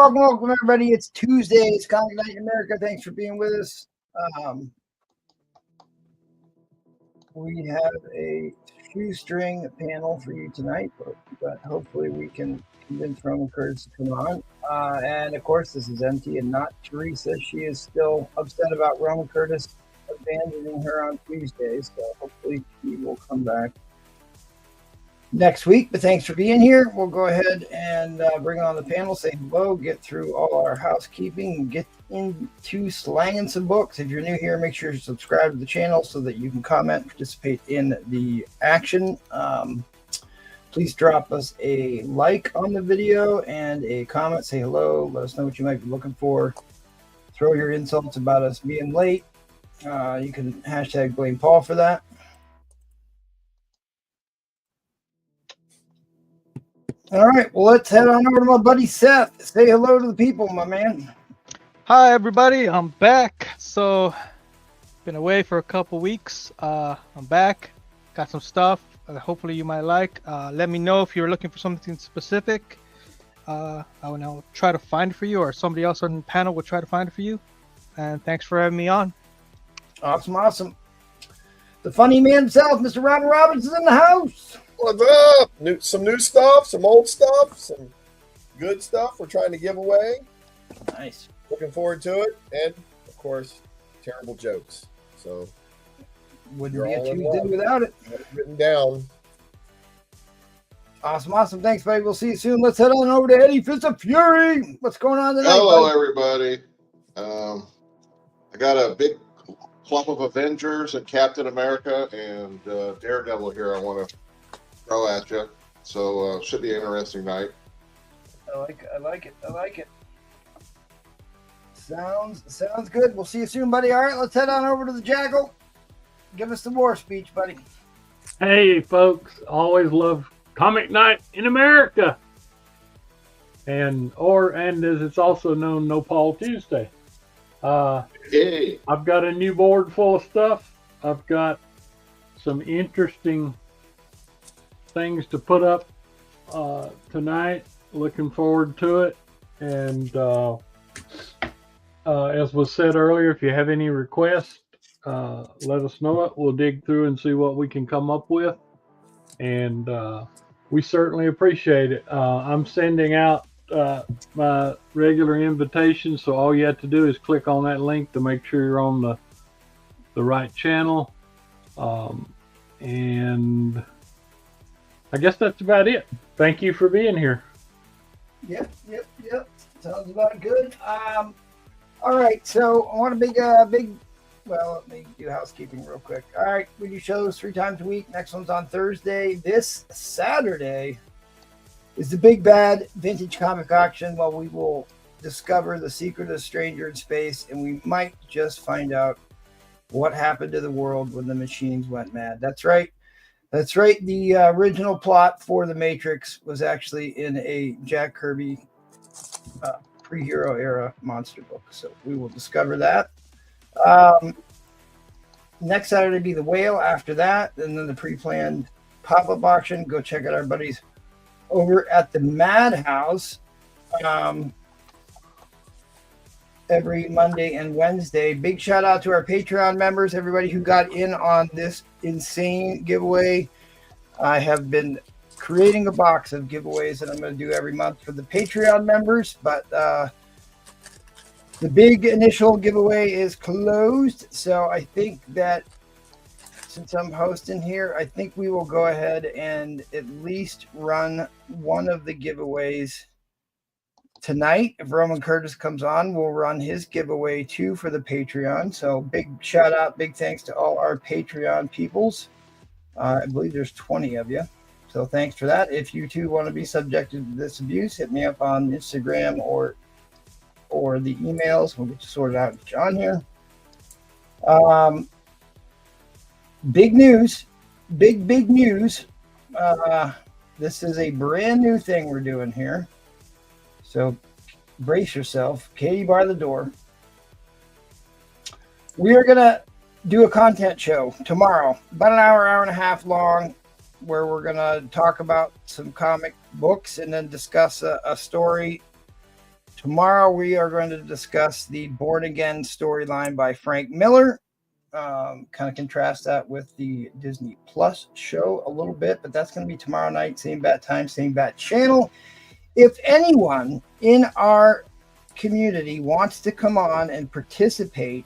welcome, everybody. It's Tuesday. It's Comic Night in America. Thanks for being with us. We have a shoestring panel for you tonight, but hopefully we can convince Roman Curtis to come on. And of course, this is empty and not Teresa. She is still upset about Roman Curtis abandoning her on Tuesday, so hopefully she will come back next week. But thanks for being here. We'll go ahead and bring on the panel, say hello, get through all our housekeeping, and get into slanging some books. If you're new here, make sure you subscribe to the channel so that you can comment, participate in the action. Please drop us a like on the video and a comment. Say hello. Let us know what you might be looking for. Throw your insults about us being late. You can hashtag blame Paul for that. All right, well, let's head on over to my buddy Seth. Say hello to the people, my man. Hi, everybody. I'm back. So, been away for a couple weeks. I'm back. Got some stuff. Hopefully, you might like. Let me know if you're looking for something specific. I will try to find it for you, or somebody else on the panel will try to find it for you. And thanks for having me on. Awesome. The funny man himself, Mr. Robin Robbins, is in the house. What's up? Some new stuff, some old stuff, some good stuff we're trying to give away. Nice. Looking forward to it. And, of course, terrible jokes. So, wouldn't be a Tuesday without it. Written down. Awesome. Thanks, buddy. We'll see you soon. Let's head on over to Eddie Fist of Fury. What's going on tonight? Hello, buddy? everybody. I got a big clump of Avengers and Captain America and Daredevil here I want to throw at you. So should be an interesting night. I like it. Sounds good. We'll see you soon, buddy. All right, let's head on over to the Jackal. Give us the war speech, buddy. Hey, folks. Always love Comic Night in America. And as it's also known, No Paul Tuesday. Hey. I've got a new board full of stuff. I've got some interesting things to put up tonight. Looking forward to it. And as was said earlier, if you have any requests, let us know it. We'll dig through and see what we can come up with. And we certainly appreciate it. I'm sending out my regular invitation, so all you have to do is click on that link to make sure you're on the right channel. And I guess that's about it. Thank you for being here. Yep. Sounds about good. All right, so I want a big. Well, let me do housekeeping real quick. All right, we do shows 3 times a week. Next one's on Thursday. This Saturday is the Big Bad Vintage Comic Auction. Well, we will discover the secret of the stranger in space, and we might just find out what happened to the world when the machines went mad. That's right. The original plot for The Matrix was actually in a Jack Kirby pre-hero era monster book. So we will discover that. Next Saturday be the Whale. After that, and then the pre-planned pop-up auction. Go check out our buddies over at the Madhouse every Monday and Wednesday. Big shout out to our Patreon members, everybody who got in on this insane giveaway. I have been creating a box of giveaways that I'm going to do every month for the Patreon members, but the big initial giveaway is closed. So I think that since I'm hosting here, I think we will go ahead and at least run one of the giveaways tonight. If Roman Curtis comes on, we'll run his giveaway too for the Patreon. So big shout out, big thanks to all our Patreon peoples. I believe there's 20 of you. So thanks for that. If you too want to be subjected to this abuse, hit me up on Instagram or the emails. We'll get you sorted out with John here. Big news. This is a brand new thing we're doing here. So brace yourself. Katie, bar the door. We are going to do a content show tomorrow, about an hour and a half long, where we're going to talk about some comic books and then discuss a story Tomorrow we are going to discuss the Born Again storyline by Frank Miller. Kind of contrast that with the Disney Plus show a little bit, but that's going to be tomorrow night, same bat time, same bat channel. If anyone in our community wants to come on and participate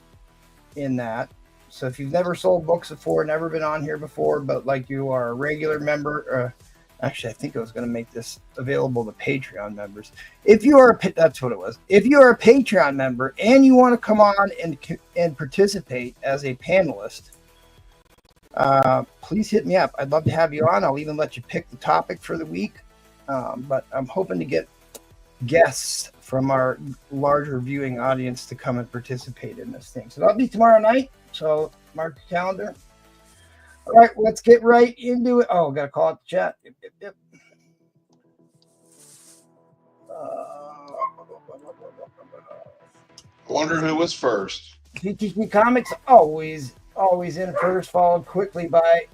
in that, so if you've never sold books before, never been on here before, but like you are a regular member, actually, I think I was going to make this available to Patreon members. If you are, that's what it was. If you are a Patreon member and you want to come on and participate as a panelist, please hit me up. I'd love to have you on. I'll even let you pick the topic for the week. But I'm hoping to get guests from our larger viewing audience to come and participate in this thing. So that'll be tomorrow night. So mark your calendar. All right, let's get right into it. Oh, got to call out the chat. Yep. I wonder who was first. GTP Comics always in first, followed quickly by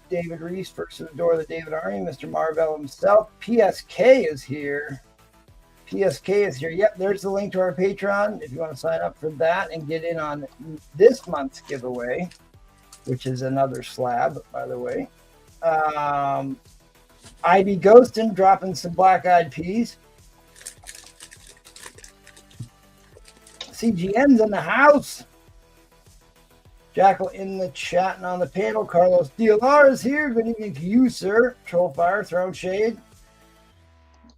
David Reese, first to the door of the David Army, Mr. Marvell himself. PSK is here. Yep, there's the link to our Patreon if you want to sign up for that and get in on this month's giveaway, which is another slab, by the way. Ivy Ghostin dropping some black-eyed peas. CGN's in the house. Jackal in the chat and on the panel. Carlos DLR is here. Good evening to you, sir. Trollfire, Throne Shade.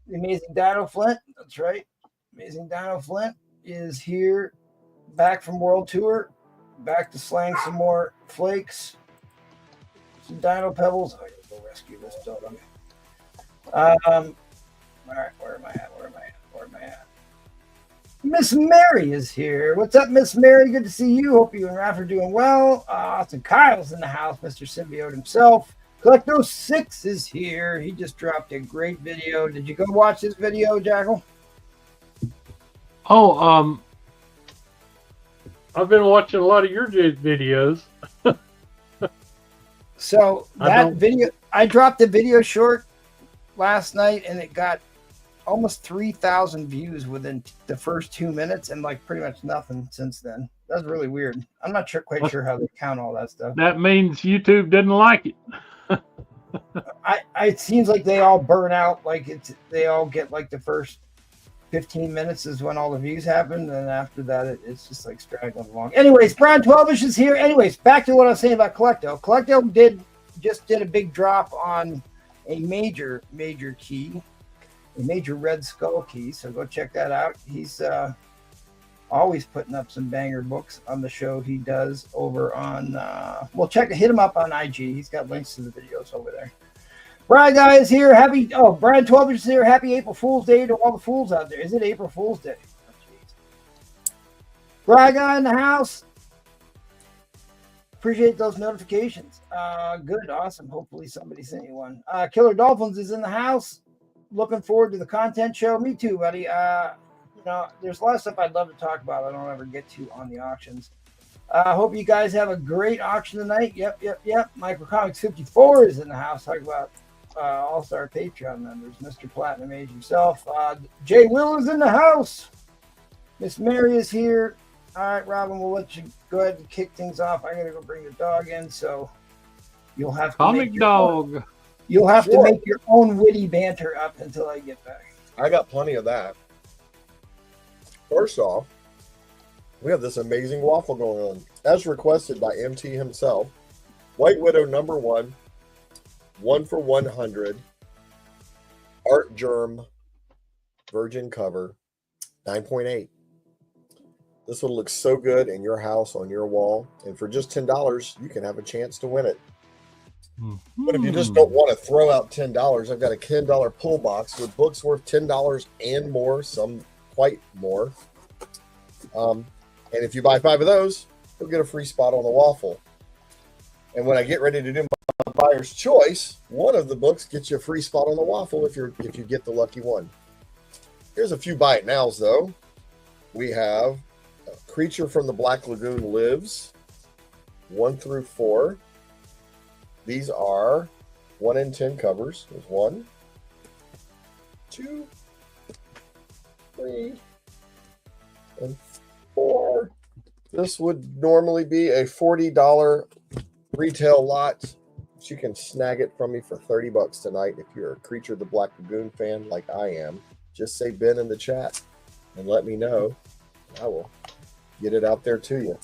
The Amazing Dino Flint. That's right. Amazing Dino Flint is here. Back from World Tour. Back to slang some more flakes. Some dino pebbles. I gotta go rescue this dog. All right, where am I at? Miss Mary is here. What's up, Miss Mary? Good to see you. Hope you and Raph are doing well. Austin Kyle's in the house. Mr. Symbiote himself. Collecto6 is here. He just dropped a great video. Did you go watch this video, Jackal? Oh, I've been watching a lot of your videos. So that video, I dropped the video short last night, and it got almost 3,000 views within the first 2 minutes, and like pretty much nothing since then. That's really weird. I'm not quite sure how they count all that stuff. That means YouTube didn't like it. It seems like they all burn out. Like they all get like the first 15 minutes is when all the views happen, and after that it's just like straggling along. Anyways, Brian 12ish is here. Anyways, back to what I was saying about Collecto. Collecto just did a big drop on a major key, a major Red Skull key. So go check that out. He's always putting up some banger books on the show he does over on hit him up on IG. He's got links to the videos over there. Brian Guy is here. Brian 12 is here. Happy April Fool's Day to all the fools out there. Is it April Fool's Day? Oh, Brian Guy in the house. Appreciate those notifications. Good, awesome. Hopefully somebody sent you one. Killer Dolphins is in the house. Looking forward to the content show. Me too, buddy. There's a lot of stuff I'd love to talk about. I don't ever get to on the auctions. Hope you guys have a great auction tonight. Yep. Microcomics 54 is in the house. Talk about all-star Patreon members. Mr. Platinum Age himself. Jay Will is in the house. Miss Mary is here. All right, Robin, we'll let you go ahead and kick things off. I gotta go bring the dog in, so you'll have to make your own witty banter up until I get back. I got plenty of that. First off, we have this amazing waffle going on, as requested by MT himself. White Widow #1, 1 for 100, Art Germ, Virgin cover, 9.8. This will look so good in your house, on your wall, and for just $10, you can have a chance to win it. But if you just don't want to throw out $10, I've got a $10 pull box with books worth $10 and more, some quite more. And if you buy 5 of those, you'll get a free spot on the waffle. And when I get ready to do my buyer's choice, one of the books gets you a free spot on the waffle if you get the lucky one. Here's a few buy it nows though. We have Creature from the Black Lagoon Lives, 1 through 4. These are 1 in 10 covers. There's 1, 2, 3, and 4. This would normally be a $40 retail lot. But you can snag it from me for $30 tonight if you're a Creature of the Black Lagoon fan like I am. Just say Ben in the chat and let me know. I will get it out there to you.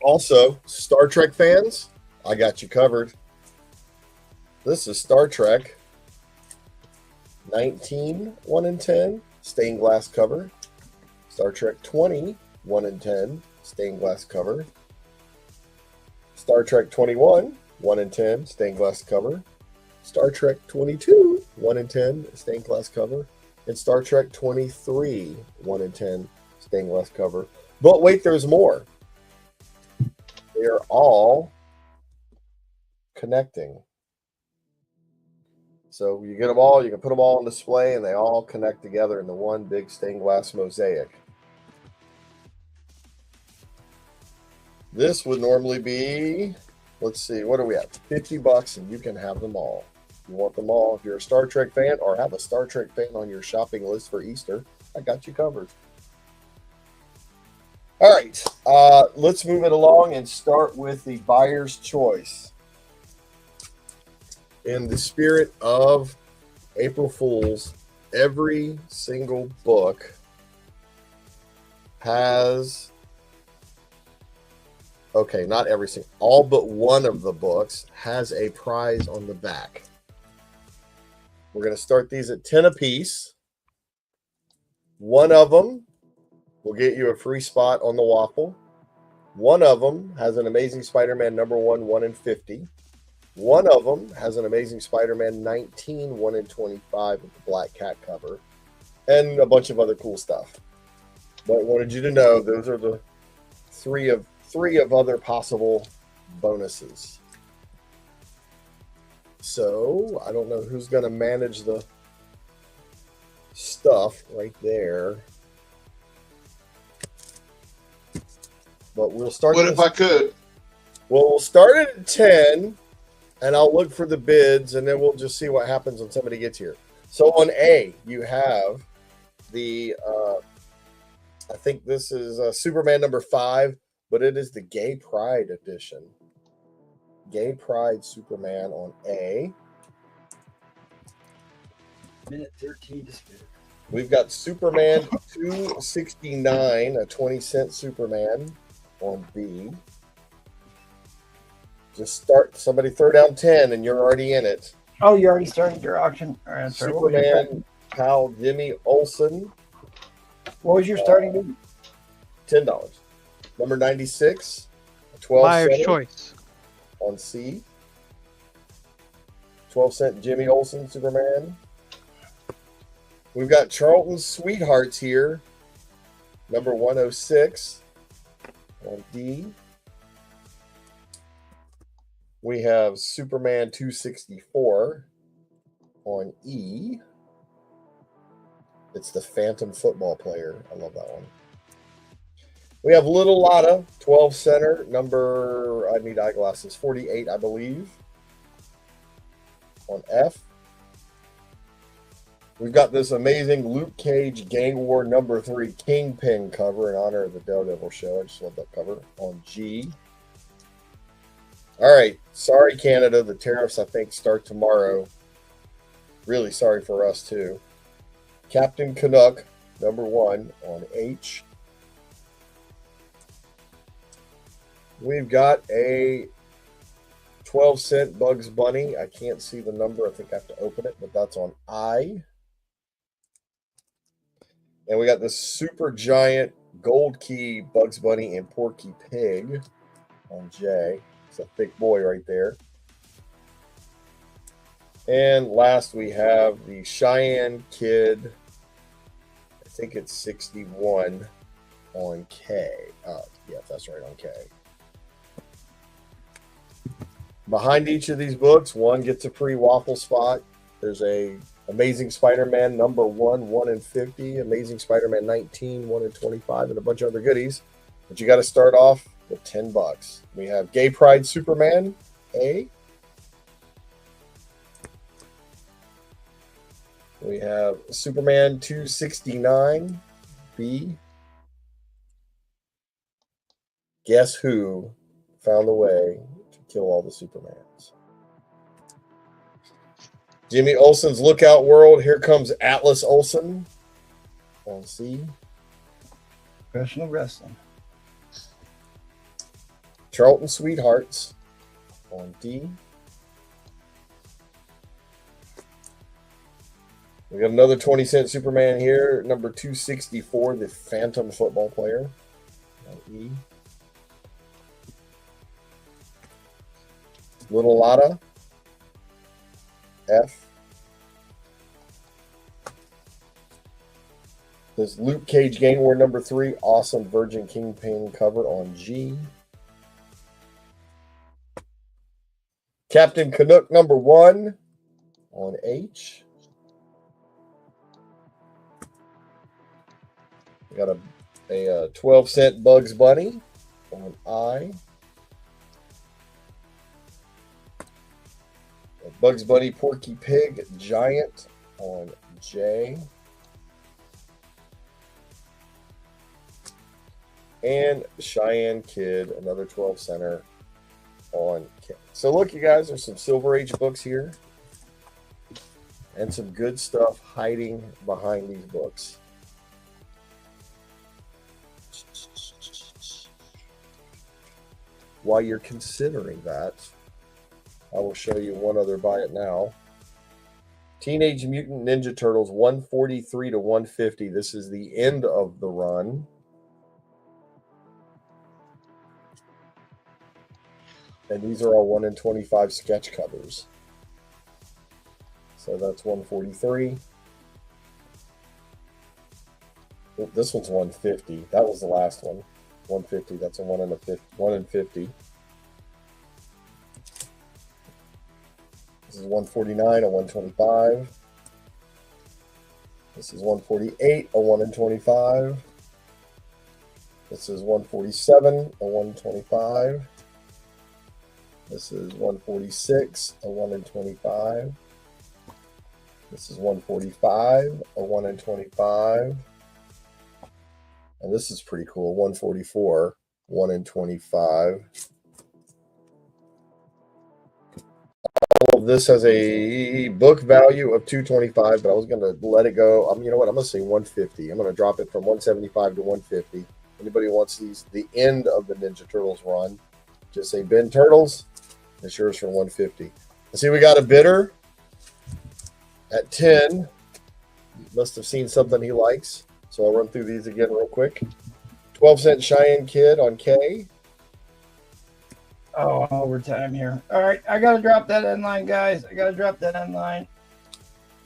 Also, Star Trek fans, I got you covered. This is Star Trek 19, 1 in 10, stained glass cover. Star Trek 20, 1 in 10, stained glass cover. Star Trek 21, 1 in 10, stained glass cover. Star Trek 22, 1 in 10, stained glass cover. And Star Trek 23, 1 in 10, stained glass cover. But wait, there's more. They are all connecting. So you get them all, you can put them all on display, and they all connect together into one big stained glass mosaic. This would normally be, let's see, what are we at? $50, and you can have them all. You want them all. If you're a Star Trek fan or have a Star Trek fan on your shopping list for Easter, I got you covered. All right, let's move it along and start with the buyer's choice. In the spirit of April Fools, every single book has, okay, not every single, all but one of the books has a prize on the back. We're going to start these at 10 apiece. One of them will get you a free spot on the waffle. One of them has an Amazing Spider-Man number 1, 1 in 50. One of them has an Amazing Spider-Man 19, 1 in 25 with the black cat cover, and a bunch of other cool stuff. But I wanted you to know those are the three of other possible bonuses. So I don't know who's going to manage the stuff right there. But we'll start. What if I could? Well, we'll start it at 10, and I'll look for the bids, and then we'll just see what happens when somebody gets here. So on A, you have the, I think this is Superman number 5, but it is the Gay Pride edition. Gay Pride Superman on A. Minute 13 to spare. We've got Superman 269, a 20-cent Superman on B. Just start, somebody throw down 10 and you're already in it. Oh, you already started your auction. All right, sorry, Superman pal Jimmy Olsen. What was your starting bid? $10. Number 96, a 12 Buyer's cent choice. on C. 12-cent Jimmy Olsen Superman. We've got Charlton's Sweethearts here. Number 106 on D. We have Superman 264 on E. It's the Phantom football player. I love that one. We have Little Lotta, 12 center, number, I need eyeglasses, 48, I believe, on F. We've got this amazing Luke Cage Gang War number 3 Kingpin cover in honor of the Daredevil show. I just love that cover on G. All right. Sorry, Canada. The tariffs, I think, start tomorrow. Really sorry for us, too. Captain Canuck, number 1 on H. We've got a 12-cent Bugs Bunny. I can't see the number. I think I have to open it, but that's on I. And we got this super giant gold key Bugs Bunny and Porky Pig on J. It's a thick boy right there. And last we have the Cheyenne Kid. I think it's 61 on K. Yeah, that's right, on K. Behind each of these books, one gets a free waffle spot. There's a Amazing Spider-Man number 1, 1 in 50, Amazing Spider-Man 19, 1 in 25, and a bunch of other goodies. But you got to start off with $10. We have Gay Pride Superman, A. We have Superman 269, B. Guess who found the way to kill all the Supermans? Jimmy Olsen's Lookout World. Here comes Atlas Olsen on C. Professional wrestling. Charlton Sweethearts on D. We got another 20-cent Superman here, number 264, the Phantom football player on E. Little Lotta, F. This Luke Cage Gang War number 3, awesome Virgin Kingpin cover on G. Captain Canuck number 1 on H. We got a 12-cent Bugs Bunny on I. A Bugs Bunny Porky Pig Giant on J. And Cheyenne Kid, another 12-center on K. So look, you guys, there's some Silver Age books here. And some good stuff hiding behind these books. While you're considering that, I will show you one other buy it now. Teenage Mutant Ninja Turtles 143 to 150. This is the end of the run. And these are all 1 in 25 sketch covers. So that's 143. This one's 150. That was the last one. 150. That's a 1 in 50. This is 149, a 125. This is 148, a 1 in 25. This is 147, a 125. This is 146, a 1 in 25. This is 145, a 1 in 25. And this is pretty cool, 144, 1 in 25. All of this has a book value of $225, but I was going to let it go. You know what? I'm going to say 150. I'm going to drop it from 175 to 150. Anybody wants these, the end of the Ninja Turtles run, just say Ben Turtles. It's yours for 150. I see we got a bidder at 10. Must have seen something he likes. So I'll run through these again real quick. 12-cent Cheyenne Kid on K. Oh, overtime here. All right, I got to drop that end line, guys. I got to drop that end line.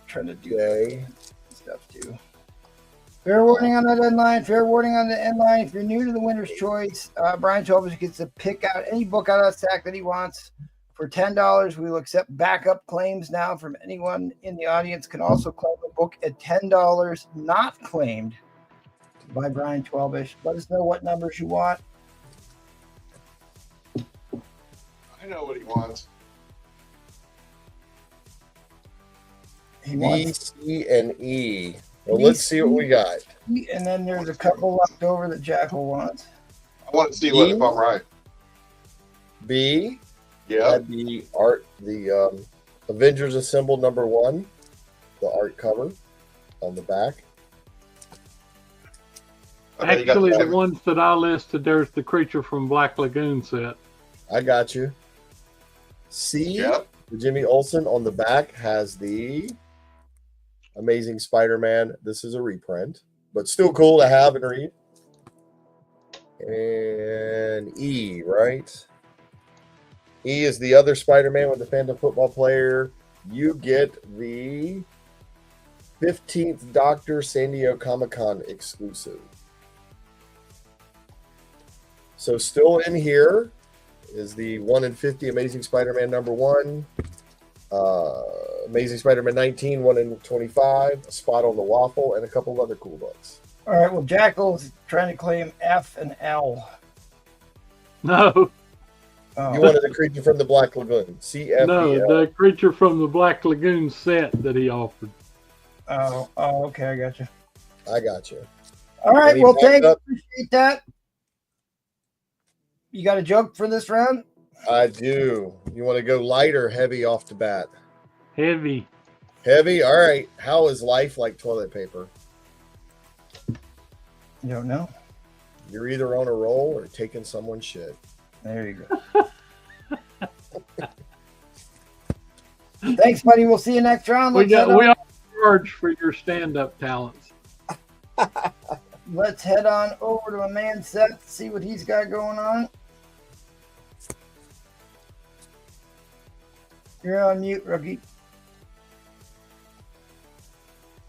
Trying to do K. stuff too. Fair warning on that end line. Fair warning on the end line. If you're new to the winner's choice, Brian Tolbert gets to pick out any book out of that stack that he wants. For $10, we will accept backup claims now from anyone in the audience. Can also claim a book at $10 not claimed by Brian Twelbish. Let us know what numbers you want. I know what he wants. He B, wants C, and E. Well, B, let's see what we got. and then there's a couple left over that Jackal wants. I want to see what if I'm right. B. Yeah. Had the art, the Avengers Assemble number 1, the art cover on the back. Okay, you got Actually, the the ones that I listed, there's the Creature from Black Lagoon set. I got you. C. Yep. Jimmy Olsen on the back has the Amazing Spider-Man. This is a reprint, but still cool to have and read. And E, right? E is the other Spider-Man with the Phantom football player. You get the 15th Doctor San Diego Comic-Con exclusive. So still in here is the 1 in 50 Amazing Spider-Man number 1. Amazing Spider-Man 19, 1 in 25. A spot on the waffle, and a couple of other cool books. All right, well, Jackal's trying to claim F and L. No, Oh. You wanted the Creature from the Black Lagoon. CFBL. no, the Creature from the Black Lagoon set that he offered. Oh, okay, I got you. I got you. All right. Any Well, thanks. backup? Appreciate that. You got a joke for this round? I do. You want to go light or heavy off the bat? Heavy. Heavy? All right. How is life like toilet paper? You don't know? You're either on a roll or taking someone's shit. There you go. Thanks, buddy. We'll see you next round. We are charged for your stand-up talents. Let's head on over to my man Seth, see what he's got going on. You're on mute, rookie.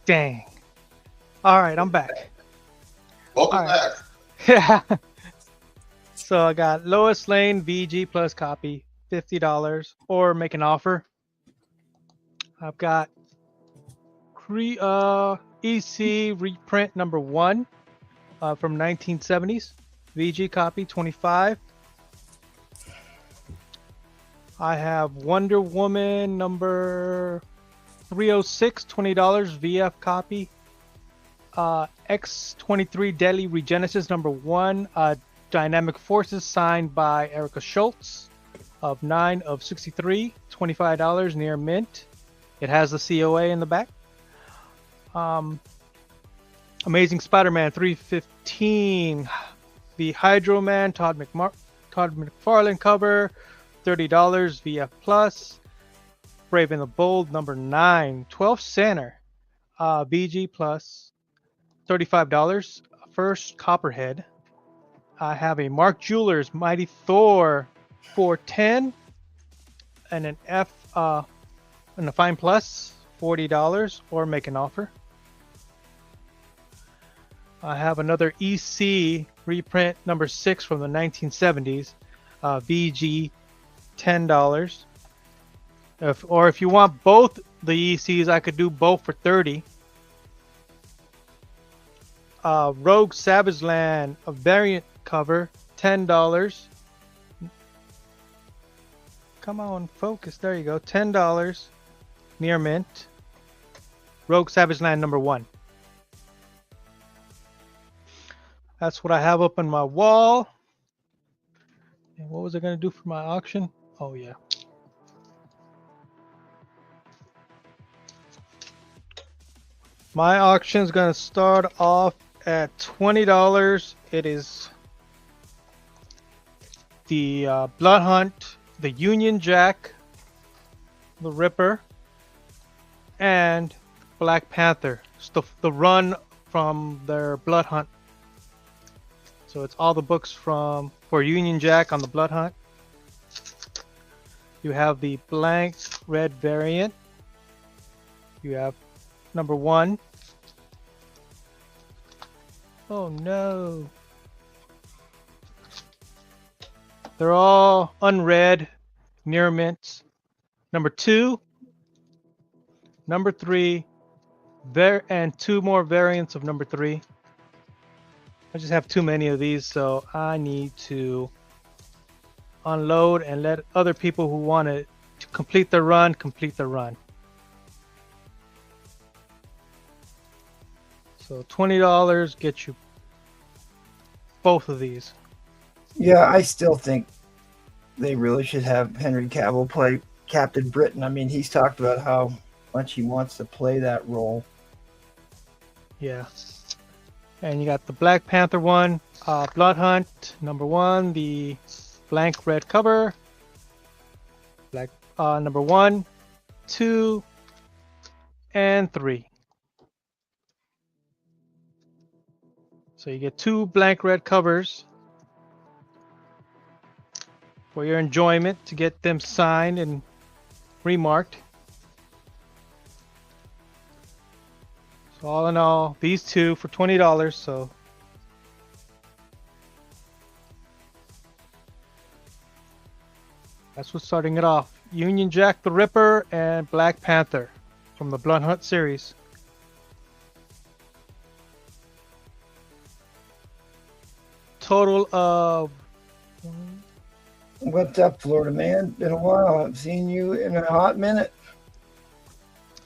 Dang. All right, I'm back. Welcome All right. back. Yeah. So I got Lois Lane VG plus copy, $50, or make an offer. I've got EC reprint number 1 from 1970s, VG copy 25. I have Wonder Woman number 306, $20, VF copy. X23 Deadly Regenesis number 1, Dynamic Forces signed by Erica Schultz of 9 of 63, $25 near mint. It has the COA in the back. Amazing Spider-Man 315, the Hydro Man Todd McFarlane cover, $30 VF plus. Brave and the Bold number 9, 12 center, VG plus, $35. First Copperhead. I have a Mark Jewelers Mighty Thor 410 and an F and a Fine Plus, $40, or make an offer. I have another EC reprint number 6 from the 1970s, VG, $10. If you want both the ECs, I could do both for $30. Rogue Savage Land, a variant cover, $10. Come on, focus. There you go. $10 near mint. Rogue Savage Land number 1. That's what I have up on my wall. And what was I going to do for my auction? Oh, yeah. My auction is going to start off at $20. It is the Blood Hunt, the Union Jack, the Ripper, and Black Panther. It's the run from their Blood Hunt. So it's all the books for Union Jack on the Blood Hunt. You have the blank red variant. You have number 1. Oh no. They're all unread, near mints. Number 2, number 3, and 2 more variants of number 3. I just have too many of these, so I need to unload and let other people who want to complete the run, complete the run. So $20 gets you both of these. Yeah, I still think they really should have Henry Cavill play Captain Britain. I mean, he's talked about how much he wants to play that role. Yeah. And you got the Black Panther one, Blood Hunt, number 1, the blank red cover. Black number 1, 2, and 3. So you get 2 blank red covers for your enjoyment to get them signed and remarked. So all in all, these 2 for $20. So that's what's starting it off. Union Jack the Ripper and Black Panther from the Blood Hunt series. Total of... What's up, Florida man? Been a while. I haven't seen you in a hot minute.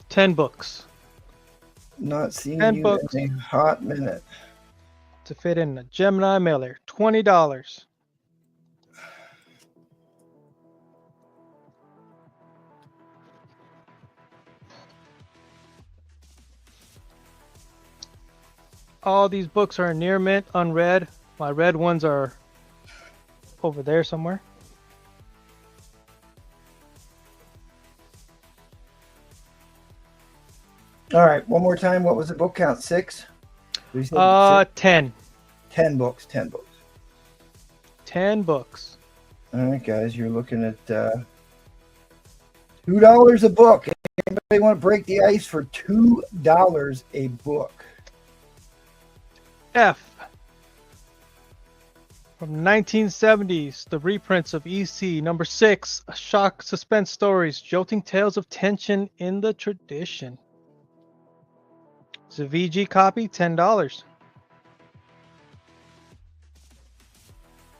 10 books. Not seen 10 you books. in a hot minute. to fit in a Gemini mailer. $20. All these books are near mint, unread. My red ones are over there somewhere. All right, one more time. What was the book count? 6? You said 6? 10. 10 books. 10 books. 10 books. All right, guys, you're looking at $2 a book. Anybody want to break the ice for $2 a book? F. From 1970s, the reprints of EC number 6, shock suspense stories, jolting tales of tension in the tradition. It's a VG copy, $10.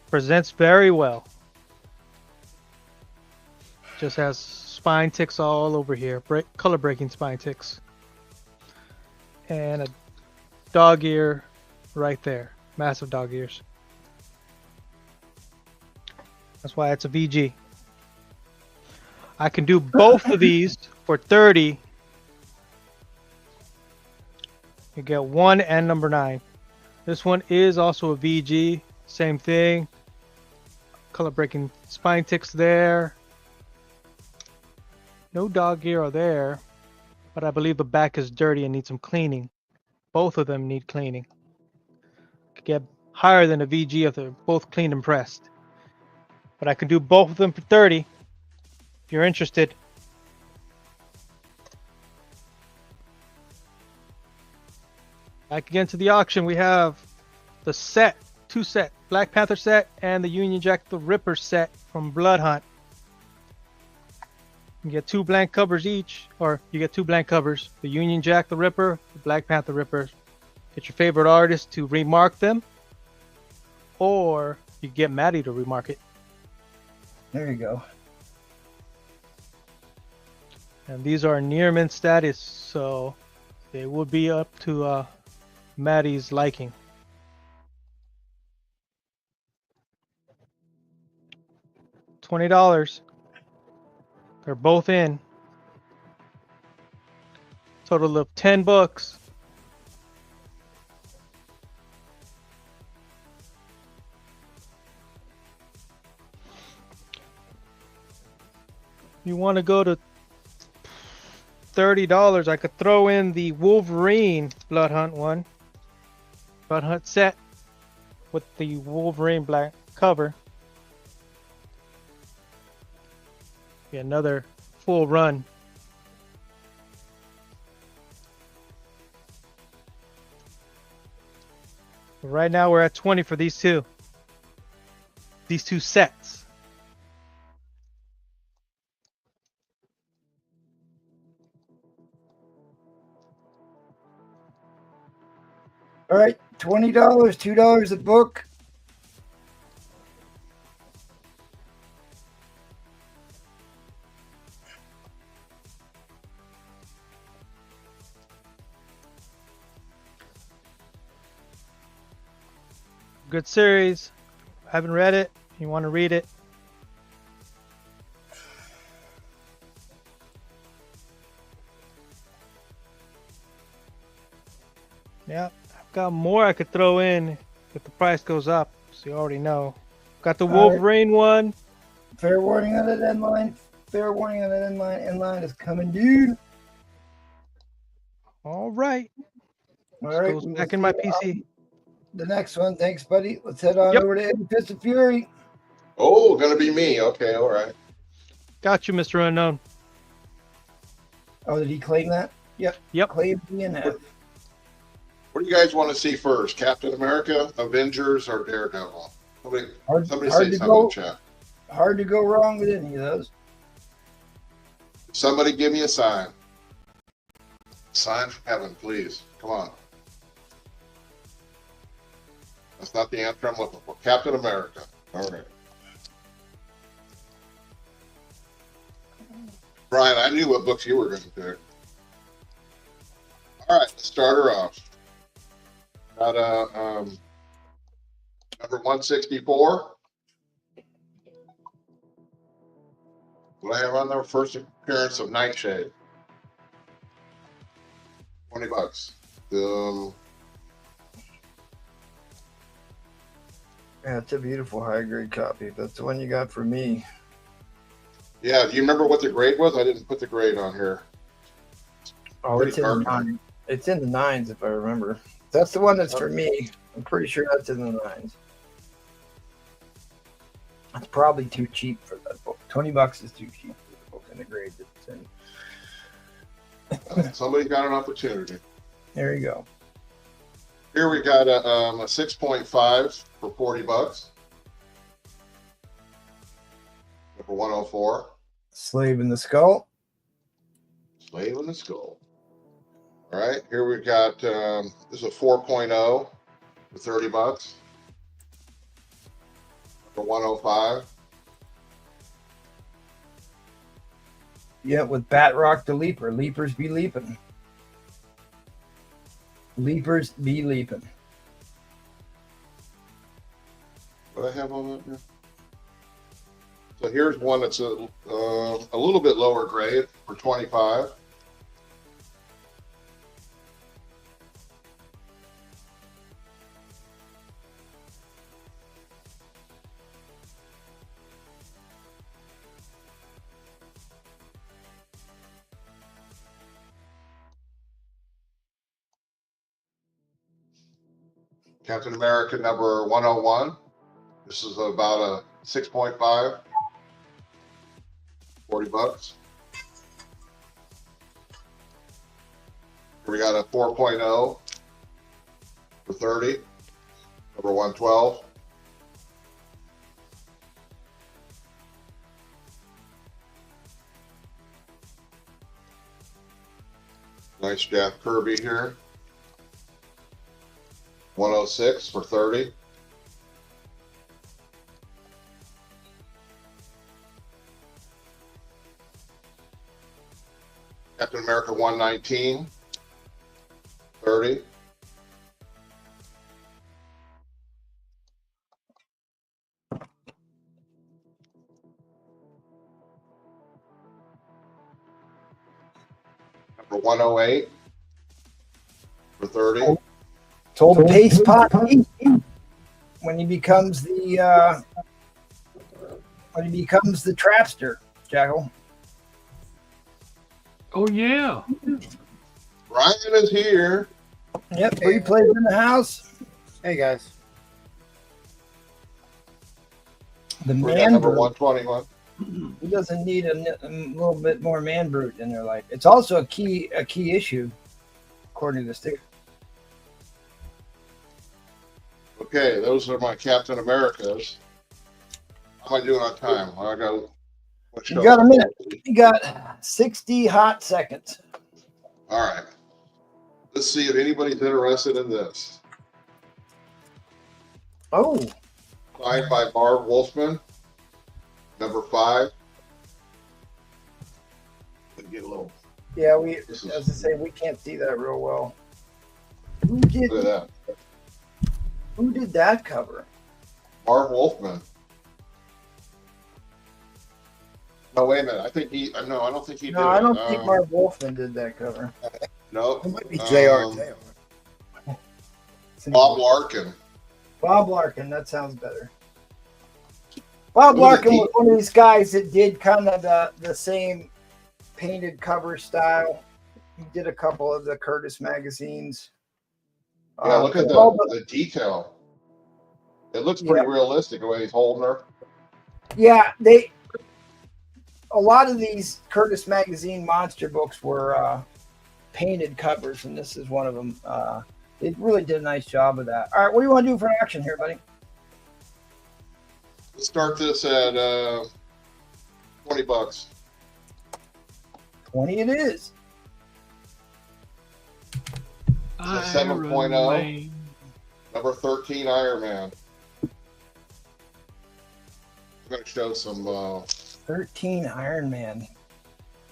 Presents very well. Just has spine ticks all over here, color breaking spine ticks. And a dog ear right there, massive dog ears. That's why it's a VG. I can do both of these for 30. You get 1 and number 9. This one is also a VG. Same thing. Color breaking spine ticks there. No dog ear there. But I believe the back is dirty and needs some cleaning. Both of them need cleaning. Could get higher than a VG if they're both cleaned and pressed. But I can do both of them for 30 if you're interested. Back again to the auction, we have the set, 2 set, Black Panther set and the Union Jack the Ripper set from Blood Hunt. You get 2 blank covers each, or you get 2 blank covers. The Union Jack the Ripper, the Black Panther Ripper. Get your favorite artist to remark them, or you get Maddie to remark it. There you go. And these are near mint status, so they would be up to Maddie's liking. $20. They're both in. Total of 10 books. You want to go to $30, I could throw in the Wolverine Blood Hunt one. Blood Hunt set with the Wolverine black cover. Be another full run. Right now we're at 20 for these two. These 2 sets. All right, $20, $2 a book. Good series. Haven't read it. You want to read it? Yeah, I've got more I could throw in if the price goes up. So you already know. Got the Wolverine one. Fair warning on that end line. Fair warning on that end line. End line is coming, dude. All right. All right. Goes back in my PC. The next one. Thanks, buddy. Let's head on over to Eddie Fist of Fury. Oh, gonna be me. Okay, all right. Got you, Mr. Unknown. Oh, did he claim that? Yep. Claim DNF. What do you guys want to see first? Captain America, Avengers, or Daredevil? Somebody Hard say to something go. in chat. Hard to go wrong with any of those. Somebody give me a sign. Sign from heaven, please. Come on. That's not the answer I'm looking for. Captain America. All right. Brian, I knew what books you were going to pick. All right, let's start her off. Got Number 164. What I have on there, first appearance of Nightshade. $20. Yeah, it's a beautiful high grade copy. That's the one you got for me. Yeah, do you remember what the grade was? I didn't put the grade on here. Oh, it's in the nines. It's in the nines if I remember. That's the one that's for me. I'm pretty sure that's in the nines. It's probably too cheap for that book. $20 is too cheap for the book and the grade that it's in. Somebody's got an opportunity. There you go. Here we got a 6.5 for $40. Number 104. Slave in the Skull. Slave in the Skull. All right, here we got this is a 4.0 for $30. Number 105. Yeah, with Batrock the Leaper. Leapers be leaping. Leapers be leaping. What do I have on that here? So here's one that's a little bit lower grade for $25. Captain America number 101. This is about a 6.5. $40. We got a 4.0 for $30. Number 112. Nice Jack Kirby here. 106 for $30. Captain America 119, $30. Number 108 for $30. Told the paste pot when he becomes the trapster, Jackal. Oh yeah. Ryan is here. Yep, replays in the house. Hey guys. The We got man number brute. 121. He doesn't need a little bit more man brute in their life. It's also a key issue, according to the sticker. Okay, those are my Captain Americas. How am I doing on time? I got. You got a minute. You got 60 hot seconds. All right. Let's see if anybody's interested in this. Oh, Signed by Barb Wolfman. Number 5. Get a little. yeah. This As I is, say, we can't see that real well. Who look at did that. that cover? Barb Wolfman. No, wait a minute. I think he. No, I don't think he did. No, I don't think Mark Wolfman did that cover. No. It might be JR. Bob Larkin. Bob Larkin. That sounds better. Bob Who was Larkin it? was one of these guys that did kind of the same painted cover style. He did a couple of the Curtis magazines. Yeah, look at the detail. It looks pretty realistic the way he's holding her. Yeah, a lot of these Curtis magazine monster books were painted covers, and this is one of them. It really did a nice job of that. All right, what do you want to do for action here, buddy? Let's start this at $20. 20 it is. A 7.0. Number 13 Iron Man. I'm going to show some. 13 Iron Man.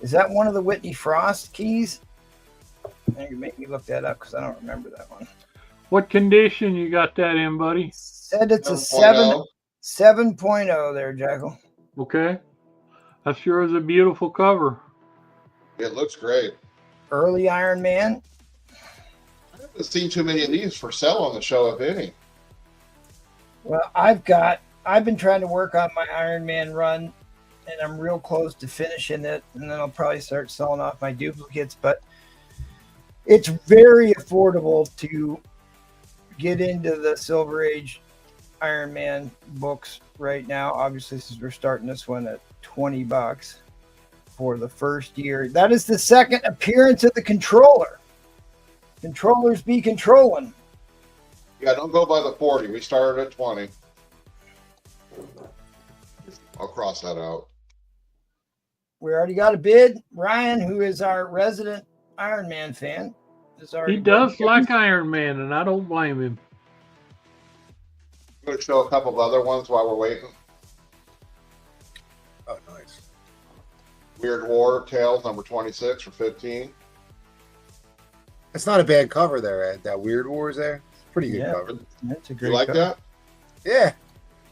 Is that one of the Whitney Frost keys? Now you make me look that up because I don't remember that one. What condition you got that in, buddy? Said it's a 7.0. 7.0 there, Jackal. Okay. That sure is a beautiful cover. It looks great. Early Iron Man. I haven't seen too many of these for sale on the show, if any. Well, I've been trying to work on my Iron Man run, and I'm real close to finishing it, and then I'll probably start selling off my duplicates, but it's very affordable to get into the Silver Age Iron Man books right now. Obviously, since we're starting this one at $20 for the first year. That is the second appearance of the controller. Controllers be controlling. Yeah, don't go by the 40. We started at 20. I'll cross that out. We already got a bid. Ryan, who is our resident Iron Man fan, is already. He does like Iron Man, and I don't blame him. I'm going to show a couple of other ones while we're waiting. Oh, nice. Weird War Tales number 26 for 15. That's not a bad cover there, Ed. That Weird Wars there. It's a pretty good Yeah. cover. That's a great. You like cover. that? Yeah.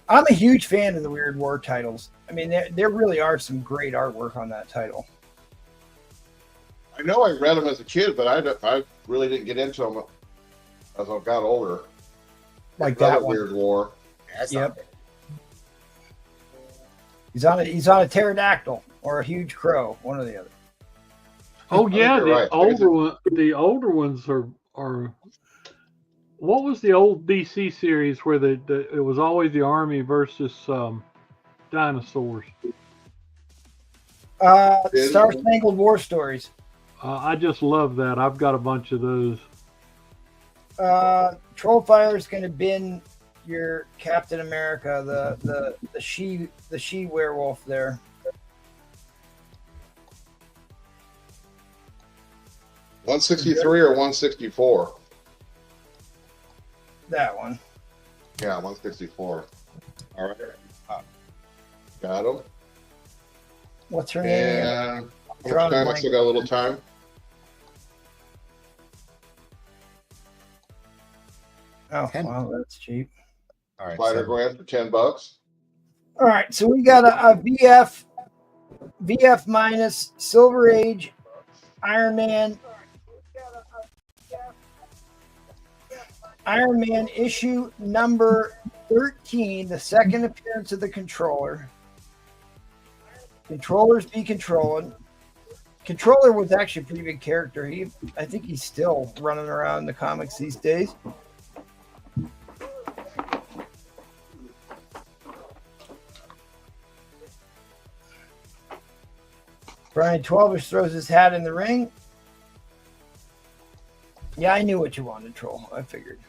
I'm a huge fan of the Weird War titles. I mean, there really are some great artwork on that title. I know I read them as a kid, but I really didn't get into them as I got older. Like Another that one. Weird War. That's Yep. not bad. He's on a pterodactyl or a huge crow, one or the other. Oh think yeah, you're right. the older ones are. What was the old DC series where it was always the army versus dinosaurs? Star Spangled War Stories. I just love that. I've got a bunch of those. Trollfire is going to bin your Captain America, the she werewolf there. $163 or $164? That one. Yeah, $164. All right. Got them. What's her name? And how Drawing much time? I blank. still got a little time. Oh, 10. wow, that's cheap. All right. Spider So, Gwen for $10. All right, so we got a VF minus Silver Age Iron Man issue number 13, the second appearance of the controller. Controllers be controlling. Controller was actually a pretty big character. I think he's still running around in the comics these days. Brian 12ish throws his hat in the ring. Yeah, I knew what you wanted, Troll. I figured.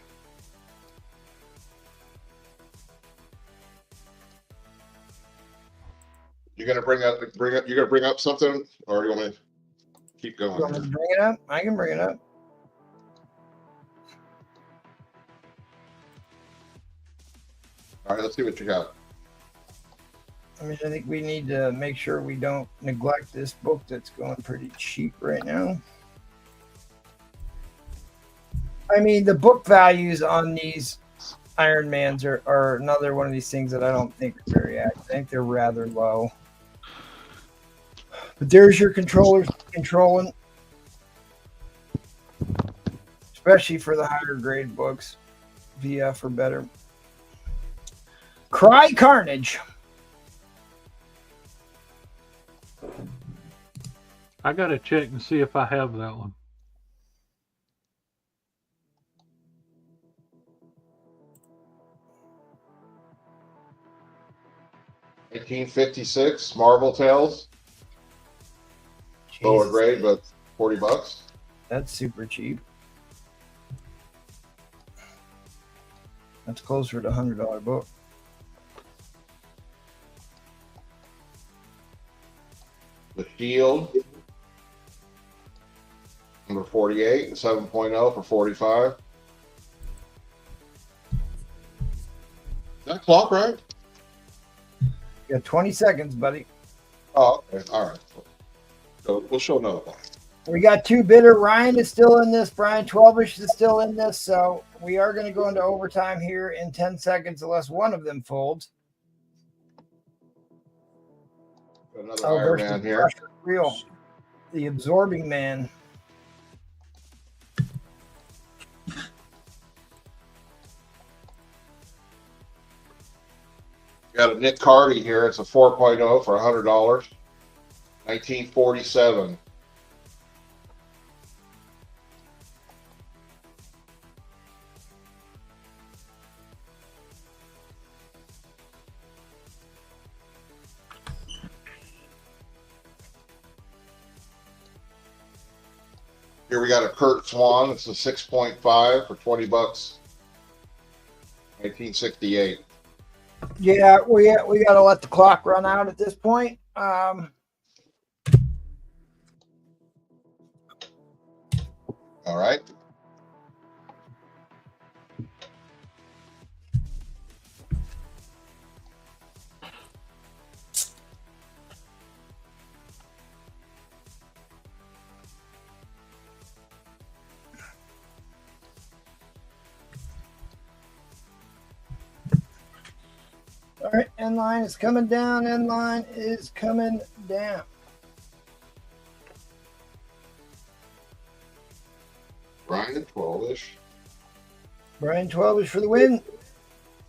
You gonna bring up? You gonna bring up something, or do you want me to keep going? You want me to bring it up? I can bring it up. All right, let's see what you got. I mean, I think we need to make sure we don't neglect this book that's going pretty cheap right now. I mean, the book values on these Iron Mans are another one of these things that I don't think are very accurate. I think they're rather low. But there's your controllers controlling, especially for the higher grade books, VF or better. Cry Carnage. I gotta check and see if I have that one. $1856 Marvel Tales, lower Jesus, grade, but $40. that's super cheap. That's closer to $100 book. The Shield, number 48, 7.0 for 45. Is that clock right? You got 20 seconds, buddy. Oh, okay. All right. So we'll show another one. We got two bidder. Ryan is still in this. Brian 12ish is still in this. So we are going to go into overtime here in 10 seconds unless one of them folds. Another Iron Man here. Real. The absorbing man. Got a Nick Cardy here. It's a 4.0 for $100. 1947. Here we got a Kurt Swan. It's a 6.5 for $20. 1968. Yeah, we got to let the clock run out at this point. All right. All right, end line is coming down. End line is coming down. Brian, 12-ish. Brian 12ish for the win.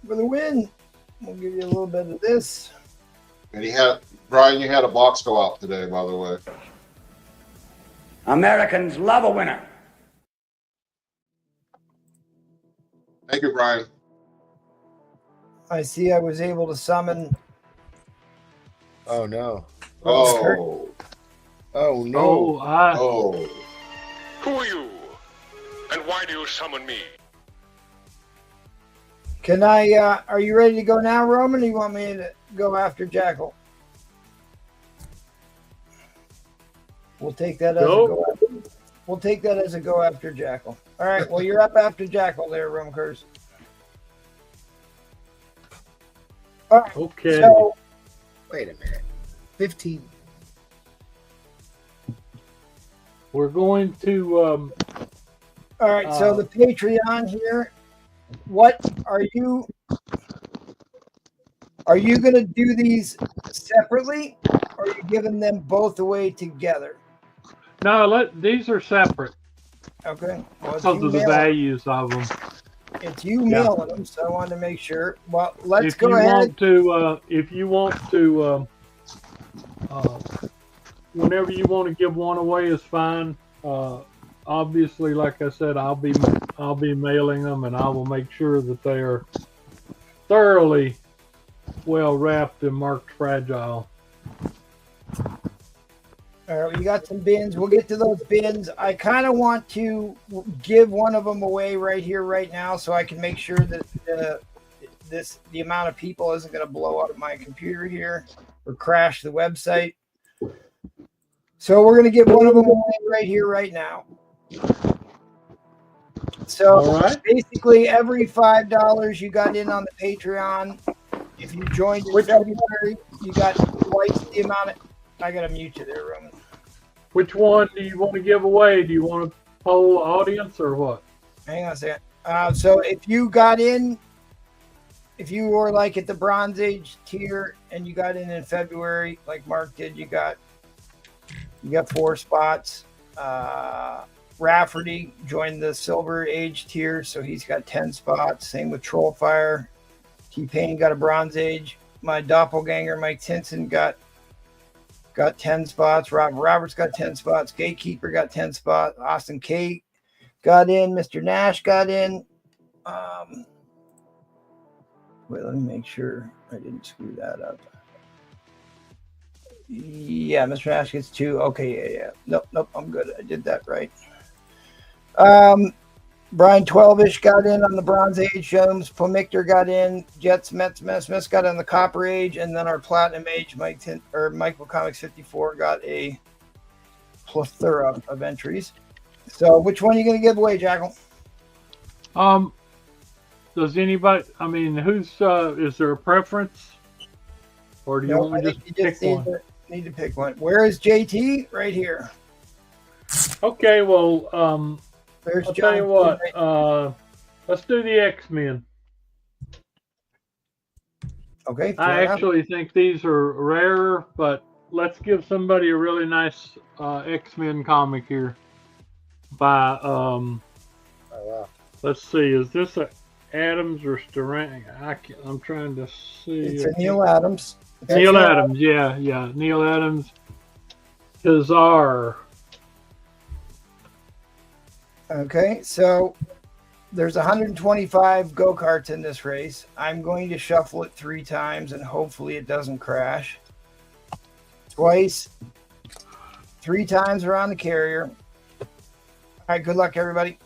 For the win. We'll give you a little bit of this. And Brian, you had a box go out today, by the way. Americans love a winner. Thank you, Brian. I see I was able to summon. Oh no. Oh. Oh no. Oh. Who are you? And why do you summon me? Can I, are you ready to go now, Roman, or you want me to go after Jackal? We'll take that as a go. We'll take that as a go after Jackal. All right, well, you're up after Jackal there, Roman Curse. All right, Okay. so Wait a minute. 15. We're going to. all right, so the Patreon here. What are you going to do these separately, or are you giving them both away together? No, these are separate Okay. Well, because of the values of them. it's you mailing them, so I wanted to make sure. Well, let's If go you ahead. if you want to, whenever you want to give one away is fine. Obviously, like I said, I'll be mailing them, and I will make sure that they are thoroughly well wrapped and marked fragile. All right, we got some bins. We'll get to those bins. I kind of want to give one of them away right here, right now, so I can make sure that the amount of people isn't going to blow up my computer here or crash the website. So we're going to give one of them away right here, right now. So basically, every $5 you got in on the Patreon, if you joined in February, you got twice the amount of. I gotta mute you there, Roman. Which one do you want to give away? Do you want to poll the audience or what? Hang on a second. So if you got in, if you were like at the Bronze Age tier and you got in February, like Mark did, you got 4 spots. Rafferty joined the Silver Age tier, so he's got 10 spots. Same with Trollfire. T-Pain got a Bronze Age. My doppelganger, Mike Tinson, got 10 spots. Roberts got 10 spots. Gatekeeper got 10 spots. Austin K got in. Mr. Nash got in. Wait, let me make sure I didn't screw that up. Yeah, Mr. Nash gets 2. Okay, yeah. Nope, I'm good. I did that right. Brian 12ish got in on the Bronze Age. Jones Pomictor got in. Jets Mets Smith got on the Copper Age, and then our Platinum Age, Michael Comics 54 got a plethora of entries. So, which one are you going to give away, Jackal? Does anybody? I mean, who's? Is there a preference, or do you want me to just pick one? Need to pick one. Where is JT? Right here. Okay, well, There's I'll John. tell you what. Let's do the X-Men. Okay. I fair enough. actually think these are rarer, but let's give somebody a really nice X-Men comic here. By Oh, wow. let's see, is this a Adams or Starang? I'm trying to see. It's a Neil Adams. It's Neil actually- Adams, yeah, Neil Adams. Kazar. Okay, so there's 125 go-karts in this race. I'm going to shuffle it 3 times and hopefully it doesn't crash. Twice. 3 times around the carrier. All right, good luck, everybody.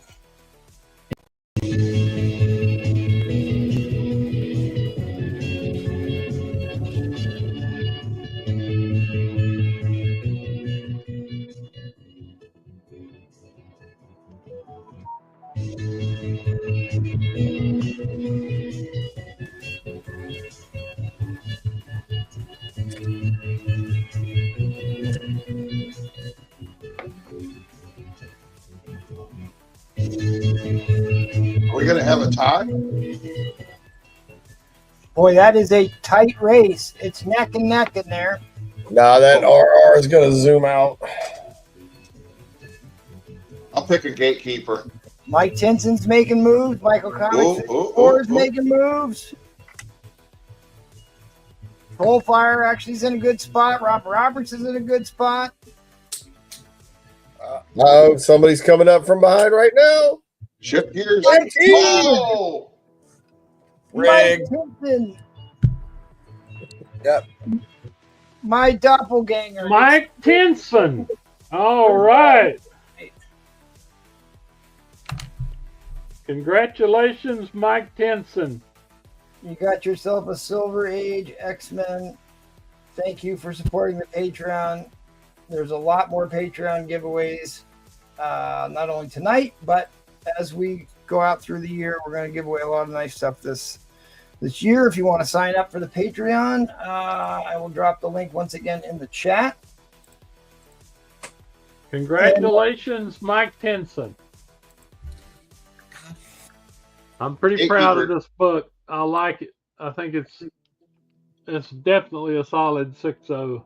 Are we going to have a tie? Boy, that is a tight race. It's neck and neck in there. Nah, that RR is going to zoom out. I'll pick a gatekeeper. Mike Tinson's making moves. Michael Comics is making moves. Coalfire actually is in a good spot. Robert Roberts is in a good spot. Oh, somebody's coming up from behind right now. Shift gears. Mike Oh! Rig. Mike Tinson. Yep. My doppelganger. Mike Tinson. All right. Congratulations, Mike Tinson. You got yourself a Silver Age X-Men. Thank you for supporting the Patreon. There's a lot more Patreon giveaways, not only tonight, but as we go out through the year, we're going to give away a lot of nice stuff this year. If you want to sign up for the Patreon, I will drop the link once again in the chat. Congratulations, Mike Tinson. I'm pretty proud of this book. I like it. I think it's definitely a solid 6.0.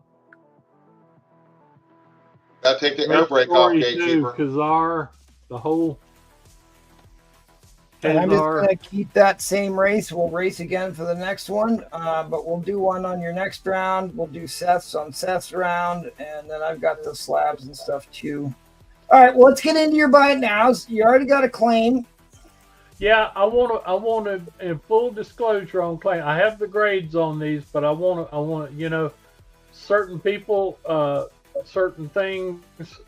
Gotta take the Great air brake off, story too, gatekeeper. Kazar, the whole. And I'm just Kazar. going to keep that same race. We'll race again for the next one, but we'll do one on your next round. We'll do Seth's on Seth's round, and then I've got the slabs and stuff too. All right, well, let's get into your buy it nows. You already got a claim. Yeah, I want to, in full disclosure on claim. I have the grades on these, but I want to, certain people, certain things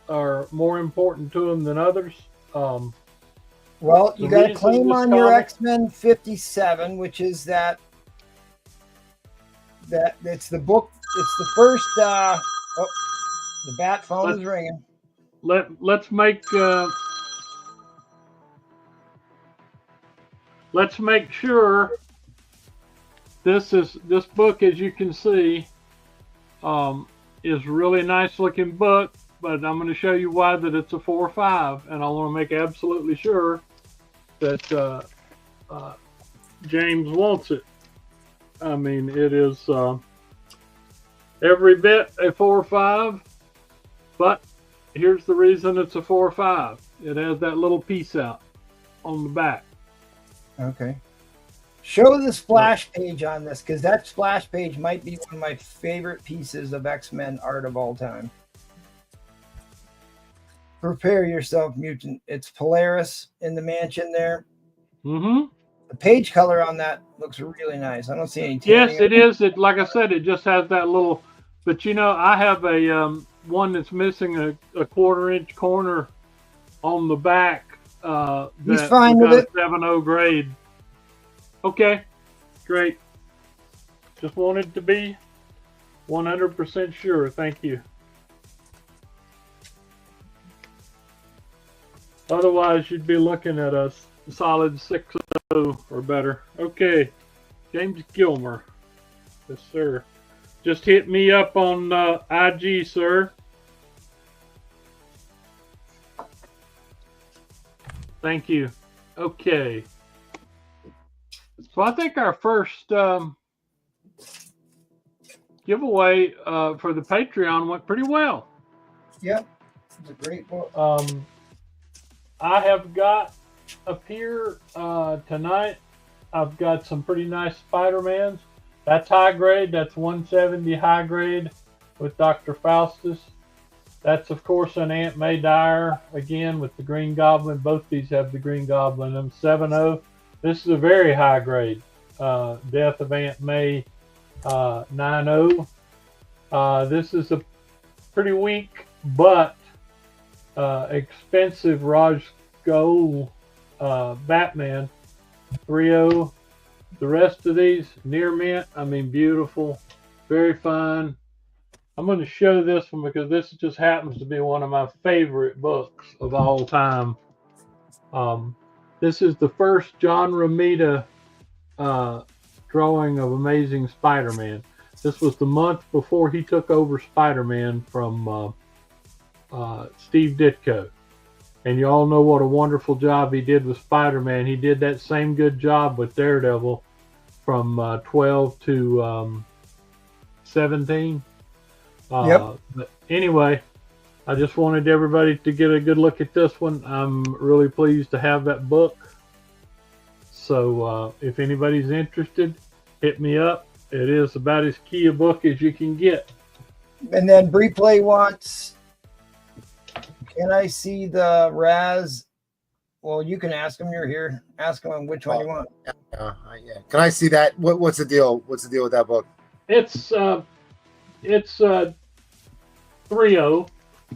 are more important to them than others. Well, you The got a reason claim this on your comic- X-Men 57, which is that it's the book. It's the first. The bat phone is ringing. Let's make sure this book, as you can see, is really nice looking book, but I'm going to show you why that it's a 4.5, and I want to make absolutely sure that James wants it. I mean, it is every bit a 4.5, but here's the reason it's a 4.5. It has that little piece out on the back. Okay. Show the splash page on this, because that splash page might be one of my favorite pieces of X-Men art of all time. Prepare yourself, mutant. It's Polaris in the mansion there. Mm-hmm. The page color on that looks really nice. I don't see any Yes, tanning. it is. It, like I said, it just has that little. But I have a one that's missing a 1/4-inch corner on the back. He's fine with it. 7.0 grade. Okay, great. Just wanted to be 100% sure. Thank you. Otherwise, you'd be looking at a solid 6.0 or better. Okay, James Gilmer. Yes, sir. Just hit me up on IG, sir. Thank you. Okay. So I think our first giveaway for the Patreon went pretty well. Yep. It's a great book. I have got up here tonight, I've got some pretty nice Spider-Mans. That's high grade. That's 170 high grade with Dr. Faustus. That's, of course, an Aunt May Dyer, again, with the Green Goblin. Both these have the Green Goblin. I'm 7.0. This is a very high grade. Death of Aunt May 9.0. This is a pretty weak but expensive Raj Ghul Batman 3.0. The rest of these, near mint. I mean, beautiful, very fine. I'm going to show this one because this just happens to be one of my favorite books of all time. This is the first John Romita drawing of Amazing Spider-Man. This was the month before he took over Spider-Man from Steve Ditko. And you all know what a wonderful job he did with Spider-Man. He did that same good job with Daredevil from 12 to 17. Yep. But anyway, I just wanted everybody to get a good look at this one. I'm really pleased to have that book. So if anybody's interested, hit me up. It is about as key a book as you can get. And then Breplay wants, can I see the Raz? Well, you can ask him. You're here. Ask him which one you want. Yeah. Can I see that? What's the deal? What's the deal with that book? It's 3.0.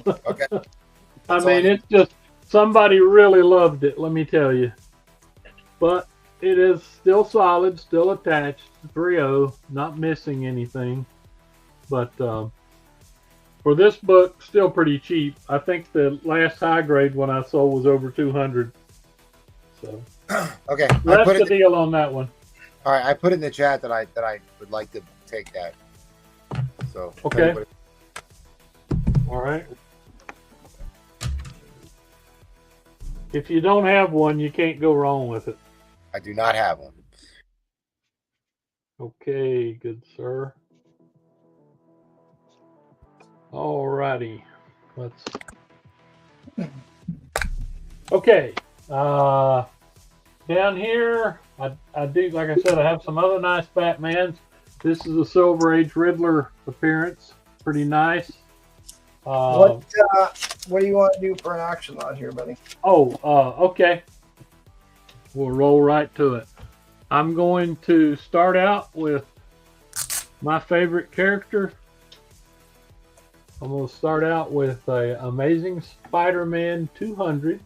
Okay. I mean, it's just somebody really loved it. Let me tell you. But it is still solid, still attached. 3.0, not missing anything. But for this book, still pretty cheap. I think the last high grade one I sold was over 200. So Okay. that's the deal on that one. All right. I put in the chat that I would like to take that. So Okay. everybody- All right. If you don't have one, you can't go wrong with it. I do not have one. Okay, good sir. All righty. Let's. Okay. Down here, I do, like I said, I have some other nice Batmans. This is a Silver Age Riddler appearance. Pretty nice. What do you want to do for an auction lot here, buddy? Okay. We'll roll right to it. I'm going to start out with my favorite character. I'm going to start out with a Amazing Spider-Man 200.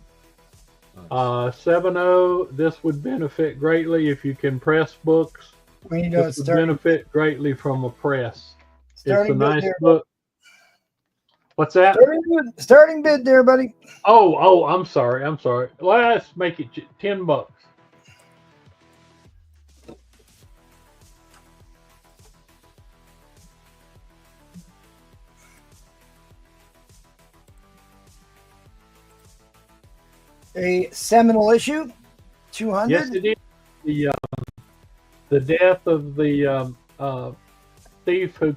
7.0. This would benefit greatly if you can press books. We need to This would benefit greatly from a press. It's a starting bid nice there. book. What's that? Starting bid there, buddy. Oh, I'm sorry. Let's make it $10. A seminal issue, 200. Yes, it is. The death of the thief who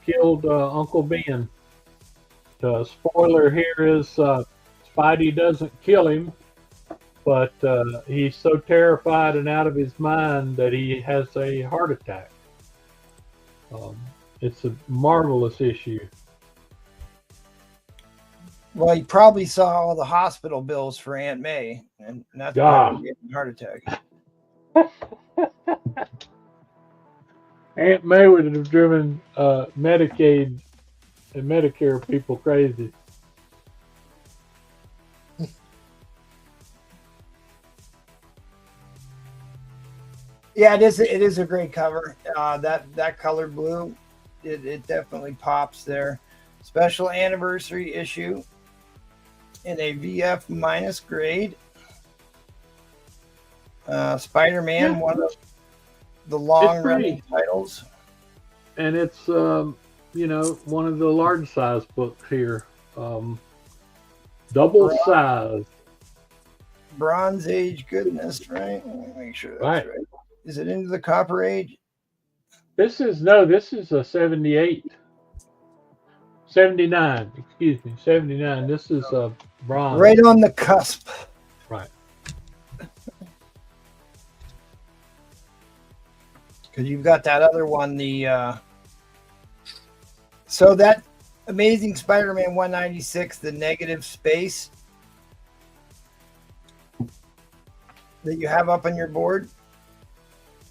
killed Uncle Ben. The spoiler here is Spidey doesn't kill him, but he's so terrified and out of his mind that he has a heart attack. It's a marvelous issue. Well, he probably saw all the hospital bills for Aunt May, and that's why he had a heart attack. Aunt May would have driven Medicaid and Medicare people crazy. Yeah, it is a great cover. That color blue, it definitely pops there. Special anniversary issue in a VF minus grade. Spider-Man, one of the long-running titles. And it's, one of the large size books here. Double size. Bronze Age goodness, right? Let me make sure that's Right. right. Is it into the Copper Age? This is a 78. 79, excuse me, 79. This is a bronze. Right on the cusp. Right. Because you've got that other one, so that Amazing Spider-Man 196, the negative space that you have up on your board,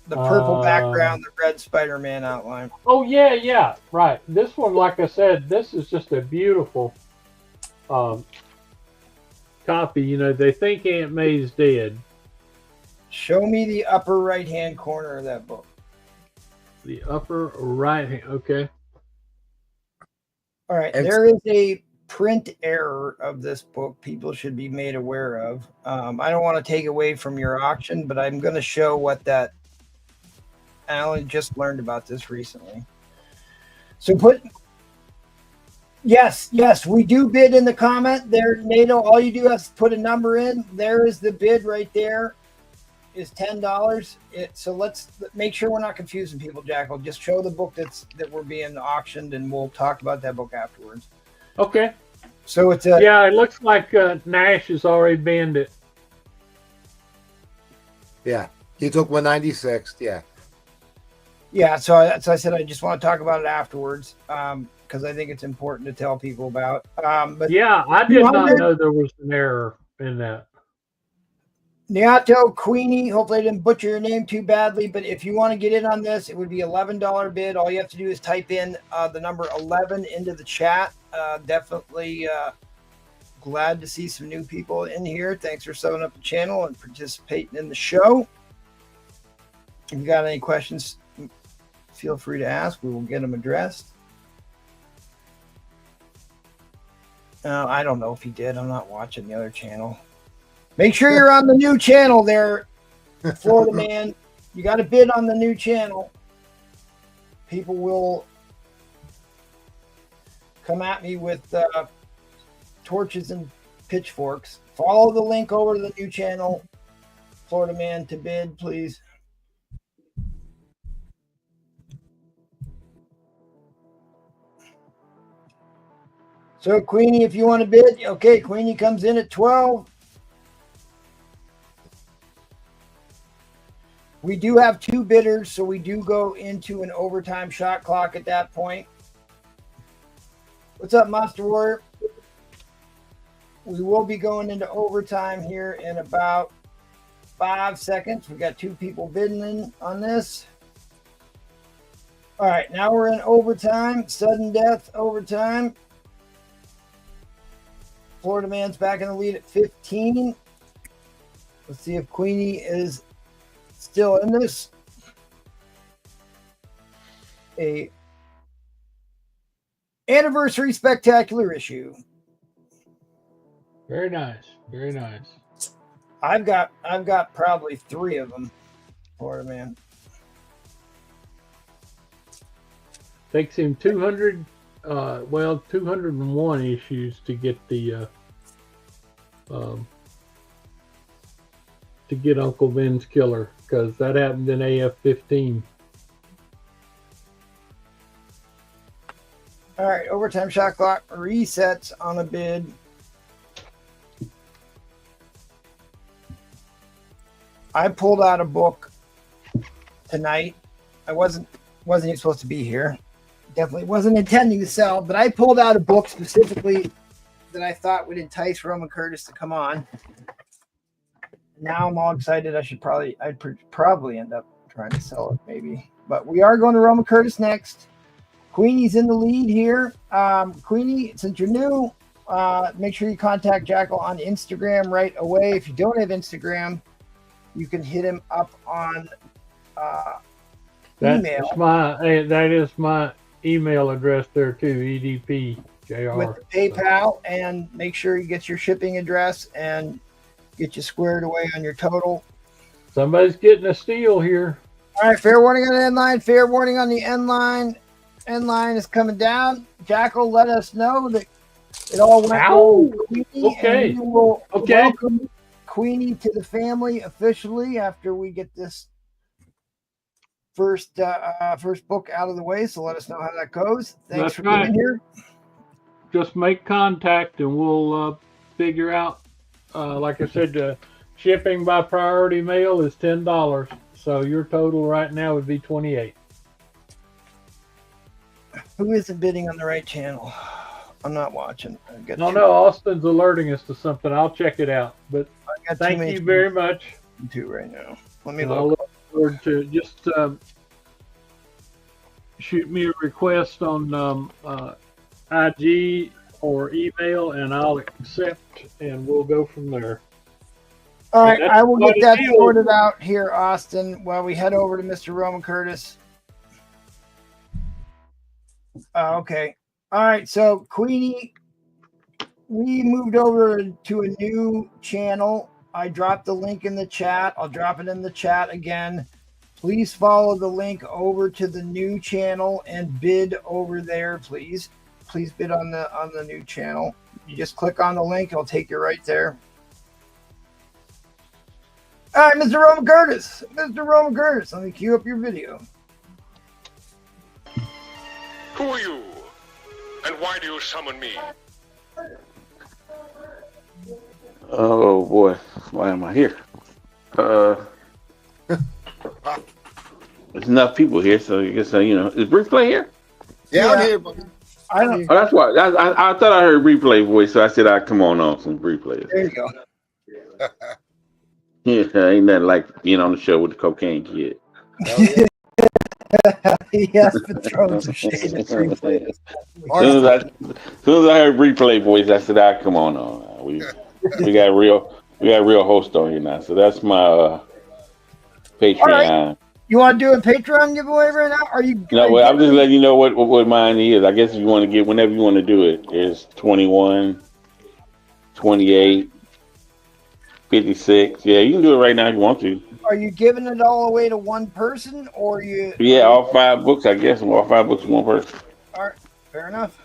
the purple background, the red Spider-Man outline. Oh yeah, right. This one, like I said, this is just a beautiful copy. You know, they think Aunt May's dead. Show me the upper right-hand corner of that book. The upper right hand. Okay. All right, there is a print error of this book people should be made aware of. I don't want to take away from your auction, but I'm going to show what that. I only just learned about this recently. So yes, we do bid in the comment there, NATO. All you do is put a number in. There is the bid right there. Is $10. So let's make sure we're not confusing people, Jackal. Just show the book that we're being auctioned, and we'll talk about that book afterwards. Okay. So it's yeah, it looks like Nash has already banned it. Yeah, he took 196. Yeah. Yeah, so I said I just want to talk about it afterwards because I think it's important to tell people about. But yeah, I did not know there was an error in that. Niato Queenie, hopefully I didn't butcher your name too badly, but if you want to get in on this, it would be $11 bid. All you have to do is type in the number 11 into the chat. Definitely glad to see some new people in here. Thanks for subbing up the channel and participating in the show. If you got any questions, feel free to ask. We will get them addressed. I don't know if he did. I'm not watching the other channel. Make sure you're on the new channel there, Florida man. You got to bid on the new channel. People will come at me with torches and pitchforks. Follow the link over to the new channel, Florida man, to bid, please. So Queenie, if you want to bid, okay, Queenie comes in at 12. We do have two bidders, so we do go into an overtime shot clock at that point. What's up, Monster Warrior? We will be going into overtime here in about 5 seconds. We got two people bidding in on this. All right, now we're in overtime, sudden death overtime. Florida man's back in the lead at 15. Let's see if Queenie is still in this. A anniversary spectacular issue. Very nice. Very nice. I've got probably 3 of them, Florida man. Takes him 201 issues to get the to get Uncle Ben's killer, because that happened in AF-15. All right, overtime shot clock resets on a bid. I pulled out a book tonight. I wasn't even supposed to be here. Definitely wasn't intending to sell, but I pulled out a book specifically that I thought would entice Roman Curtis to come on. Now I'm all excited. I'd probably end up trying to sell it, maybe. But we are going to Roman Curtis next. Queenie's in the lead here. Queenie, since you're new, make sure you contact Jackal on Instagram right away. If you don't have Instagram, you can hit him up on email. That is my email address there too, EDPJR. With PayPal, and make sure you get your shipping address and get you squared away on your total. Somebody's getting a steal here. All right, fair warning on the end line. Fair warning on the end line. End line is coming down. Jackal let us know that it all went well with Queenie, okay. and we will welcome Queenie to the family officially after we get this first book out of the way. So let us know how that goes. Thanks That's for right. being here. Just make contact and we'll figure out. Like I said, shipping by priority mail is $10. So your total right now would be $28. Who isn't bidding on the right channel? I'm not watching. No, Austin's alerting us to something. I'll check it out. But thank you very much. YouTube right now. Let me I'll look forward to just shoot me a request on IG or email, and I'll accept, and we'll go from there. All right, I will get that sorted out here, Austin, while we head over to Mr. Roman Curtis. Okay. All right, so Queenie, we moved over to a new channel. I dropped the link in the chat. I'll drop it in the chat again. Please follow the link over to the new channel and bid over there, please. Please bid on the new channel. You just click on the link. It'll take you right there. All right, Mr. Roman Curtis. Mr. Roman Curtis, let me cue up your video. Who are you? And why do you summon me? Oh boy, why am I here? There's enough people here, so I guess is replay here? Yeah, I'm here, buddy. I don't. Oh, that's why. I thought I heard replay voice, so I said I'd come on some replays. There you go. Yeah, ain't nothing like being on the show with the cocaine kid. Yes, but throwing some shade at replay. As soon as I heard replay voice, I said I'd come on. We got real host on here now, so that's my Patreon. You want to do a Patreon giveaway right now? I'm just letting you know what mine is. I guess if you want to get whenever you want to do it, it's 21, 28, 56. Yeah, you can do it right now if you want to. Are you giving it all away to one person, or you? Yeah, all 5 books. I guess all 5 books to one person. All right, fair enough.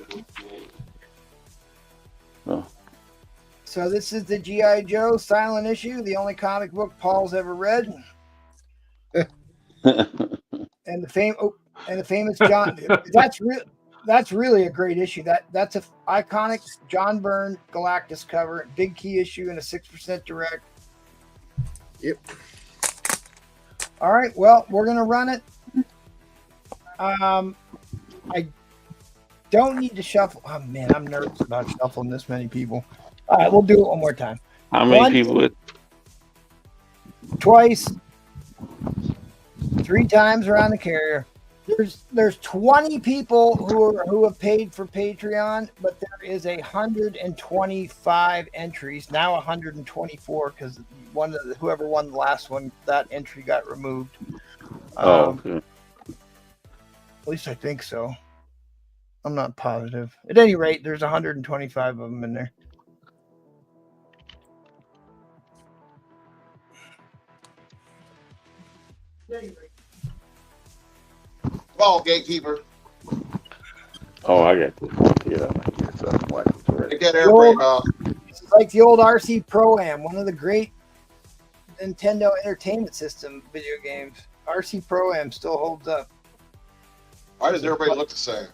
Oh. So this is the G.I. Joe silent issue, the only comic book Paul's ever read. And the famous John. That's really a great issue. That's a iconic John Byrne Galactus cover, big key issue, and a 6% direct. Yep. All right. Well, we're gonna run it. I don't need to shuffle. Oh man, I'm nervous about shuffling this many people. All right, we'll do it one more time. How many people? Twice. 3 times around the carrier. There's 20 people who have paid for Patreon, but there is 125 entries now. 124 because whoever won the last one, that entry got removed. Okay. At least I think so. I'm not positive. At any rate, there's 125 of them in there. Ball gatekeeper. Oh, I got this. Yeah. Get that air brake off. It's like the old RC Pro-Am, one of the great Nintendo Entertainment System video games. RC Pro-Am still holds up. Why does everybody look the same?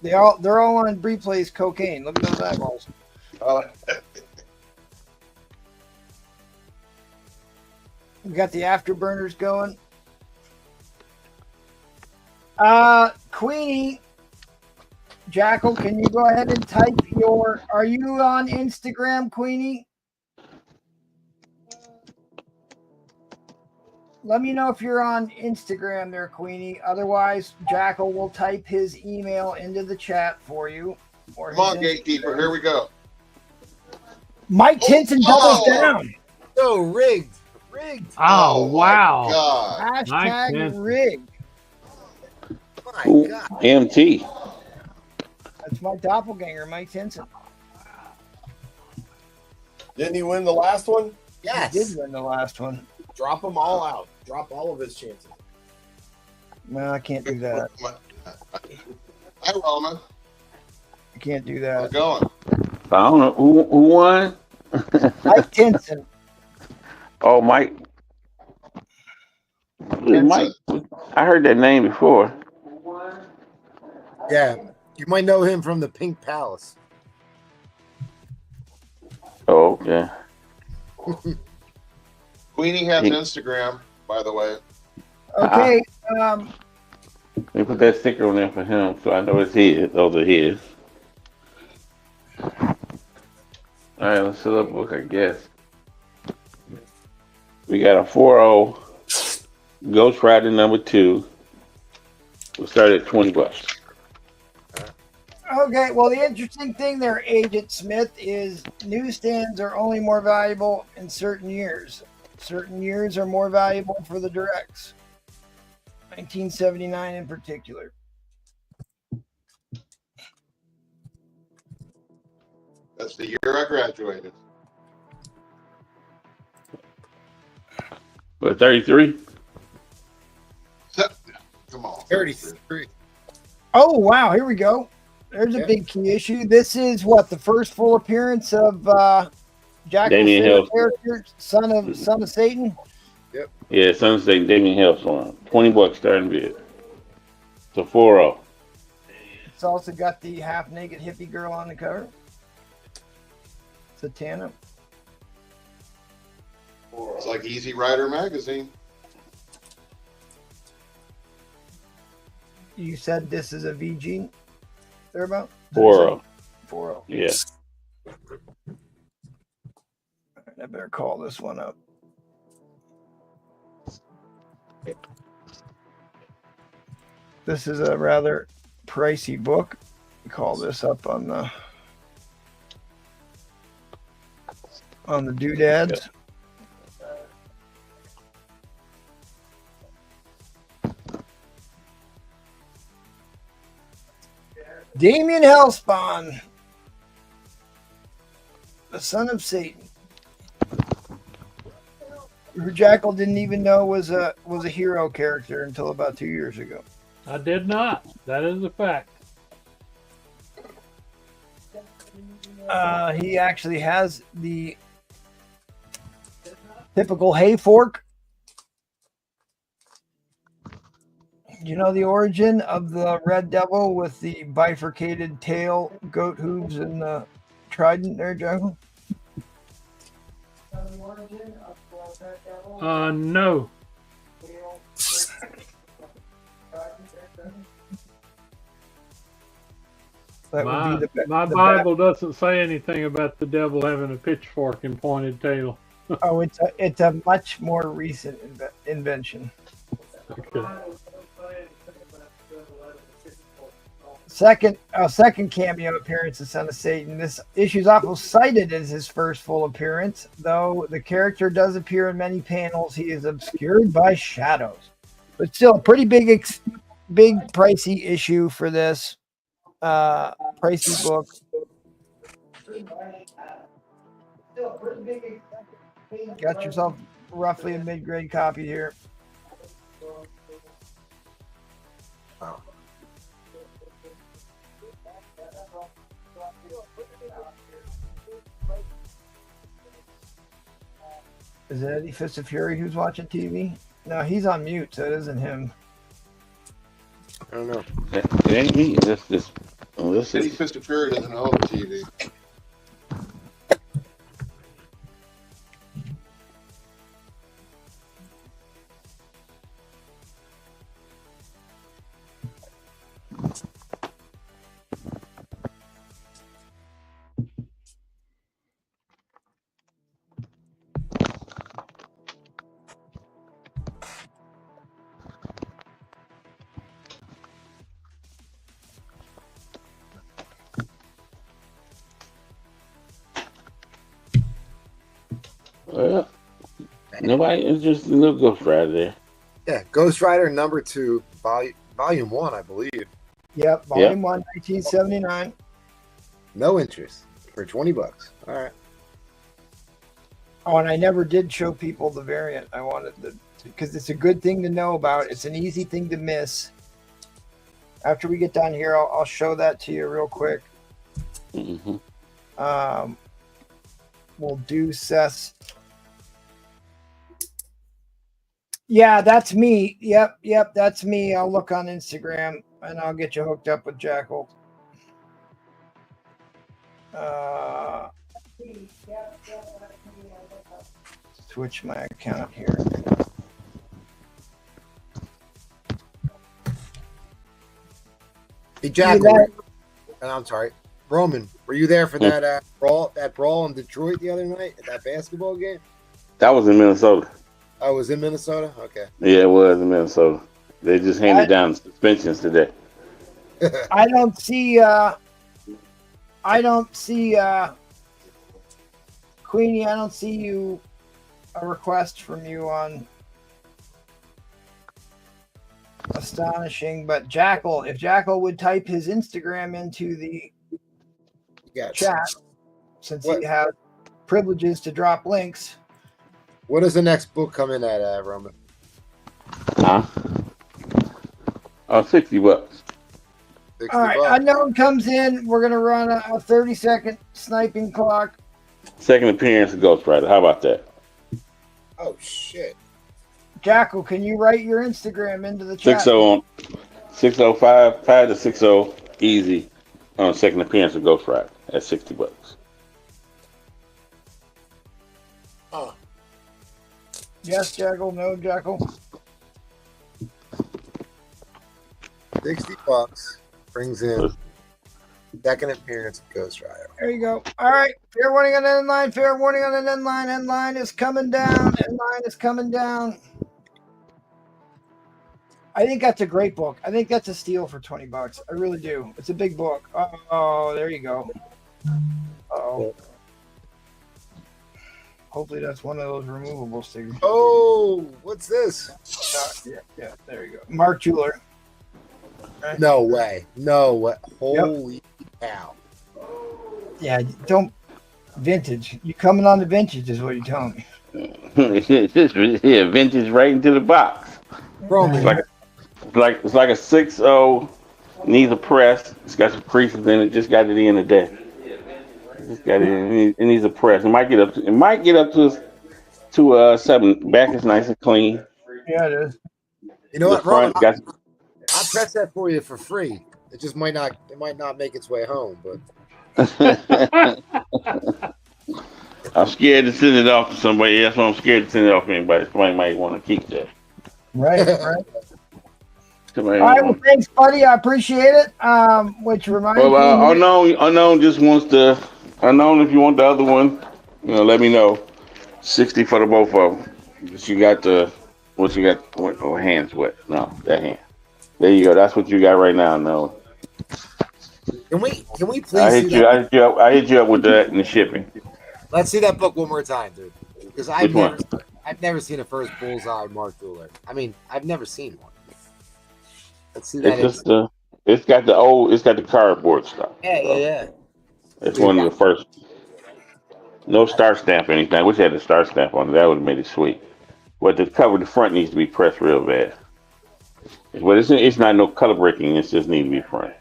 They're all on Replays cocaine. Look at those eyeballs. We got the afterburners going. Queenie, Jackal, can you go ahead and type are you on Instagram, Queenie? Let me know if you're on Instagram there, Queenie. Otherwise, Jackal will type his email into the chat for you. Come on, gatekeeper. Here we go. Mike Tinson doubles down. So rigged. Oh, wow. God. Hashtag rigged. My God. MT. That's my doppelganger, Mike Tinson. Didn't he win the last one? Yes. He did win the last one. Drop them all out. Drop all of his chances. No, I can't do that. Hi, Roman. I can't do How's that. it going? I don't know who won. Mike Tinson. Oh, Mike. Mike. I heard that name before. Yeah, you might know him from the Pink Palace. Oh, okay. Queenie has Instagram, by the way. Okay. They put that sticker on there for him, so I know it's his. Those are his. All right, let's fill up book, I guess. We got a 4-0 Ghost Rider number 2. We'll start at $20. Okay, well, the interesting thing there, Agent Smith, is newsstands are only more valuable in certain years. Certain years are more valuable for the directs. 1979 in particular. That's the year I graduated. What, 33? Come on. 33. Oh, wow, here we go. There's a big key issue. This is what, the first full appearance of Jackal's favorite character, son of Satan? Yep. Yeah, Son of Satan, Damien Hill's one. $20 starting bid. It's a 4-0. It's also got the half-naked hippie girl on the cover. Satana. It's like Easy Rider magazine. You said this is a VG? Thereabout? 4-0. 4-0. Yeah. I better call this one up. This is a rather pricey book. Call this up on the doodads. Damien Hellspawn, the son of Satan, who Jackal didn't even know was a hero character until about 2 years ago. I did not. That is a fact. He actually has the typical hay fork. You know the origin of the Red Devil with the bifurcated tail, goat hooves, and the trident there, Jackal? No. My Bible doesn't say anything about the devil having a pitchfork and pointed tail. Oh, it's a much more recent invention. Okay. Second cameo appearance of Son of Satan. This issue is often cited as his first full appearance, though the character does appear in many panels. He is obscured by shadows, but still a pretty big pricey issue for this pricey book. Got yourself roughly a mid-grade copy here. Wow. Is it Eddie Fist of Fury who's watching TV? No, he's on mute, so it isn't him. I don't know. It ain't me. This Eddie Fist of Fury doesn't own the TV. Well, nobody interested in no Ghost Rider there. Yeah, Ghost Rider number 2, volume 1, I believe. Yep, volume 1, 1979. No interest for $20. All right. Oh, and I never did show people the variant. I wanted because it's a good thing to know about. It's an easy thing to miss. After we get done here, I'll show that to you real quick. Mm-hmm. we'll do Seth's. Yeah, that's me. Yep, that's me. I'll look on Instagram and I'll get you hooked up with Jackal. Switch my account here. Hey, Jackal. I'm sorry, Roman. Were you there for that brawl in Detroit the other night at that basketball game? That was in Minnesota. Oh, it was in Minnesota. Okay. Yeah, it was in Minnesota. They just handed down suspensions today. I don't see Queenie, I don't see you a request from you on Astonishing, but Jackal, if Jackal would type his Instagram into the chat, since he has privileges to drop links. What does the next book come in at, Roman? Huh? Oh, $60. All right, Unknown comes in. We're going to run a 30-second sniping clock. Second appearance of Ghost Rider. How about that? Oh, shit. Jackal, can you write your Instagram into the chat? 605 5 to 60 easy on second appearance of Ghost Rider at $60. Yes, Jackal. No, Jackal. $60 brings in second appearance of Ghost Rider. There you go. All right. Fair warning on end line. Fair warning on an end line. End line is coming down. End line is coming down. I think that's a great book. I think that's a steal for $20. I really do. It's a big book. Oh, there you go. Oh. Hopefully that's one of those removable stickers. Oh, what's this? Yeah, there you go. Mark Jeweler. Right. No way. Holy cow. Yeah, don't vintage. You coming on the vintage is what you're telling me. Yeah, vintage right into the box. It's like a 6.0, needs a press. It's got some creases in it. Just got it in today. Just got it in. It needs a press. It might get up to 7. Back is nice and clean. Yeah, it is. You know what, Roman? I'll press that for you for free. It just might not. It might not make its way home, but. I'm scared to send it off to somebody. That's why I'm scared to send it off to anybody. Somebody might want to keep that. Right. All right, well, thanks, buddy. I appreciate it. Which reminds me. Unknown just wants to. Unknown, if you want the other one, let me know. 60 for the both of them. You got what you got? Oh, hands wet? No, that hand. There you go. That's what you got right now. No. Can we please? I hit you up with that and the shipping. Let's see that book one more time, dude. Because I've never seen a first bullseye Mark Jeweler. I mean, I've never seen one. Let's see that. It's got the cardboard stuff. Yeah. It's one of the first. No star stamp or anything. I wish I had a star stamp on it. That would have made it sweet. But the front needs to be pressed real bad. But it's not no color breaking. It just needs to be pressed.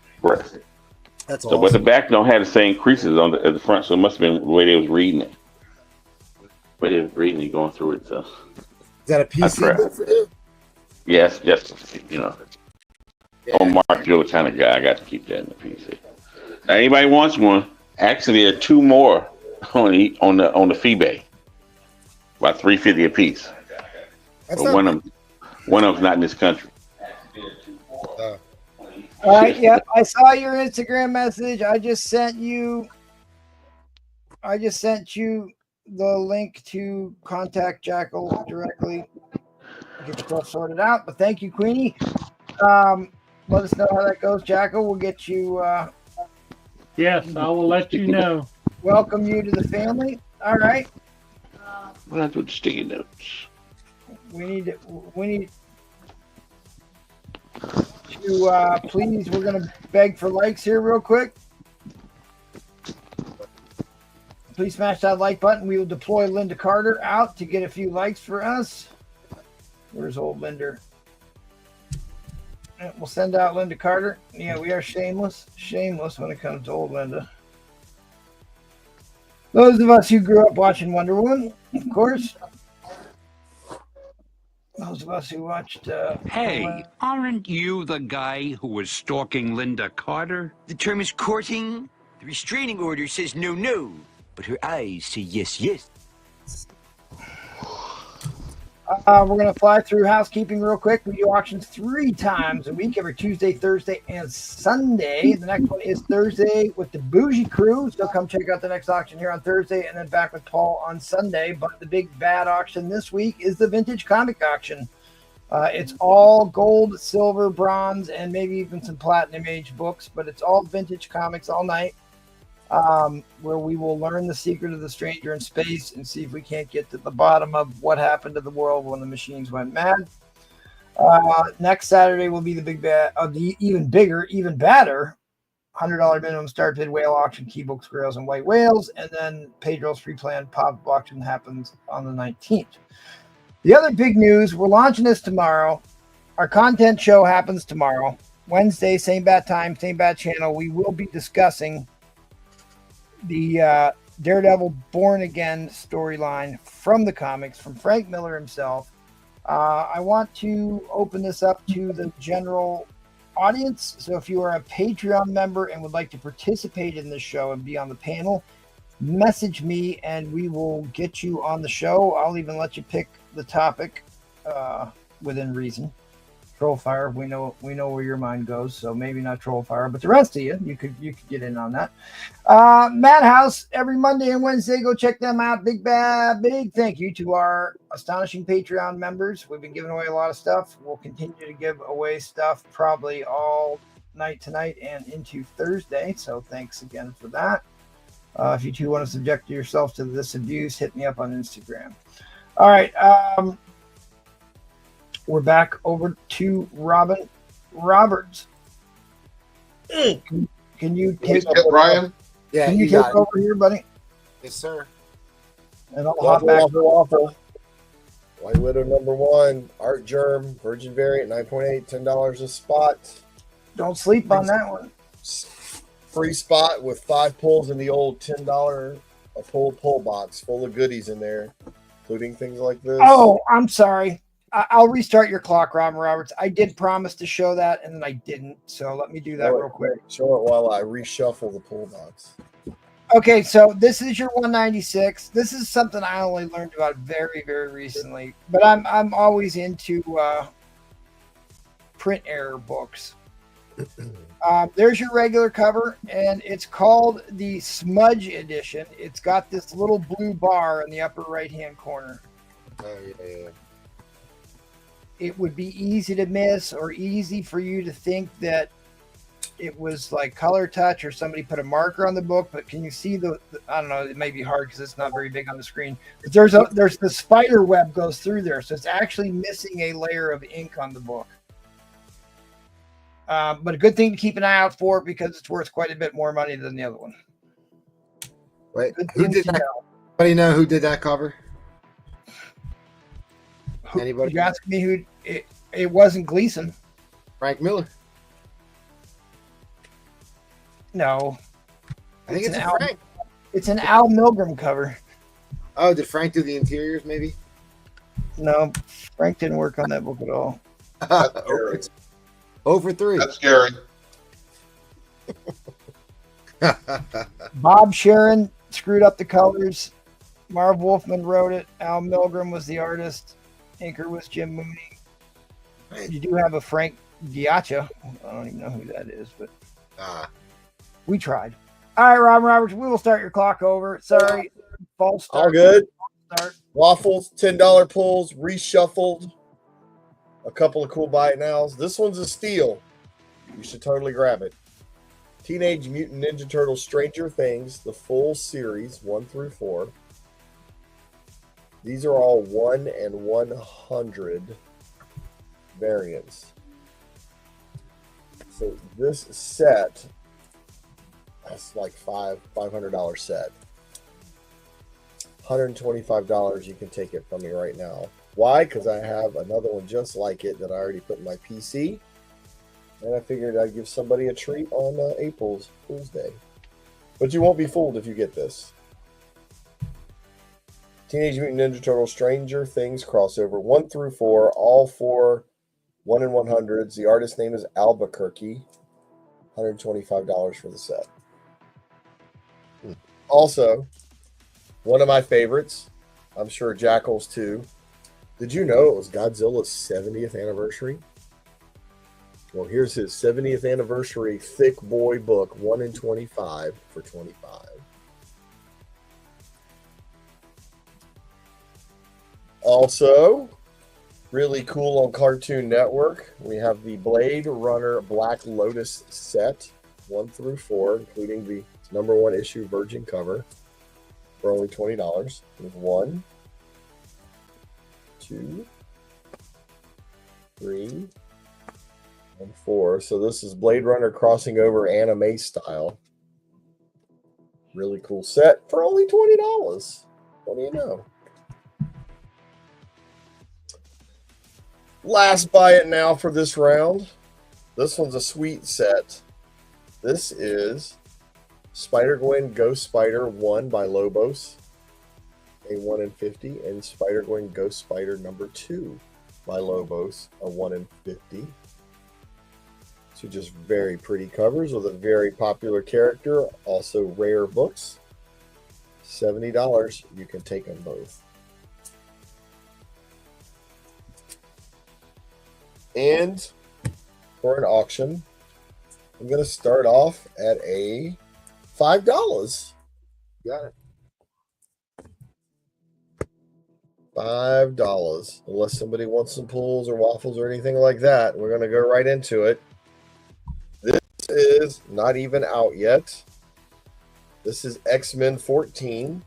That's awesome. But the back don't have the same creases at the front, so it must have been the way they was reading it. But they was reading it, going through it. So. Is that a PC book for you? Yes. I'm a Mark Jeweler kind of guy. I got to keep that in the PC. Now, anybody wants one? Actually, there are 2 more on the FeeBay, about $3.50 a piece. But one of them's not in this country. All right. Yep. I saw your Instagram message. I just sent you the link to contact Jackal directly. Get stuff sorted out. But thank you, Queenie. Let us know how that goes, Jackal. We'll get you. Yes, I will let you know. Welcome you to the family. All right. Well, that's with sticky notes. We need to please. We're gonna beg for likes here real quick. Please smash that like button. We will deploy Linda Carter out to get a few likes for us. Where's old Linda? We'll send out Linda Carter. Yeah, we are shameless when it comes to old Linda. Those of us who grew up watching Wonder Woman, of course. Those of us who watched. Hey, aren't you the guy who was stalking Linda Carter? The term is courting. The restraining order says no, no, but her eyes say yes, yes. We're going to fly through housekeeping real quick. We do auctions 3 times a week, every Tuesday, Thursday, and Sunday. The next one is Thursday with the Bougie Crew. So come check out the next auction here on Thursday and then back with Paul on Sunday. But the big bad auction this week is the vintage comic auction. It's all gold, silver, bronze, and maybe even some platinum age books, but it's all vintage comics all night. Where we will learn the secret of the stranger in space and see if we can't get to the bottom of what happened to the world when the machines went mad. Next Saturday will be the big bad of the even bigger, even badder $100 minimum start bid whale auction, key books, grails, and white whales. And then Pedro's free plan pop-up auction happens on the 19th. The other big news, we're launching this tomorrow. Our content show happens tomorrow, Wednesday, same bat time, same bat channel. We will be discussing the Daredevil Born Again storyline from the comics, from Frank Miller himself. I want to open this up to the general audience. So if you are a Patreon member and would like to participate in this show and be on the panel, message me and we will get you on the show. I'll even let you pick the topic within reason. Troll Fire, we know where your mind goes, so maybe not Troll Fire, but the rest of you could get in on that. Madhouse every Monday and Wednesday, go check them out. Big thank you to our astonishing Patreon members. We've been giving away a lot of stuff. We'll continue to give away stuff probably all night tonight and into Thursday. So thanks again for that. If you too want to subject yourself to this abuse, hit me up on Instagram. All right. We're back over to Robin Roberts. Can you take over, Brian? Yeah, can you take over here, buddy? Yes, sir. And I'll hop back. Waffle. White Widow #1, Art Germ, Virgin Variant, 9.8, $10 a spot. Don't sleep on that one. Free spot with 5 pulls in the old $10 a pull box full of goodies in there, including things like this. Oh, I'm sorry. I'll restart your clock, Robin Roberts. I did promise to show that, and then I didn't. So let me do that real quick. Show it while I reshuffle the pull box. Okay, so this is your 196. This is something I only learned about very, very recently. But I'm always into print error books. There's your regular cover, and it's called the Smudge Edition. It's got this little blue bar in the upper right-hand corner. Oh, yeah. It would be easy to miss or easy for you to think that it was like color touch or somebody put a marker on the book, but can you see the I don't know, it may be hard because it's not very big on the screen. But there's the spider web goes through there, so it's actually missing a layer of ink on the book. But a good thing to keep an eye out for because it's worth quite a bit more money than the other one. Wait, who did that? Anybody know who did that cover? Anybody? You asked me who it wasn't Gleason. Frank Miller. No. I think it's Frank. It's an Al Milgram cover. Oh, did Frank do the interiors maybe? No, Frank didn't work on that book at all. Over 3. That's scary. Bob Sharon screwed up the colors. Marv Wolfman wrote it. Al Milgram was the artist. Inker was Jim Mooney. You do have a Frank Diacha. I don't even know who that is, but we tried. All right, Robin Roberts, we will start your clock over. Sorry, false start. All good. Start. Waffles, $10 pulls, reshuffled. A couple of cool buy it nows. This one's a steal. You should totally grab it. Teenage Mutant Ninja Turtles Stranger Things, the full series, 1 through 4. These are all 1 and 100 variants. So this set, that's like $500 set. $125, you can take it from me right now. Why? Because I have another one just like it that I already put in my PC. And I figured I'd give somebody a treat on April's Fool's Day. But you won't be fooled if you get this. Teenage Mutant Ninja Turtles Stranger Things crossover 1 through 4, all 4 1 in 100s. The artist name is Albuquerque. $125 for the set. Also, one of my favorites, I'm sure Jackal's too. Did you know it was Godzilla's 70th anniversary? Well, here's his 70th anniversary thick boy book, 1 in 25 for $25. Also, really cool on Cartoon Network, we have the Blade Runner Black Lotus set, 1 through 4, including the #1 issue Virgin cover for only $20. With 1, 2, 3, and 4. So this is Blade Runner crossing over anime style. Really cool set for only $20. What do you know? Last buy it now for this round. This one's a sweet set. This is Spider-Gwen Ghost Spider 1 by Lobos, a 1 in 50, and Spider-Gwen Ghost Spider number 2 by Lobos, a 1 in 50. So just very pretty covers with a very popular character. Also rare books. $70. You can take them both. And for an auction, I'm going to start off at a $5. Got it. $5. Unless somebody wants some pulls or waffles or anything like that, we're going to go right into it. This is not even out yet. This is X-Men 14,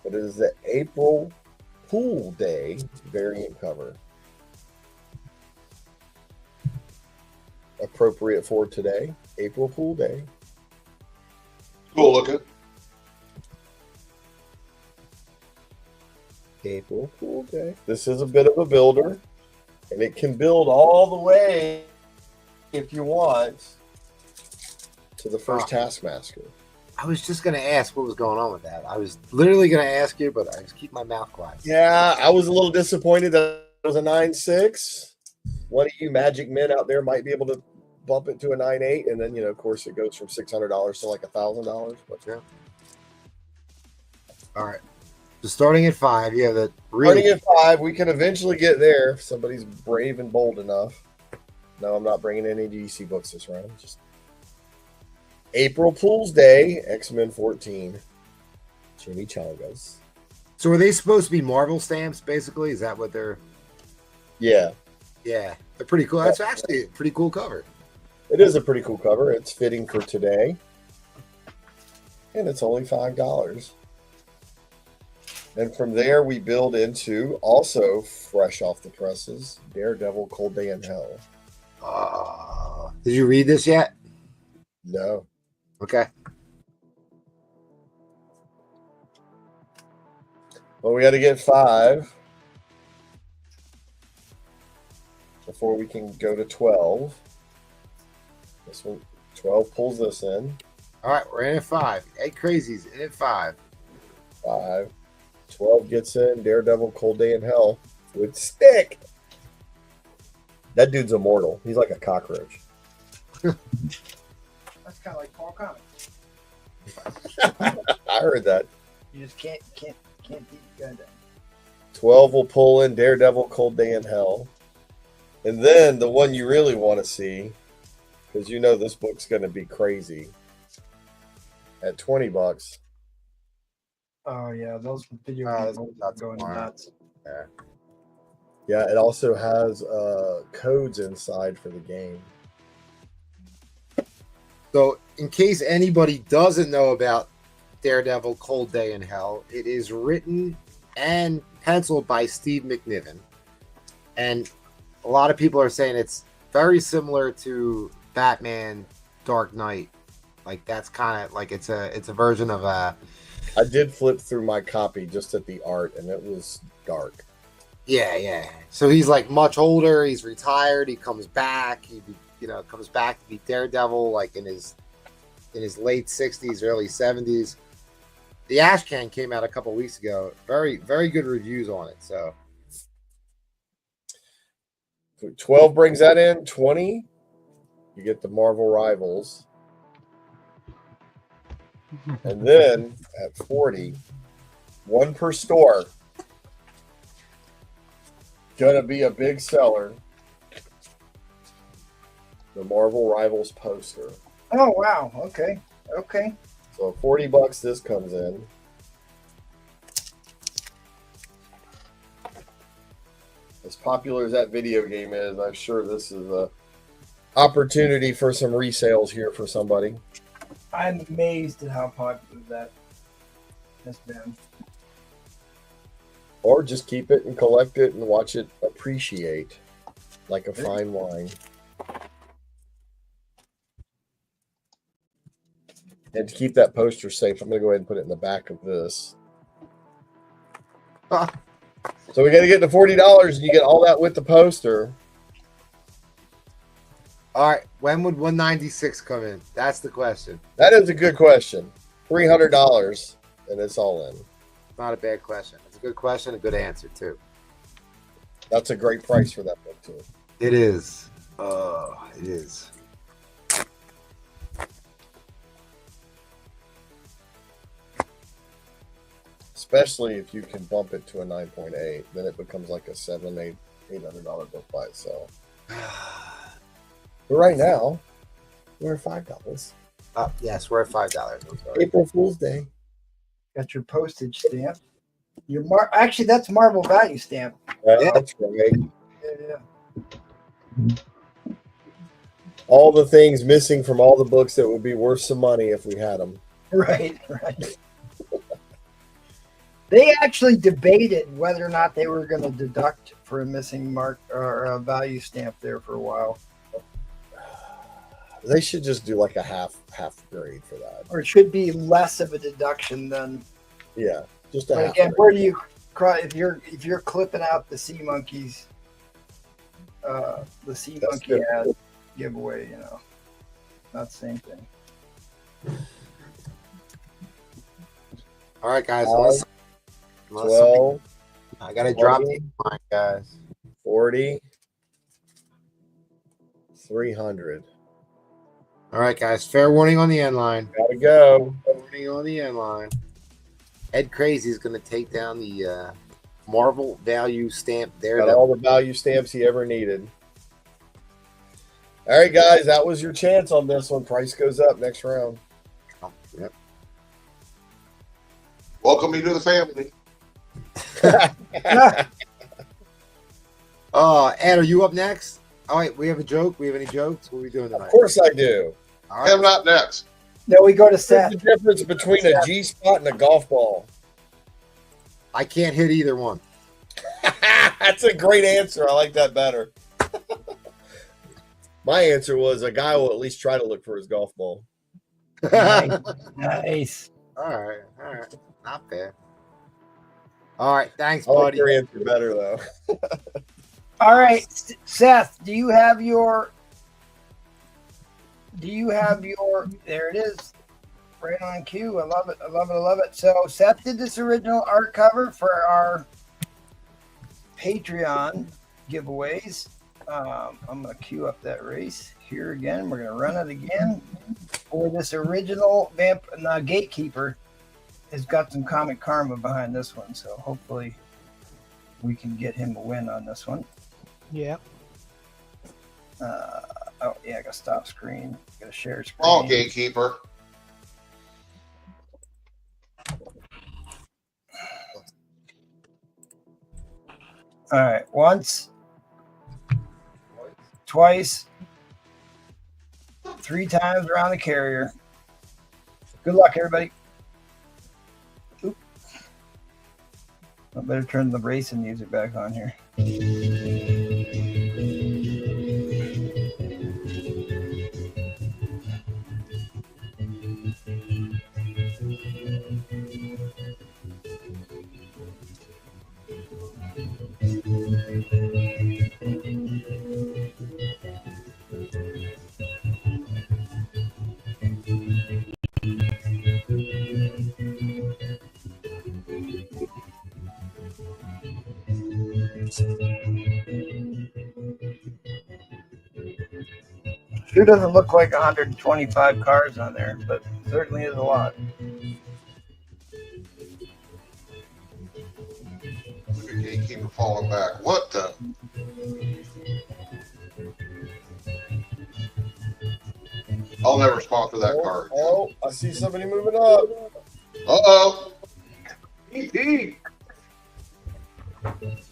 but it is the April Pool Day variant cover. Appropriate for today, April Pool Day. Cool looking. April Pool Day. This is a bit of a builder, and it can build all the way, if you want, to the first Taskmaster. I was just going to ask what was going on with that. I was literally going to ask you, but I just keep my mouth quiet. Yeah, I was a little disappointed that it was a 9.6. One of you magic men out there might be able to bump it to a 9.8, and then, you know, of course, it goes from $600 to like $1,000. But yeah. All right. So starting at 5, yeah, that really. Starting at 5, we can eventually get there if somebody's brave and bold enough. No, I'm not bringing any DC books this round. Just April Fool's Day, X-Men 14, Chimichangas. So are they supposed to be Marvel stamps, basically? Is that what they're... Yeah. Yeah, they're pretty cool. That's actually a pretty cool cover. It is a pretty cool cover. It's fitting for today. And it's only $5. And from there, we build into, also fresh off the presses, Daredevil Cold Day in Hell. Did you read this yet? No. Okay. Well, we got to get 5 before we can go to 12. This one, 12 pulls this in. All right, we're in at 5. 8 crazies in at 5. 5. 12 gets in Daredevil Cold Day in Hell with Stick. That dude's immortal. He's like a cockroach. That's kind of like Paul Comics. I heard that. You just can't beat the guy down. 12 will pull in Daredevil Cold Day in Hell. And then the one you really want to see, because you know this book's going to be crazy, at $20. Oh yeah, those video games are going nuts. Yeah, it also has codes inside for the game. So, in case anybody doesn't know about Daredevil Cold Day in Hell, it is written and penciled by Steve McNiven. And a lot of people are saying it's very similar to Batman Dark Knight. Like, that's kind of like it's a version of a... I did flip through my copy just at the art, and it was dark. Yeah. So he's like much older. He's retired. He comes back. He comes back to be Daredevil, like in his late 60s, early 70s. The ash can came out a couple weeks ago. Very, very good reviews on it. So 12 brings that in. 20, you get the Marvel Rivals. And then at 40, one per store. Gonna be a big seller. The Marvel Rivals poster. Oh wow. Okay. Okay. So $40 this comes in. As popular as that video game is, I'm sure this is a opportunity for some resales here for somebody. I'm amazed at how popular that has been. Or just keep it and collect it and watch it appreciate like a fine wine. And to keep that poster safe, I'm going to go ahead and put it in the back of this. So we got to get to $40 and you get all that with the poster. all right, when would 196 come in? That's the question. That is a good question. $300 and it's all in. Not a bad question. It's a good question, a good answer too. That's a great price for that book too. It is. It is. Especially if you can bump it to a 9.8, then it becomes like a $800 book by itself. But right now, we're at $5. Yes, we're at $5. April Fool's Day. Got your postage stamp. Your actually, that's Marvel value stamp. That's right. Yeah. All the things missing from all the books that would be worth some money if we had them. Right. Right. They actually debated whether or not they were going to deduct for a missing mark or a value stamp there for a while. They should just do like a half grade for that. Or it should be less of a deduction than. Yeah, just a But half again, grade. where do you cry if you're clipping out the sea monkeys, the sea That's monkey different. ad giveaway, not the same thing. All right, guys. 12, I gotta drop 20, the line, guys. 40, 300. All right, guys. Fair warning on the end line. Gotta go. Warning on the end line. Ed Crazy is going to take down the Marvel value stamp there. Got all the value stamps he ever needed. All right, guys, that was your chance on this one. Price goes up next round. Yep. Welcome me to the family. Ed, are you up next? Oh, wait, we have a joke. We have any jokes? What are we doing tonight? Of course I do. All I'm right. not next. No, we go to What's Seth. the difference between a G spot and a golf ball? I can't hit either one. That's a great answer. I like that better. My answer was a guy will at least try to look for his golf ball. Nice. All right. Not bad. All right, thanks, I like buddy. your answer better, though. All right, Seth, do you have your there it is. Right on cue. I love it. So Seth did this original art cover for our Patreon giveaways. I'm going to cue up that race here again. We're going to run it again for this original Gatekeeper. Has got some comic karma behind this one, so hopefully we can get him a win on this one. Yeah. Oh yeah, I got to stop screen. Got to share screen. Oh, Gatekeeper. All right, once, twice, 3 times around the carrier. Good luck, everybody. Oop. I better turn the racing music back on here. Sure doesn't look like 125 cars on there, but certainly is a lot. Look at Gatekeeper falling back. What the? I'll never sponsor that card. Oh, I see somebody moving up. Uh-oh. EP.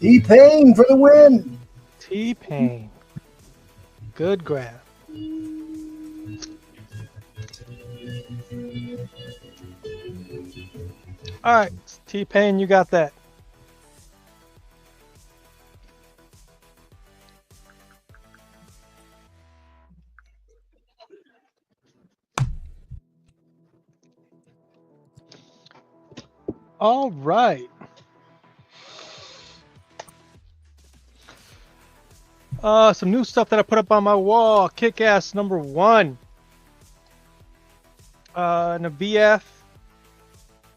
T-Pain for the win. T-Pain. Good grab. All right, T-Pain, you got that. All right. Some new stuff that I put up on my wall. Kick-Ass #1. And a VF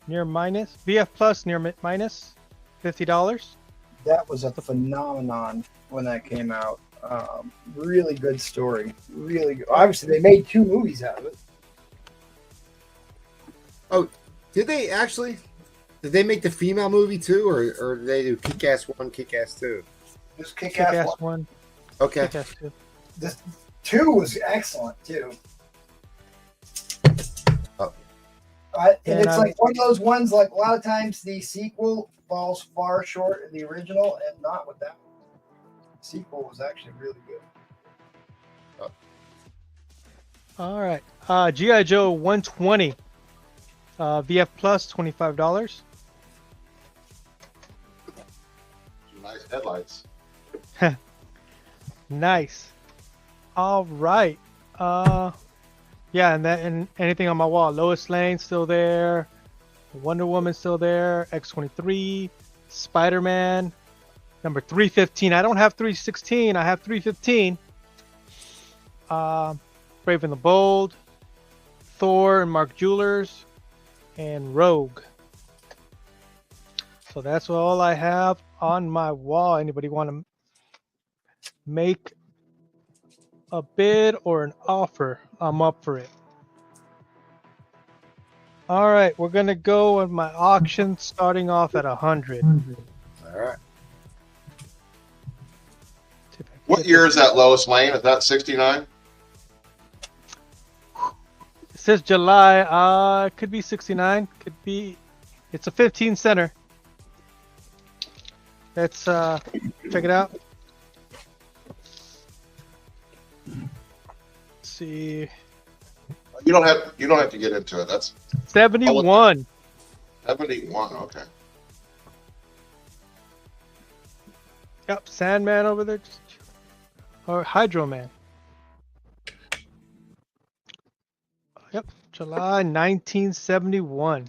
near minus. VF plus near minus. $50. That was a phenomenon when that came out. Really good story. Really good. Obviously, they made 2 movies out of it. Oh, did they actually? Did they make the female movie too, or did they do Kick-Ass 1, Kick-Ass 2? Just Kick-Ass Kick-Ass 1. 1. Okay. Kick-Ass 2. This 2 was excellent too. Oh. And it's like one of those ones. Like a lot of times, the sequel falls far short of the original, and not with that one. The sequel was actually really good. All right. G.I. Joe 120. VF plus $25. Nice headlights. Nice. All right. Yeah, and anything on my wall. Lois Lane still there. Wonder Woman still there. X-23. Spider-Man. Number 315. I don't have 316. I have 315. Brave and the Bold. Thor and Mark Jewelers. And Rogue. So that's all I have on my wall. Anybody want to make a bid or an offer? I'm up for it. All right, we're gonna go with my auction starting off at 100. All right. What year is that, Lois Lane? Is that 69? It says July. It could be 69. Could be. It's a 15 center. Let's check it out. Let's see. You don't have to get into it. That's 71. 71. Okay. Yep, Sandman over there. Or Hydro Man. Yep, July 1971.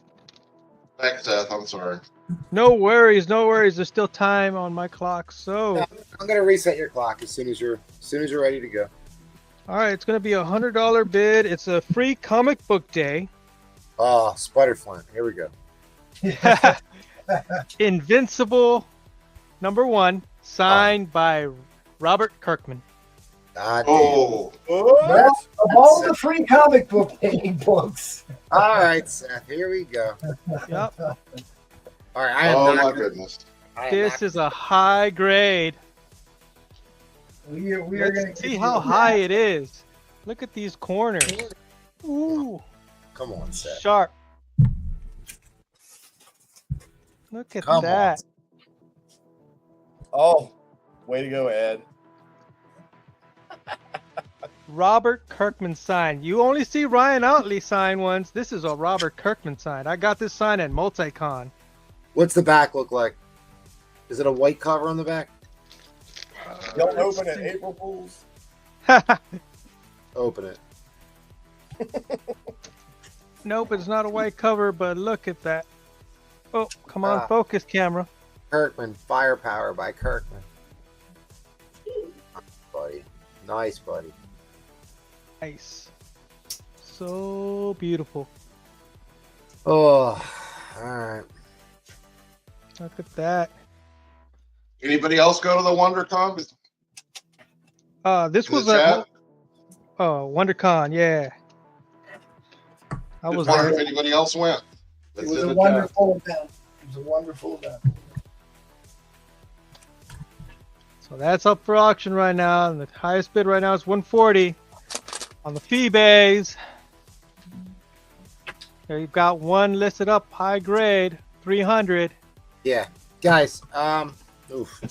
Thanks, Seth. I'm sorry. No worries, no worries. There's still time on my clock. So, I'm gonna reset your clock as soon as you're ready to go. all right, it's gonna be $100 bid. It's a free comic book day. Oh, Spider Flint. Here we go. Invincible #1, signed by Robert Kirkman. Oh. Well, of all the free comic book books. All right, Seth. Here we go. Yep. All right. I am Oh not my gonna- goodness. I am This not- is a high grade. We are going Let's to see how high it is. Look at these corners. Ooh, Come on, Seth. sharp. Look at Come that. Oh, way to go, Ed. Robert Kirkman sign. You only see Ryan Outley sign ones. This is a Robert Kirkman sign. I got this sign at Multicon. What's the back look like? Is it a white cover on the back? Don't open it, April Fools. Open it. Nope, it's not a white cover, but look at that. Oh, come on, Ah. focus camera. Kirkman, Firepower by Kirkman. Buddy. Nice, buddy. Nice. So beautiful. Oh, all right. Look at that. Anybody else go to the WonderCon? This was the a. chat? Oh, WonderCon, yeah. I Just was wonder there. if anybody else went. It was a wonderful event. It was a wonderful event. So that's up for auction right now, and the highest bid right now is 140 on the fee bays. There you've got one listed up, high grade, 300. Yeah, guys. Oof.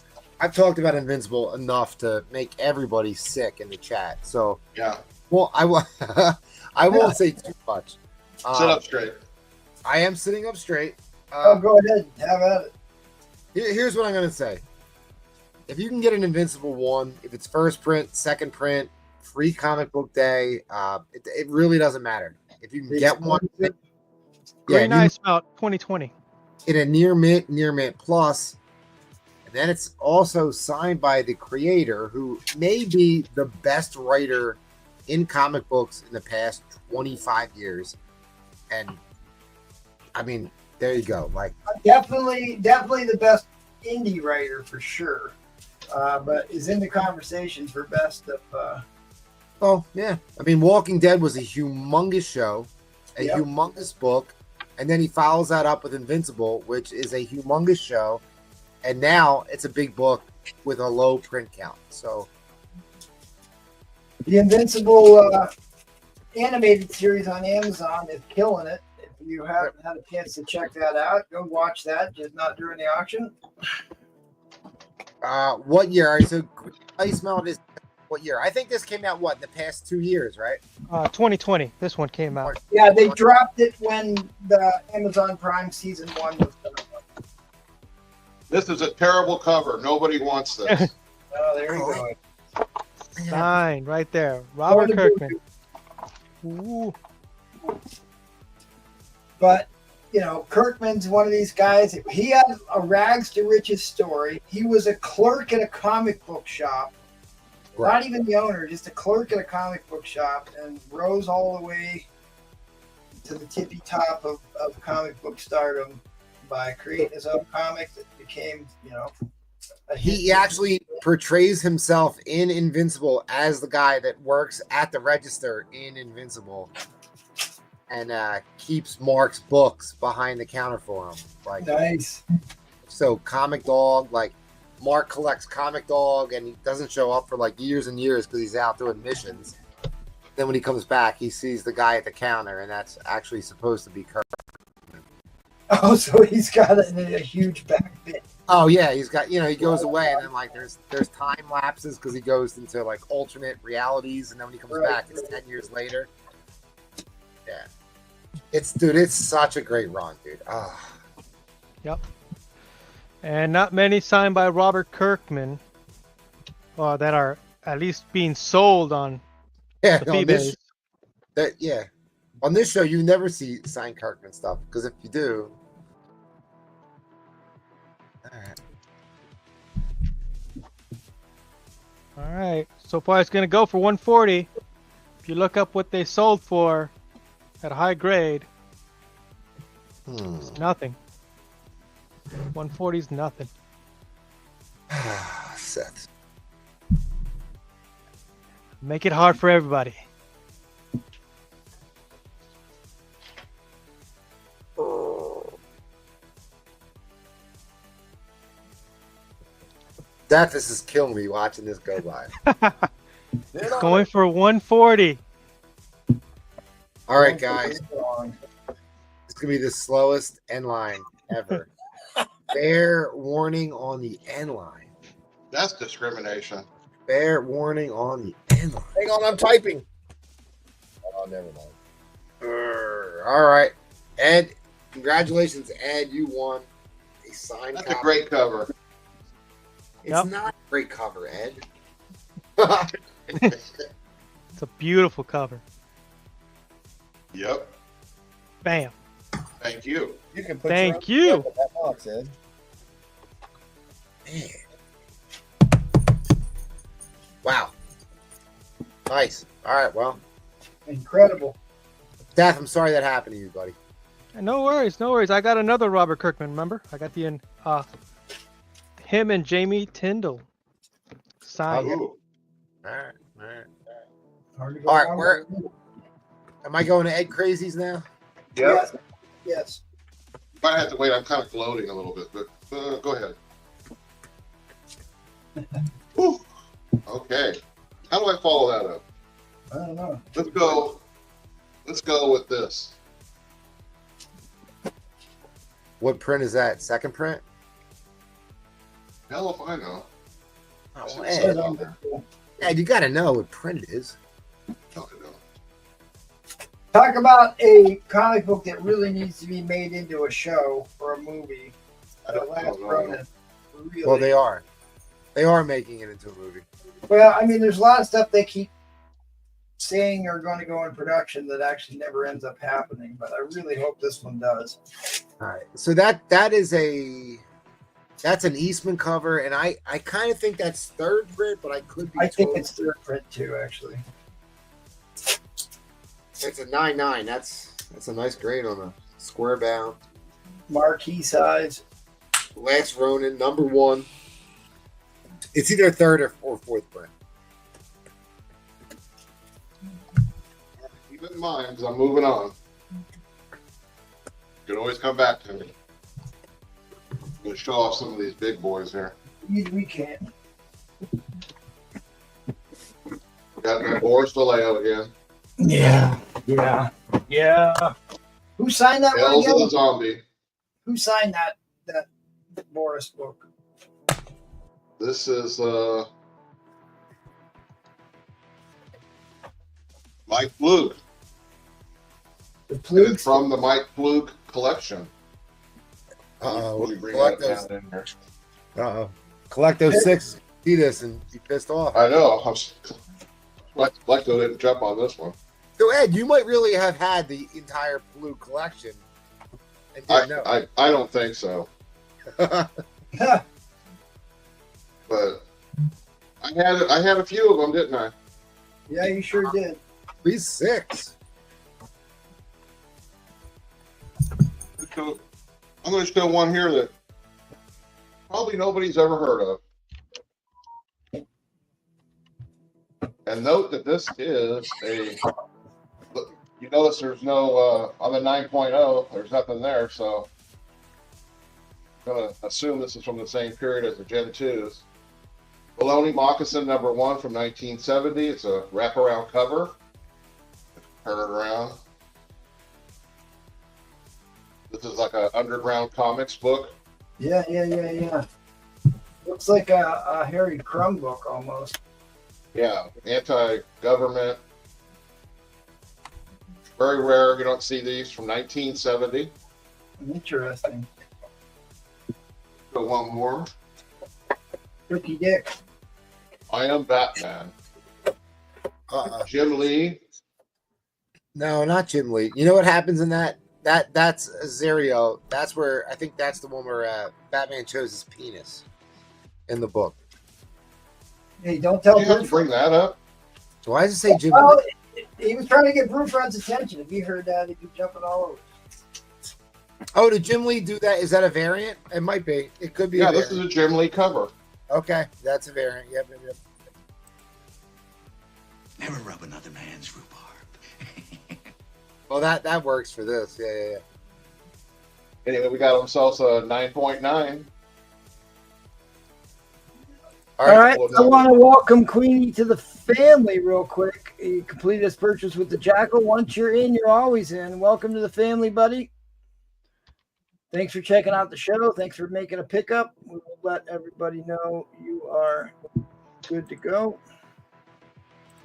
I've talked about Invincible enough to make everybody sick in the chat. So Yeah. well, I won't say too much. Sit up straight. I am sitting up straight. Go ahead, have at it. Here's what I'm gonna say. If you can get an Invincible one, if it's first print, second print, free comic book day, it really doesn't matter. If you can get one, Green Ice Melt 2020. In a near mint plus, and then it's also signed by the creator, who may be the best writer in comic books in the past 25 years. And I mean, there you go. Like definitely the best indie writer for sure. But is in the conversation for best of. Oh yeah, I mean, Walking Dead was a humongous show, a humongous book, and then he follows that up with Invincible, which is a humongous show, and now it's a big book with a low print count. So the Invincible animated series on Amazon is killing it. If you haven't had a chance to check that out, go watch that. Just not during the auction. What year? All right, so Ice Melt is what year? I think this came out in the past 2 years, right? 2020. This one came out. Yeah, they dropped it when the Amazon Prime season 1 was done. This is a terrible cover. Nobody wants this. Oh, there you go. Signed right there. Robert Kirkman. Ooh. But Kirkman's one of these guys. He had a rags to riches story. He was a clerk in a comic book shop. Right. Not even the owner, just a clerk in a comic book shop, and rose all the way to the tippy top of comic book stardom by creating his own comic that became, he actually portrays himself in Invincible as the guy that works at the register in Invincible and keeps Mark's books behind the counter for him. Like, nice. So Comic Dog, like, Mark collects Comic Dog, and he doesn't show up for like years and years because he's out doing missions. Then when he comes back, he sees the guy at the counter, and that's actually supposed to be Kirk. Oh, so he's got a huge back bit. Oh yeah, he's got, he goes away, and then like there's time lapses because he goes into like alternate realities, and then when he comes back, it's 10 years later. Yeah, it's such a great run, dude. Ah. Yep. And not many signed by Robert Kirkman that are at least being sold on the fee base. On this show, you never see signed Kirkman stuff, because if you do... All right. So far, it's going to go for 140. If you look up what they sold for at a high grade, it's nothing. 140 is nothing. Seth. Make it hard for everybody. Seth, this is killing me watching this go by. It's going for 140. All right, guys. It's going to be the slowest end line ever. Fair warning on the end line. That's discrimination. Fair warning on the end line. Hang on, I'm typing. Oh, never mind. All right. Ed, congratulations, Ed. You won a signed That's copy. a great cover. It's not a great cover, Ed. It's a beautiful cover. Yep. Bam. Thank you. You can put Thank you. in that box, Ed. Man. Wow. Nice. All right, well. Incredible. Seth, I'm sorry that happened to you, buddy. No worries, no worries. I got another Robert Kirkman, remember? I got the him and Jamie Tyndall signed. Ooh. All right. Hard to go All right, wrong where with it. am I going to Egg Crazies now? Yes. Yes. Might have to wait. I'm kind of gloating a little bit, but go ahead. Whew. Okay. How do I follow that up? I don't know. Let's go. Let's go with this. What print is that? Second print? Hell if I know. Oh, It says on there. Ed, you got to know what print it is. No, I don't. Talk about a comic book that really needs to be made into a show or a movie. I don't Last know. Ronin. Really. Well, they are. They are making it into a movie. Well, I mean, there's a lot of stuff they keep saying are going to go in production that actually never ends up happening. But I really hope this one does. All right. So that's an Eastman cover, and I kind of think that's third print, but I could be. I think totally- it's third print too, actually. It's a 9.9. That's a nice grade on a square bound. Marquee size. Last Ronin, number 1. It's either third or fourth print. Keep it in mind, because I'm moving on. You can always come back to me. I'm going to show off some of these big boys here. We can. Got my Boris Vallejo again. Yeah. Who signed that one Tales of the again? Zombie. Who signed that Boris book? This is Mike Fluke. The And it's Flukes? from the Mike Fluke collection. Uh-oh. Let me bring Collect that those. down in here. Uh-oh. Collect those 6. See this and be pissed off. I know. Like to didn't jump on this one. So, Ed, you might really have had the entire blue collection. And didn't know. I don't think so. But I had a few of them, didn't I? Yeah, you sure did. At least 6. So, I'm going to show one here that probably nobody's ever heard of. And note that this is a. You notice there's no on the 9.0. There's nothing there, so I'm going to assume this is from the same period as the Gen 2s. Baloney Moccasin #1 from 1970. It's a wraparound cover. Turn it around. This is like a underground comics book. Yeah. Looks like a Harry Crumb book almost. Yeah, anti-government. Very rare. You don't see these from 1970. Interesting. Go one more. Ricky Dick. I Am Batman. Jim Lee. No, not Jim Lee. You know what happens in that? That's Azario. That's where I think that's the one where Batman shows his penis in the book. Hey, don't tell You have to bring that up. So why does it say Jim Well, Lee? he was trying to get Bruce Rod's attention. If you heard that, he'd be jumping all over. Oh, did Jim Lee do that? Is that a variant? It might be. It could be. Yeah, a this is variant. a Jim Lee cover. Okay, that's a variant. Yep. Never rub another man's rhubarb. Well, that works for this. Yeah. Anyway, we got ourselves a 9.9. All right, I want to welcome Queenie to the family real quick. You complete this purchase with the Jackal. Once you're in, you're always in. Welcome to the family, buddy. Thanks for checking out the show. Thanks for making a pickup. We will let everybody know you are good to go.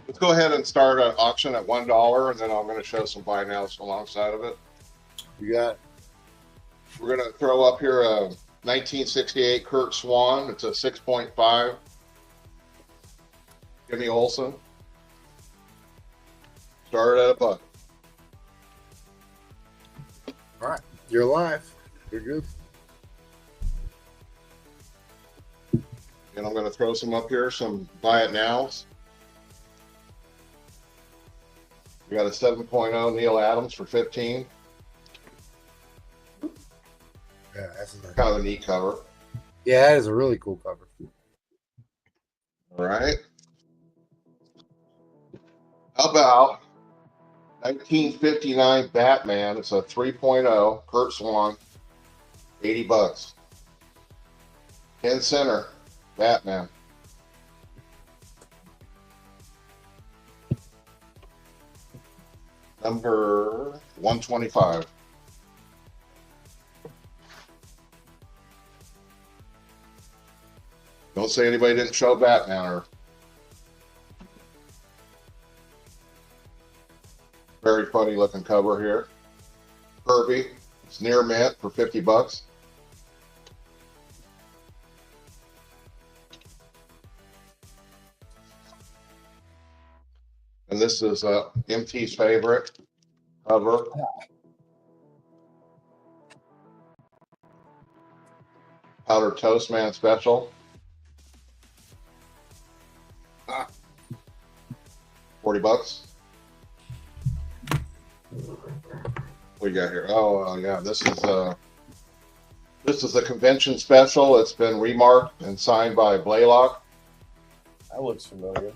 Let's go ahead and start an auction at $1, and then I'm going to show some buy nows alongside of it. You got it. We're going to throw up here a 1968 Kurt Swan. It's a 6.5. Jimmy Olsen. Started at $1. All right, you're live. You're good. And I'm going to throw some up here, some buy it nows. We got a 7.0 Neil Adams for 15. Yeah, that's nice. Kind of a neat cover. Yeah, that is a really cool cover. All right. about 1959 Batman. It's a 3.0. Kurt Swan. $80. 10 center. Batman. Number 125. Don't say anybody didn't show Batman or. Very funny looking cover here. Kirby. It's near mint for $50. And this is MT's favorite cover. Powdered Toast Man special. $40. What we got here? Oh yeah, this is a convention special. It's been remarked and signed by Blaylock. That looks familiar.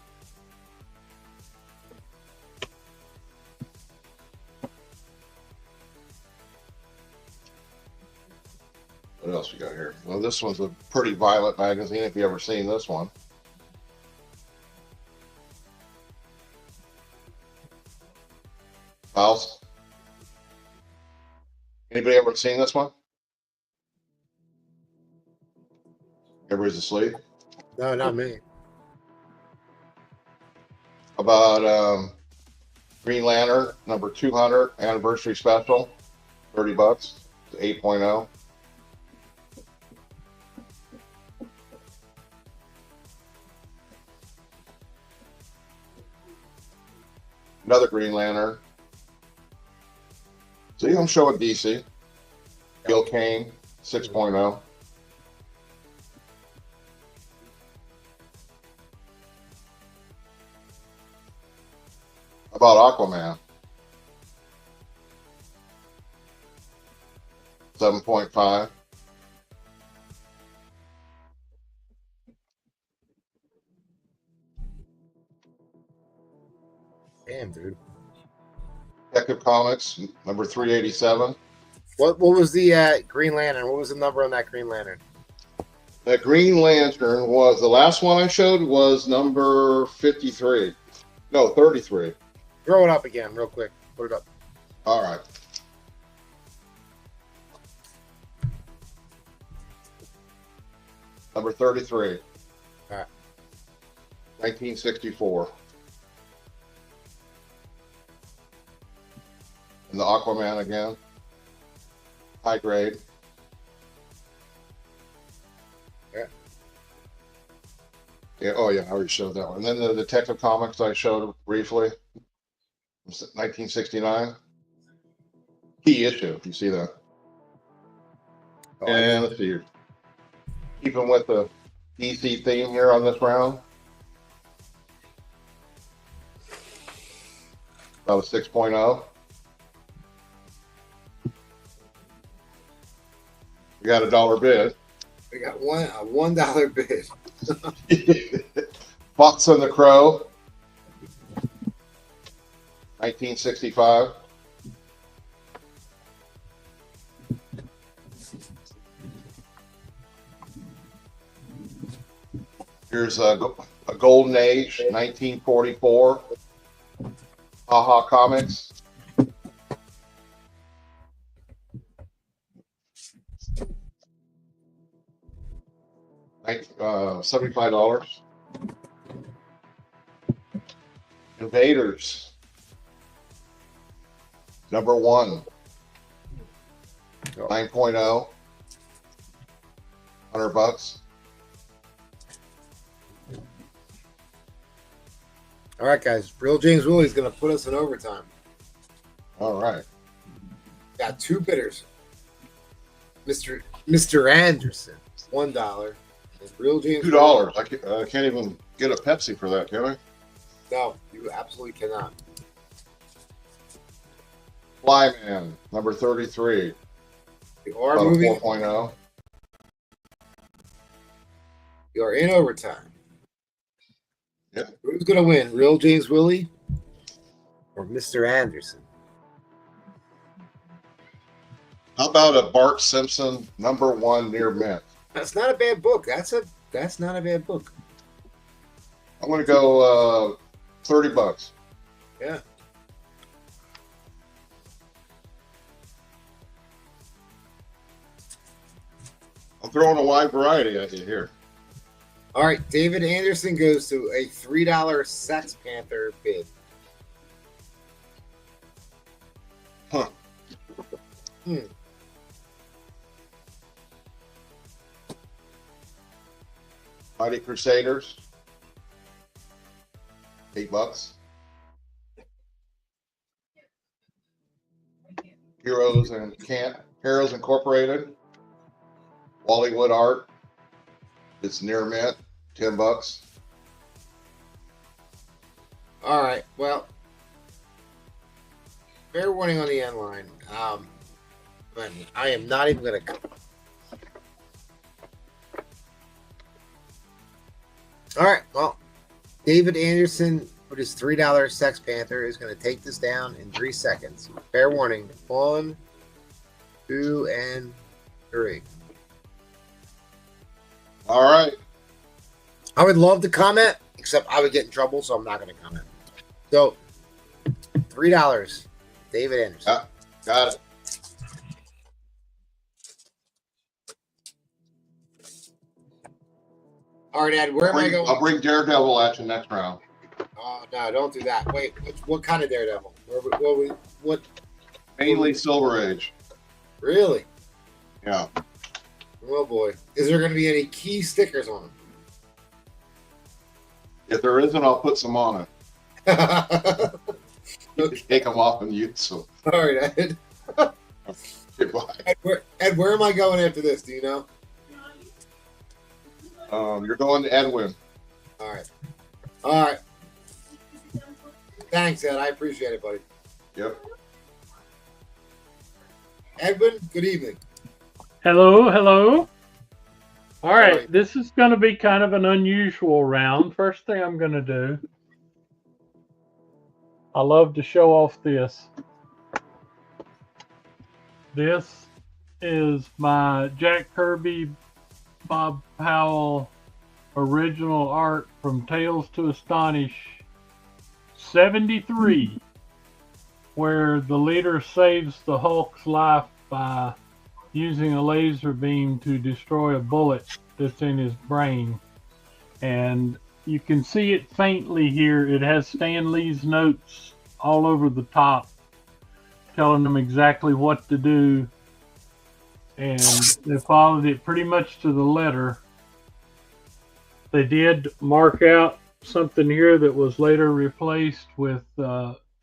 What else we got here? Well, this one's a pretty violent magazine. If you ever seen this one. House. Anybody ever seen this one? Everybody's asleep. No, not me. About Green Lantern number 200 anniversary special, $30. It's 8.0. Another Green Lantern. See, I'm showing DC. Gil Kane, 6.0. About Aquaman. 7.5. Damn, dude. Detective Comics, number 387. What was the Green Lantern? What was the number on that Green Lantern? That Green Lantern was, the last one I showed was number 53. No, 33. Throw it up again real quick. Put it up. All right. Number 33. All right. 1964. And the Aquaman again. High grade. Yeah. Yeah. Oh, yeah. I already showed that one. And then the Detective Comics I showed briefly. 1969. Key issue. You see that? Oh, And let's see here. Keeping with the DC theme here on this round. About a 6.0. We got a dollar bid. We got a $1 bid. Fox and the Crow. 1965. Here's a Golden Age, 1944. Haha Comics. $75. Invaders. Number 1. 9.0. $100. All right, guys. Real James Willie's going to put us in overtime. All right. Got 2 bidders. Mr. Anderson, $1. And Real James $2. I can't even get a Pepsi for that, can I? No, you absolutely cannot. Flyman, number 33. The R About a movie. 4.0. You're in overtime. Yeah. Who's going to win? Real James Willie or Mr. Anderson. How about a Bart Simpson #1 near mint? That's not a bad book. That's not a bad book. I'm going to go $30. Yeah. I'm throwing a wide variety at you here. All right, David Anderson goes to a $3 Sex Panther bid. Huh. Mighty Crusaders. $8. Heroes Incorporated. Wallywood Art. It's near mint. $10. All right, well, fair warning on the end line. But I am not even going to. All right, well, David Anderson with his $3 Sex Panther is going to take this down in 3 seconds. Fair warning. 1, 2, and 3. All right. I would love to comment, except I would get in trouble, so I'm not going to comment. So, $3, David Anderson. Got it. All right, Ed, where am I going? I'll bring Daredevil at you next round. Oh, no, don't do that. Wait, what kind of Daredevil? What? Mainly Silver Age. Really? Yeah. Oh, boy. Is there going to be any key stickers on them? If there isn't, I'll put some on it. Okay. Take them off and use them. All right, Ed. Goodbye. Ed, where am I going after this? Do you know? You're going to Edwin. All right. All right. Thanks, Ed. I appreciate it, buddy. Yep. Edwin, good evening. Hello, hello. All right, right. this is going to be kind of an unusual round. First thing I'm going to do, I love to show off this. This is my Jack Kirby, Bob Powell original art from Tales to Astonish 73, where the leader saves the Hulk's life by using a laser beam to destroy a bullet that's in his brain. And you can see it faintly here. It has Stan Lee's notes all over the top telling them exactly what to do. And they followed it pretty much to the letter. They did mark out something here that was later replaced with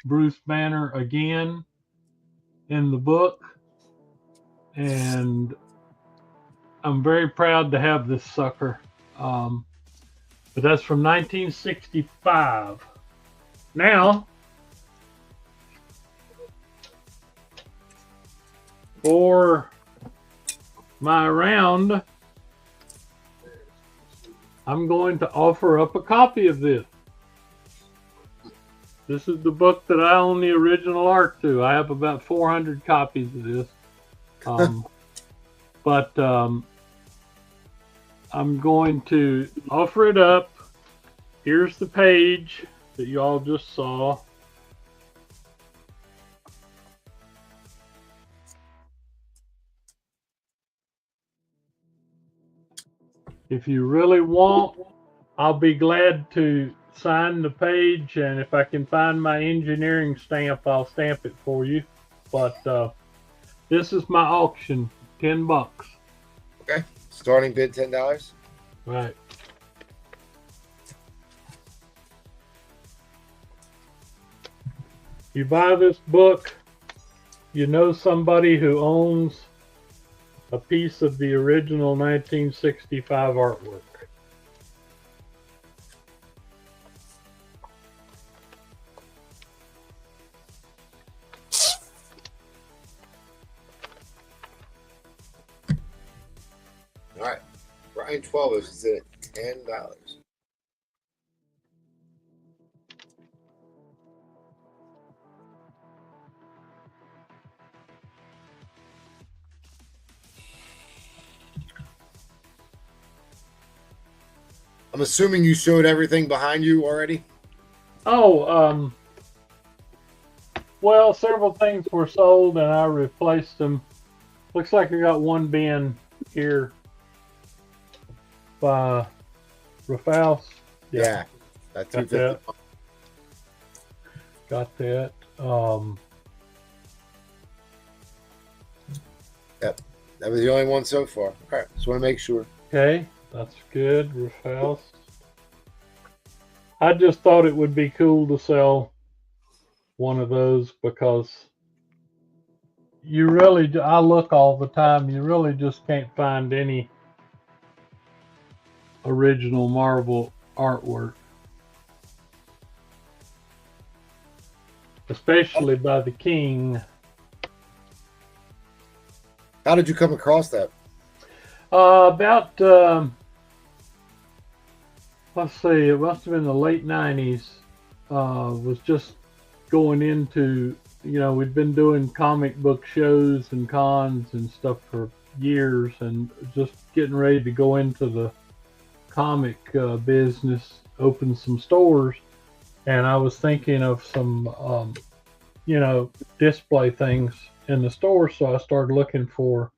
Bruce Banner again in the book. And I'm very proud to have this sucker. But that's from 1965. Now, for my round, I'm going to offer up a copy of this. This is the book that I own the original art to. I have about 400 copies of this. But I'm going to offer it up. Here's the page that you all just saw. If you really want, I'll be glad to sign the page, and if I can find my engineering stamp, I'll stamp it for you. But this is my auction, $10. Okay. Starting bid $10. Right. You buy this book, you know somebody who owns a piece of the original 1965 artwork. All right. Brian 12 is at $10. I'm assuming you showed everything behind you already? Oh, well, several things were sold and I replaced them. Looks like I got one bin here by Rafal's. Yeah. That Got 250. that. Got that. Yep. That was the only one so far. Okay. Just want to make sure. Okay, that's good. Rafal's. I just thought it would be cool to sell one of those because you really, I look all the time, you really just can't find any original Marvel artwork, especially by the King. How did you come across that? About let's see, it must have been the late 90s. Was just going into, we'd been doing comic book shows and cons and stuff for years, and just getting ready to go into the comic business, open some stores. And I was thinking of some, display things in the store, so I started looking for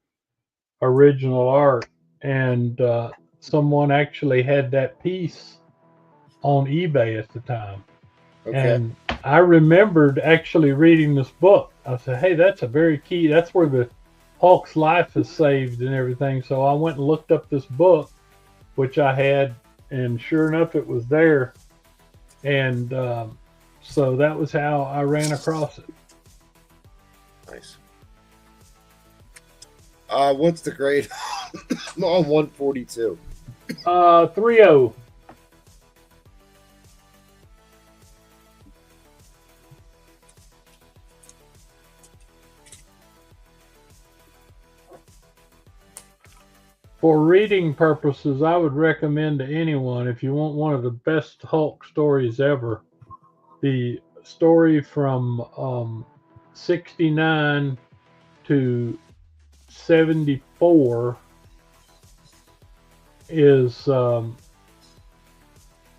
original art, and someone actually had that piece on eBay at the time. Okay. And I remembered actually reading this book. I said, hey, that's a very key, that's where the Hulk's life is saved and everything. So I went and looked up this book, which I had, and sure enough, it was there. And so that was how I ran across it. Nice. What's the grade on 142? 3.0. For reading purposes, I would recommend to anyone, if you want one of the best Hulk stories ever, the story from 69 to 74 is,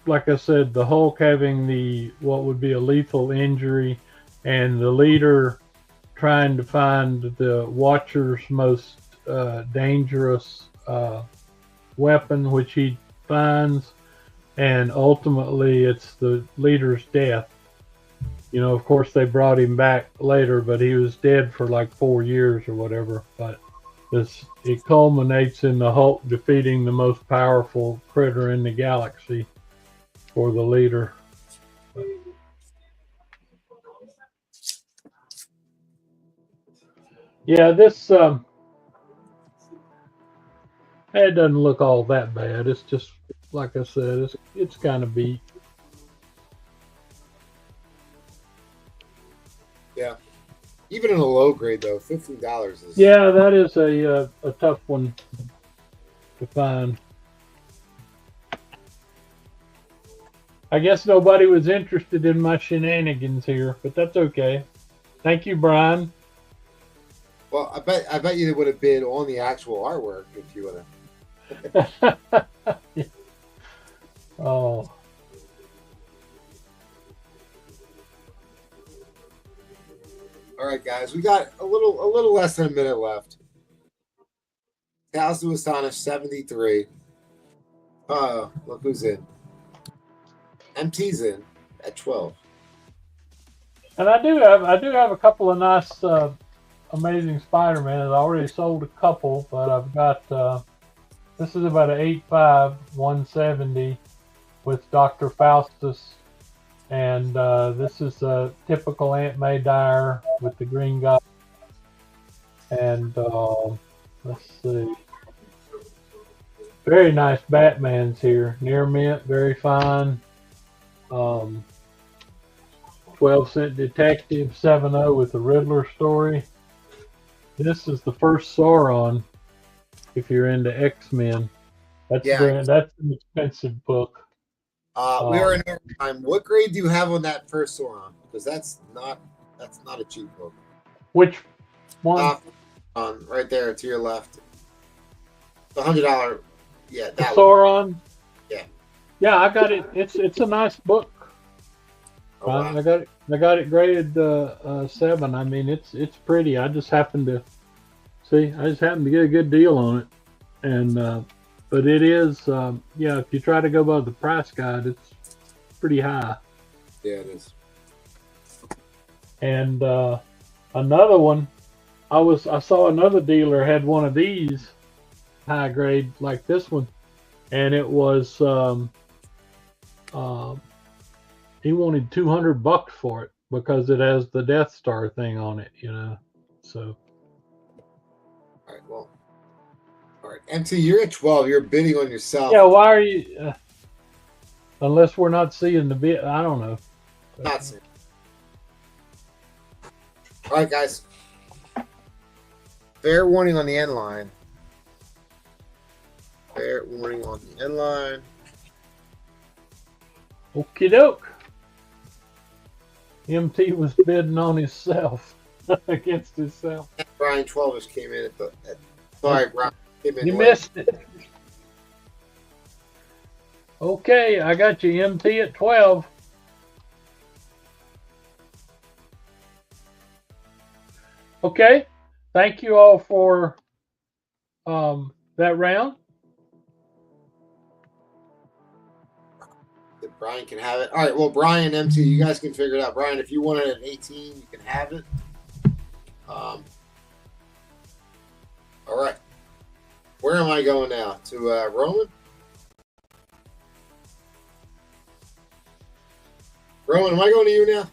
like I said, the Hulk having what would be a lethal injury, and the leader trying to find the Watcher's most dangerous weapon, which he finds, and ultimately it's the leader's death. Of course they brought him back later, but he was dead for like 4 years or whatever. But it culminates in the Hulk defeating the most powerful critter in the galaxy for the leader. Yeah, this it doesn't look all that bad. It's just, like I said, it's kind of beat. Yeah. Even in a low grade, though, $50 is... Yeah, that is a tough one to find. I guess nobody was interested in my shenanigans here, but that's okay. Thank you, Brian. Well, I bet you would have bid on the actual artwork if you would have. Oh. All right, guys, we got a little less than a minute left. House to Astonish 73. Look who's in. MT's in at 12. And I do have a couple of nice Amazing Spider-Man. I already sold a couple, but I've got this is about an 8.5 170 with Dr. Faustus, and this is a typical Aunt May Dyer with the green guy. And let's see, very nice Batmans here. Near mint, very fine. 12-cent Detective 7.0 with the Riddler story. This is the first Sauron. If you're into X-Men, that's an expensive book. We are in overtime. What grade do you have on that first Sauron? Because that's not a cheap book. Which one? Right there to your left. The $100. Yeah, that Sauron. Yeah. Yeah, I got it. It's a nice book. Oh, wow. I got it graded 7. I mean, it's pretty. I just happened to get a good deal on it, and but it is yeah. If you try to go by the price guide, it's pretty high. Yeah, it is. And another one, I saw another dealer had one of these high grade like this one, and it was he wanted $200 for it because it has the Death Star thing on it, you know. So. All right, well. All right, MT, you're at 12. You're bidding on yourself. Yeah, why are you? Unless we're not seeing the bid, I don't know. Not seeing. All right, guys. Fair warning on the end line. Fair warning on the end line. Okie doke. MT was bidding on himself against himself. Brian 12 just came in sorry, Brian. You missed it. Okay, I got you MT at 12. Okay, thank you all for that round. Brian can have it. All right, well, Brian, MT, you guys can figure it out. Brian, if you want it at 18, you can have it. All right. Where am I going now? To Roman? Roman, am I going to you now?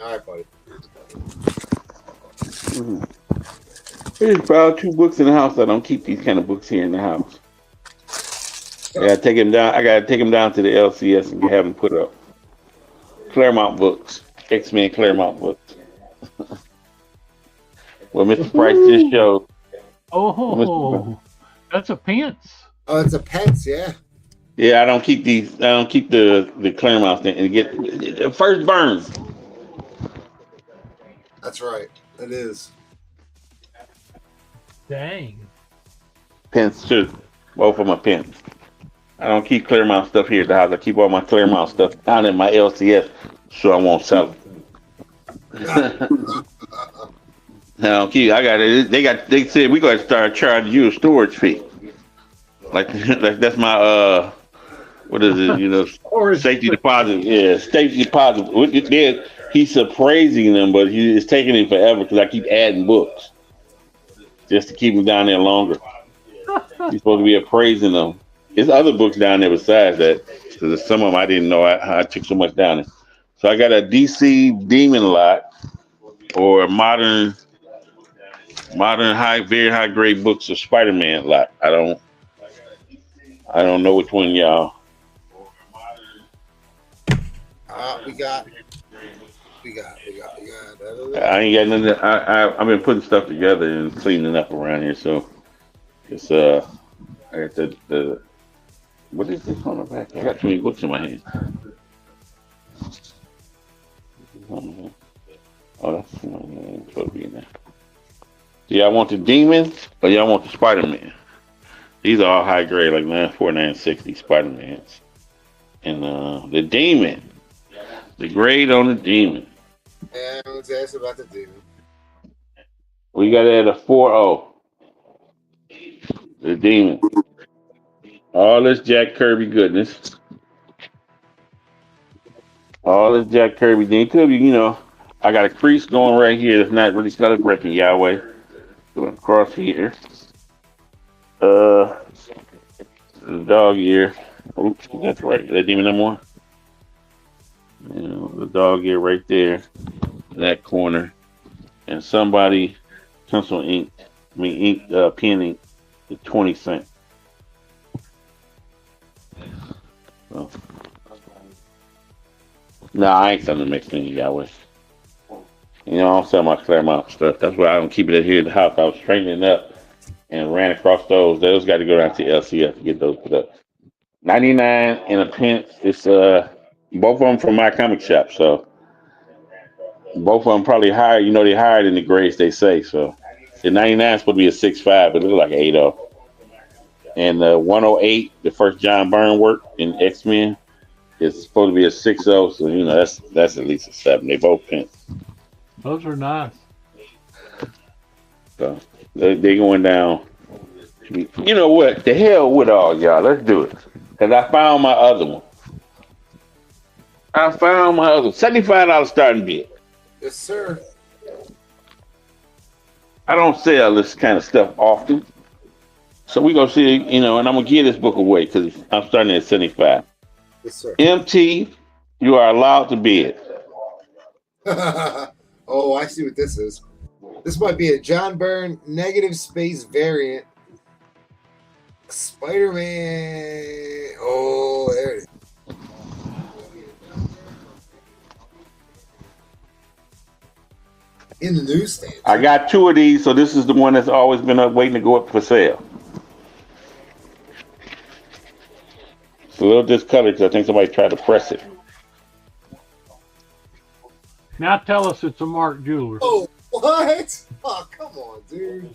All right, buddy. There's about 2 books in the house. I don't keep these kind of books here in the house. I gotta take him down. I gotta take him down to the LCS and have him put up Claremont books, X-Men Claremont books. Well, Mr. Price just showed. Oh, that's a pence. Oh, it's a pence, yeah. Yeah, I don't keep these. I don't keep the Claremont thing and get the first burn. That's right. It is. Dang. Pence too. Both of my pens. I don't keep Claremont stuff here at the house. I keep all my Claremont stuff down in my LCS so I won't sell it. No, I got it. They said we got to start charging you a storage fee. Like that's my what is it? You know, safety deposit. Yeah, safety deposit. He's appraising them, but it's taking him forever because I keep adding books just to keep him down there longer. He's supposed to be appraising them. There's other books down there besides that. So there's some of them I didn't know I took so much down there. So I got a DC Demon lot or a modern very high grade books of Spider-Man lot. I don't know which one y'all. We got. I ain't got nothing. I've been putting stuff together and cleaning up around here. So it's I got the what is this on the back? I got too many books in my hand. Oh, that's supposed to be in there. Do y'all want the Demon or y'all want the Spider-Man? These are all high grade, like 9.4, 9.60 Spider-Mans. And the Demon, the grade on the Demon. Yeah, I was asked about the Demon. We got it at a 4.0. The Demon. All this Jack Kirby goodness. All this Jack Kirby thing. Could be, I got a crease going right here that's not really celebrating Yahweh. Going across here. The dog ear. Oops, that's right. That Demon number 1. The dog ear right there. That corner. And somebody pencil ink. Pen ink. The 20 cents. So. No, I ain't selling the mixed thing, Yahweh. I don't sell my Claremont stuff. That's why I don't keep it here at the house. I was straightening up and ran across those. Those got to go down to LCF to get those put up. 99 and a pence. It's both of them from my comic shop. So both of them probably higher. They higher than the grades they say. So the 99 is supposed to be a 6.5, but it looks like an 8.0. And 108, the first John Byrne work in X-Men, is supposed to be a 6.0. So that's at least a 7. They both pence. Those are nice. So they going down. You know what? The hell with all y'all. Let's do it. Cause I found my other one. $75 starting bid. Yes, sir. I don't sell this kind of stuff often. So we gonna see, and I'm gonna give this book away because I'm starting at 75. Yes, sir. MT, you are allowed to bid. Oh, I see what this is. This might be a John Byrne negative space variant. Spider-Man. Oh, there it is. In the newsstand. I got 2 of these, so this is the one that's always been up waiting to go up for sale. It's a little discolored because I think somebody tried to press it. Now tell us it's a Mark Jeweler. Oh, what? Oh, come on, dude.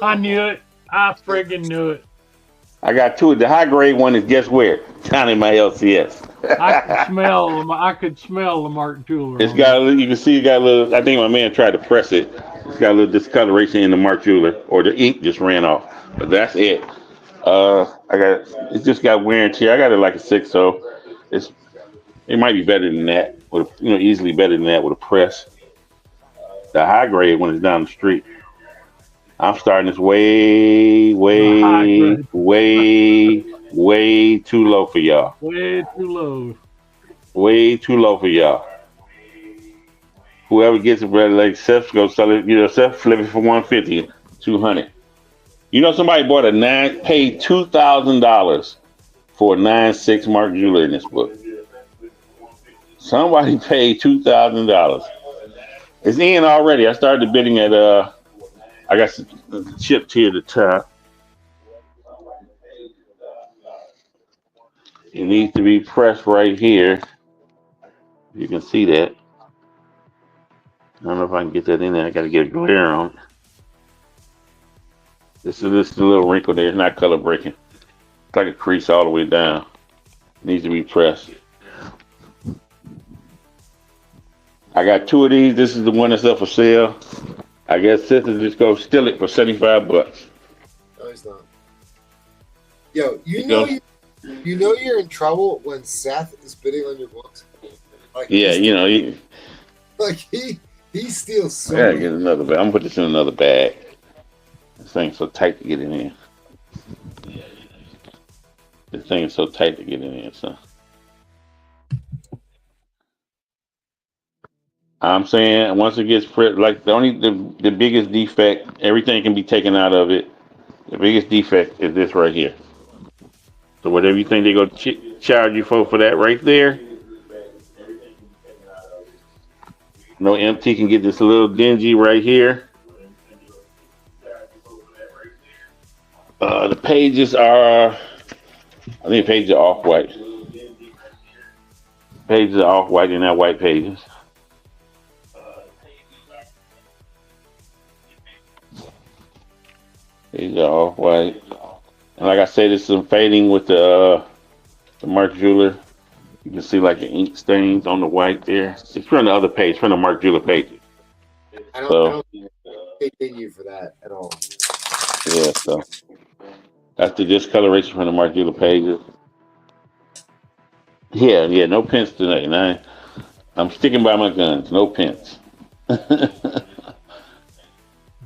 I knew it. I friggin' knew it. I got 2. The high grade one is guess where? Down in my LCS. I could smell the Mark Jeweler. It's got you can see it got a little. I think my man tried to press it. It's got a little discoloration in the Mark Jeweler, or the ink just ran off. But that's it. It just got wear and tear. I got it like a 6, so it might be better than that. Easily better than that with a press. The high grade one is down the street. I'm starting this way too low for y'all. Way too low. Way too low for y'all. Whoever gets it, brother, like Seth, go sell it. Seth flip it for 150, 200. Somebody paid $2,000 for a 9.6 Mark Jeweler in this book. Somebody paid $2,000. It's in already. I started bidding at I got chipped here at the top. It needs to be pressed right here. You can see that. I don't know if I can get that in there. I got to get a glare on. This is a little wrinkle there. It's not color breaking. It's like a crease all the way down. It needs to be pressed. I got 2 of these. This is the one that's up for sale. I guess Seth will just go steal it for $75. No, he's not. Yo, you're in trouble when Seth is bidding on your books. Like, yeah, he steals so I gotta much. get another bag. I'm gonna put this in another bag. This thing's so tight to get in here. This thing is so tight to get in here, so. I'm saying once it gets pressed, like the biggest defect, everything can be taken out of it. The biggest defect is this right here. So whatever you think they're gonna charge you for that right there. No MT can get this a little dingy right here. The pages are, I think pages are off-white. Pages are off-white, and not white pages. These are off-white. And like I said, it's some fading with the Mark Jeweler. You can see like the ink stains on the white there. It's from the other page, from the Mark Jeweler page. I don't continue for that at all. Yeah, so that's the discoloration from the Mark Jeweler pages. Yeah, no pence tonight. And I'm sticking by my guns. No pence.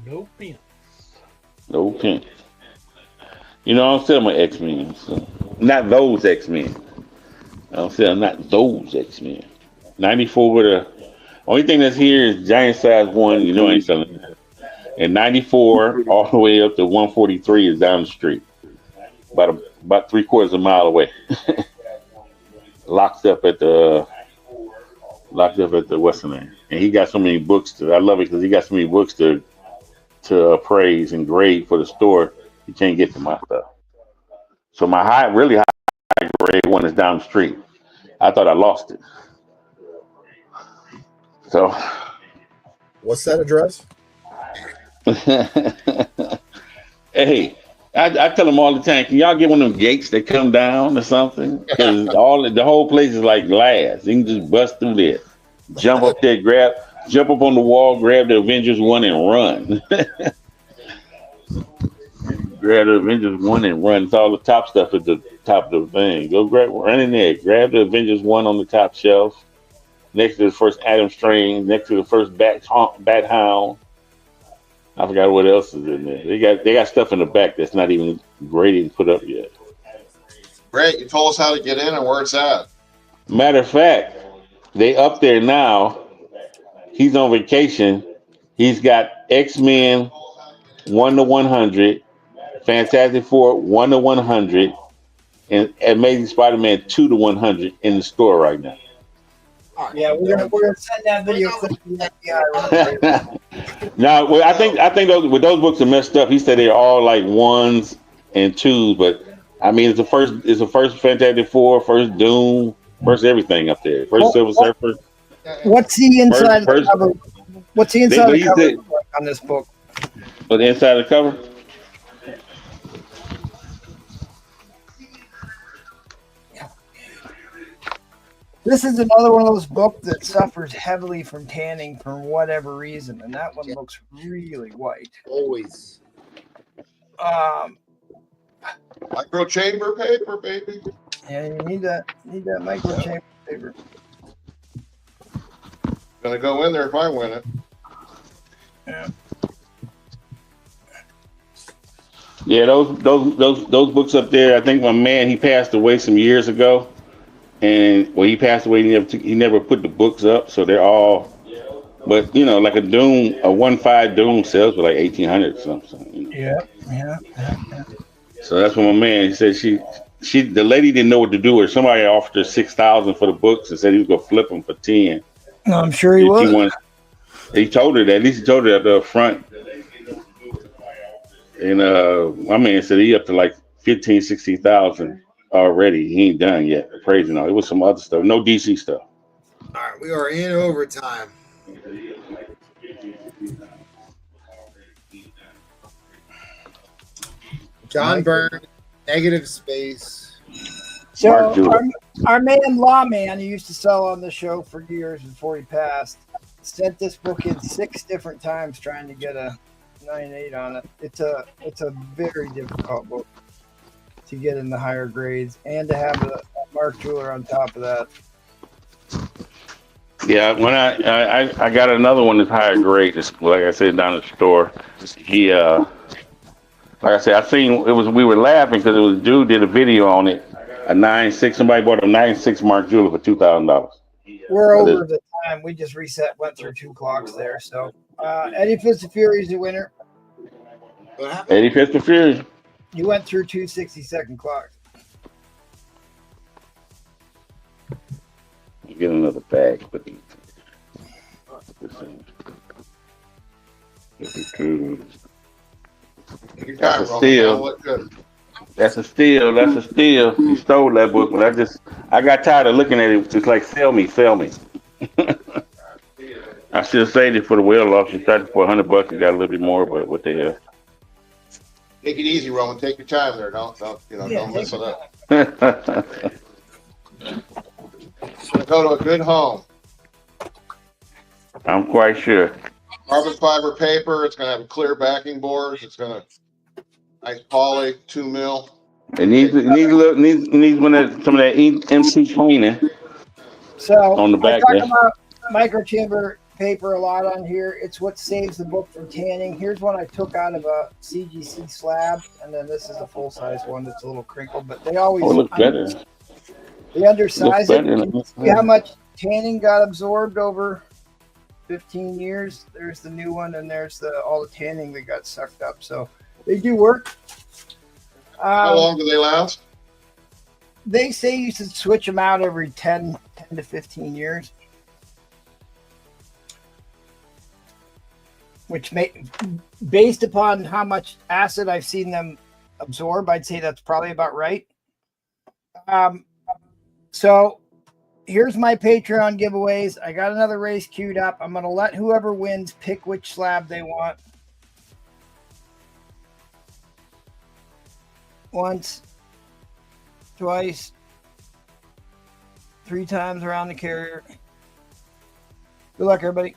No pence. No pence. I'm still my X-Men. So. Not those X-Men. I'm saying not those X-Men. 94 with a. Only thing that's here is giant size 1. I ain't selling that. And 94 all the way up to 143 is down the street. About 3/4 of a mile away. Locked up at the Western end. And he got so many books I love it because he got so many books to appraise and grade for the store. You can't get to my stuff. So my really high grade one is down the street. I thought I lost it. So, what's that address? Hey, I tell them all the time, can y'all get one of them gates that come down or something? Because the whole place is like glass. You can just bust through there, jump up there, jump up on the wall, grab the Avengers 1 and run. Grab the Avengers 1 and run. It's all the top stuff at the top of the thing. Run in there, grab the Avengers 1 on the top shelf, next to the first Atom Strange, next to the first Bat Hound. I forgot what else is in there. They got stuff in the back that's not even ready to put up yet. Great, you told us how to get in and where it's at. Matter of fact, they up there now. He's on vacation. He's got X-Men 1 to 100, Fantastic Four 1 to 100, and Amazing Spider-Man 2 to 100 in the store right now. Yeah, we're gonna send that video clip to the FBI. Now, well, I think those books are messed up. He said they're all like 1s and 2s, but I mean it's the first Fantastic Four, first Doom, first everything up there, first Silver Surfer. What's the inside of the cover? What's the inside of the cover like on this book? But the inside of the cover. This is another one of those books that suffers heavily from tanning for whatever reason, and that one looks really white. Always. Micro chamber paper, baby. Yeah, you need that micro chamber paper. Gonna go in there if I win it. Yeah. Yeah, those books up there. I think my man, he passed away some years ago. And when he passed away, he never put the books up, so they're all. But you know, like a 1.5 Doom sells for like 1,800 or something. You know? Yeah. So that's what my man. He said the lady didn't know what to do with her. Somebody offered her 6,000 for the books and said he was gonna flip them for 10. No, I'm sure he was. He told her that. At least he told her at the front. And my man said he up to like 15,000, 16,000. Already, he ain't done yet. Praising all. It was some other stuff. No DC stuff. All right, we are in overtime. John Byrne, Negative Space. So our man Lawman, who used to sell on the show for years before he passed, sent this book in 6 different times trying to get a 9.8 on it. It's a very difficult book to get in the higher grades and to have a Mark Jeweler on top of that. Yeah, when I got another one that's higher grade, it's, like I said, down at the store. He like I said, we were laughing because it was a dude did a video on it. A 9.6, somebody bought a 9.6 Mark Jeweler for $2,000. We're over the time. We just went through 2 clocks there. So Eddie Fist of Fury is the winner. Eddie Fist of Fury. You went through 2 60-second clocks. Get another bag, but that's a steal. That's a steal. That's a steal. You stole that book, but I got tired of looking at it. Just like sell me. I should have saved it for the whale auction. Started for $100. You got a little bit more, but what the hell? Take it easy, Roman. Take your time there. Don't mess it up. It's gonna go to a good home. I'm quite sure. Carbon fiber paper. It's gonna have clear backing boards. It's gonna nice poly, 2 mil. It needs some of that MC cleaning. So on the back I talk about microchamber paper a lot on here. It's what saves the book from tanning. Here's one I took out of a CGC slab, and then this is a full-size one that's a little crinkled, but they always look better. They undersize it. You see how much tanning got absorbed over 15 years? There's the new one, and there's all the tanning that got sucked up. So they do work. How long do they last? They say you should switch them out every 10 to 15 years. Which based upon how much acid I've seen them absorb, I'd say that's probably about right. So here's my Patreon giveaways. I got another race queued up. I'm going to let whoever wins pick which slab they want. once, twice, 3 times around the carrier. Good luck, everybody.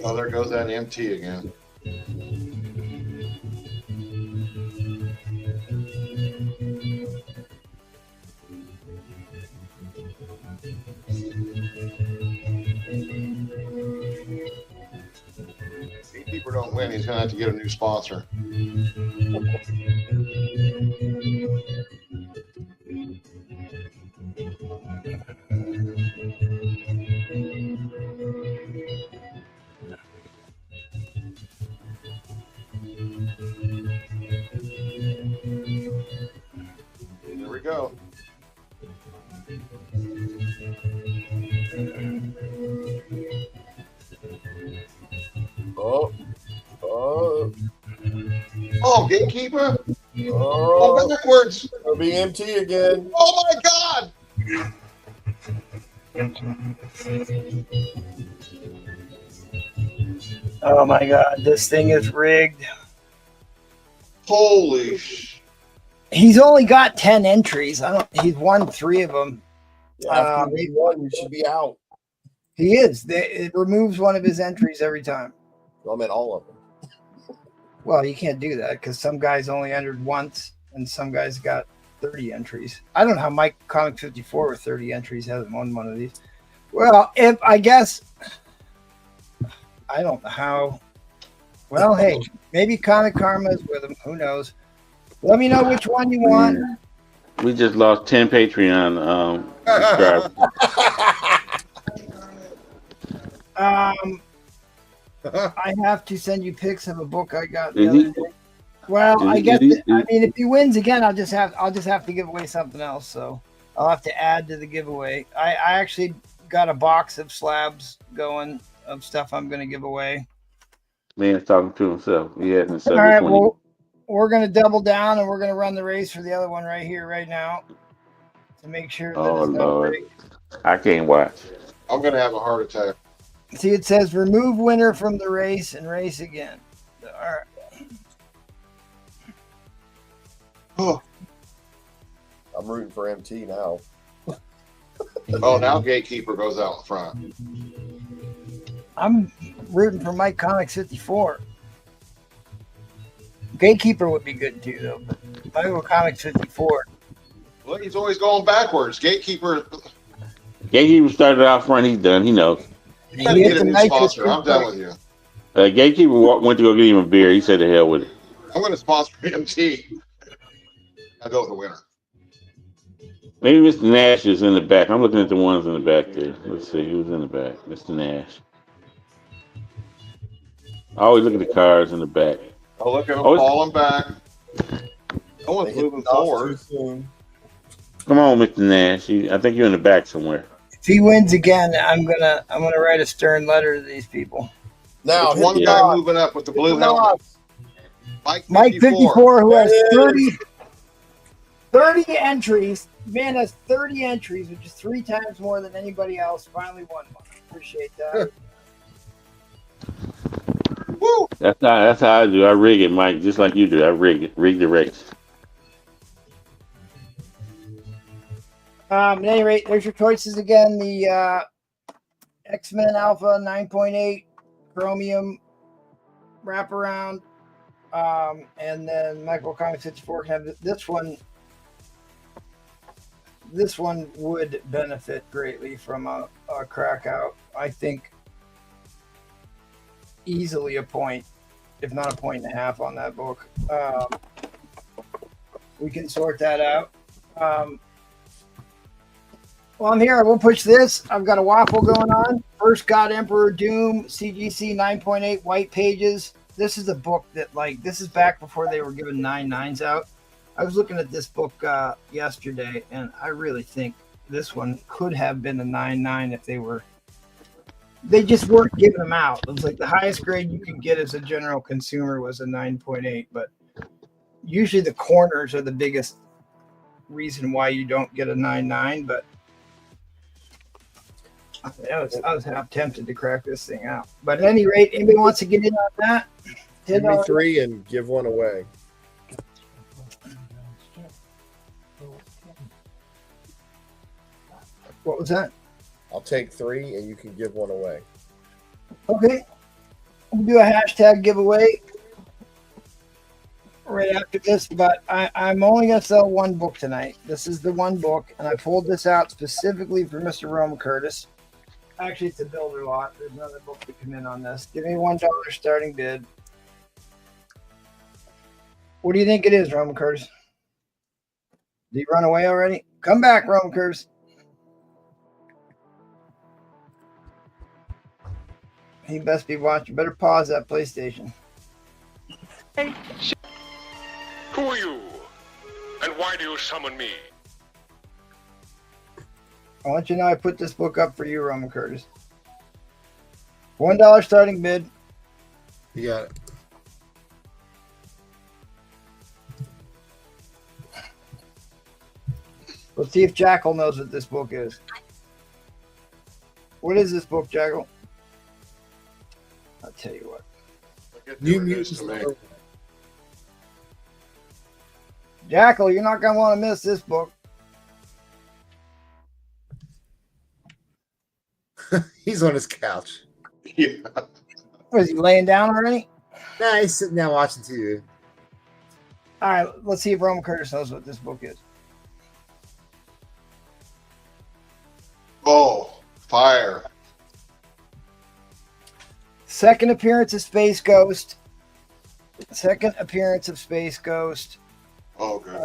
Oh, there goes that MT again. If Gatekeeper don't win, he's gonna have to get a new sponsor. Here we go. Oh, Gatekeeper! Oh, backwards! It'll be MT again. Oh my God! Oh my God, this thing is rigged. Holy sh! He's only got 10 entries. He's won 3 of them. Yeah, after you won, you should be out. He is. It removes one of his entries every time. Well, I meant all of them. Well, you can't do that because some guys only entered once and some guys got 30 entries. I don't know how Mike Comic 54 with 30 entries hasn't won one of these. Well, I guess I don't know how. Well, hey, maybe Comic Karma is with him. Who knows? Let me know which one you want. We just lost 10 Patreon subscribers. I have to send you pics of a book I got the other day. Well, I guess I mean if he wins again, I'll just have to give away something else. So I'll have to add to the giveaway. I actually got a box of slabs going of stuff I'm going to give away. Man's talking to himself. He hasn't said All right, one. well, we're going to double down and we're going to run the race for the other one right here, right now, to make sure that Oh it's not Lord, rigged. I can't watch. I'm gonna have a heart attack. See, it says remove winner from the race and race again. All right. Oh, I'm rooting for MT now. oh, now Gatekeeper goes out in front. I'm rooting for Mike Comics 54. Gatekeeper would be good too, though. But Michael Comics 54. Well, he's always going backwards. Gatekeeper. Gatekeeper started out front. He's done. He knows. You gotta get a new sponsor. I'm done with you. Gatekeeper went to go get him a beer. He said the hell with it. I'm gonna sponsor MT. I go with the winner. Maybe Mr. Nash is in the back. I'm looking at the ones in the back there. Let's see who's in the back. Mr. Nash. I always look at the cars in the back. Oh, look at him falling back. No one's moving forward. Come on, Mr. Nash. I think you're in the back somewhere. If he wins again, I'm gonna write a stern letter to these people. Now, there's one guy moving up with the blue helmet. Mike 54, who has 30 entries. Man has 30 entries, which is 3 times more than anybody else. Finally won one. Appreciate that. Woo! That's how I do. I rig it, Mike, just like you do. I rig the race. At any rate, there's your choices again. The X-Men Alpha 9.8 Chromium wraparound, and then Michael Comics 54 can have this one. This one would benefit greatly from a crack out. I think easily a point, if not a point and a half on that book. We can sort that out. Well, I'm here. I will push this. I've got a waffle going on. First God Emperor Doom, CGC 9.8 white pages. This is a book that, this is back before they were giving 9.9s out. I was looking at this book yesterday, and I really think this one could have been a 9.9 if they just weren't giving them out. It was like the highest grade you could get as a general consumer was a 9.8, but usually the corners are the biggest reason why you don't get a 9.9, but I was half tempted to crack this thing out. But at any rate, anybody wants to get in on that? Give me 3 and give 1 away. What was that? I'll take 3 and you can give 1 away. Okay. We'll do a hashtag giveaway right after this, but I'm only going to sell 1 book tonight. This is the 1 book, and I pulled this out specifically for Mr. Rome Curtis. Actually, it's a builder lot. There's another book to come in on this. Give me $1 starting bid. What do you think it is, Rome Curtis? Did he run away already? Come back, Rome Curtis. He best be watching. Better pause that PlayStation. Who are you? And why do you summon me? I want you to know I put this book up for you, Roman Curtis. $1 starting bid. You got it. Let's see if Jackal knows what this book is. What is this book, Jackal? I'll tell you what. New Mutants. Jackal, you're not going to want to miss this book. He's on his couch. Yeah. What, is he laying down already? Nah, he's sitting down watching TV. All right, let's see if Roman Curtis knows what this book is. Oh, fire. Second appearance of Space Ghost. Second appearance of Space Ghost. Oh, good.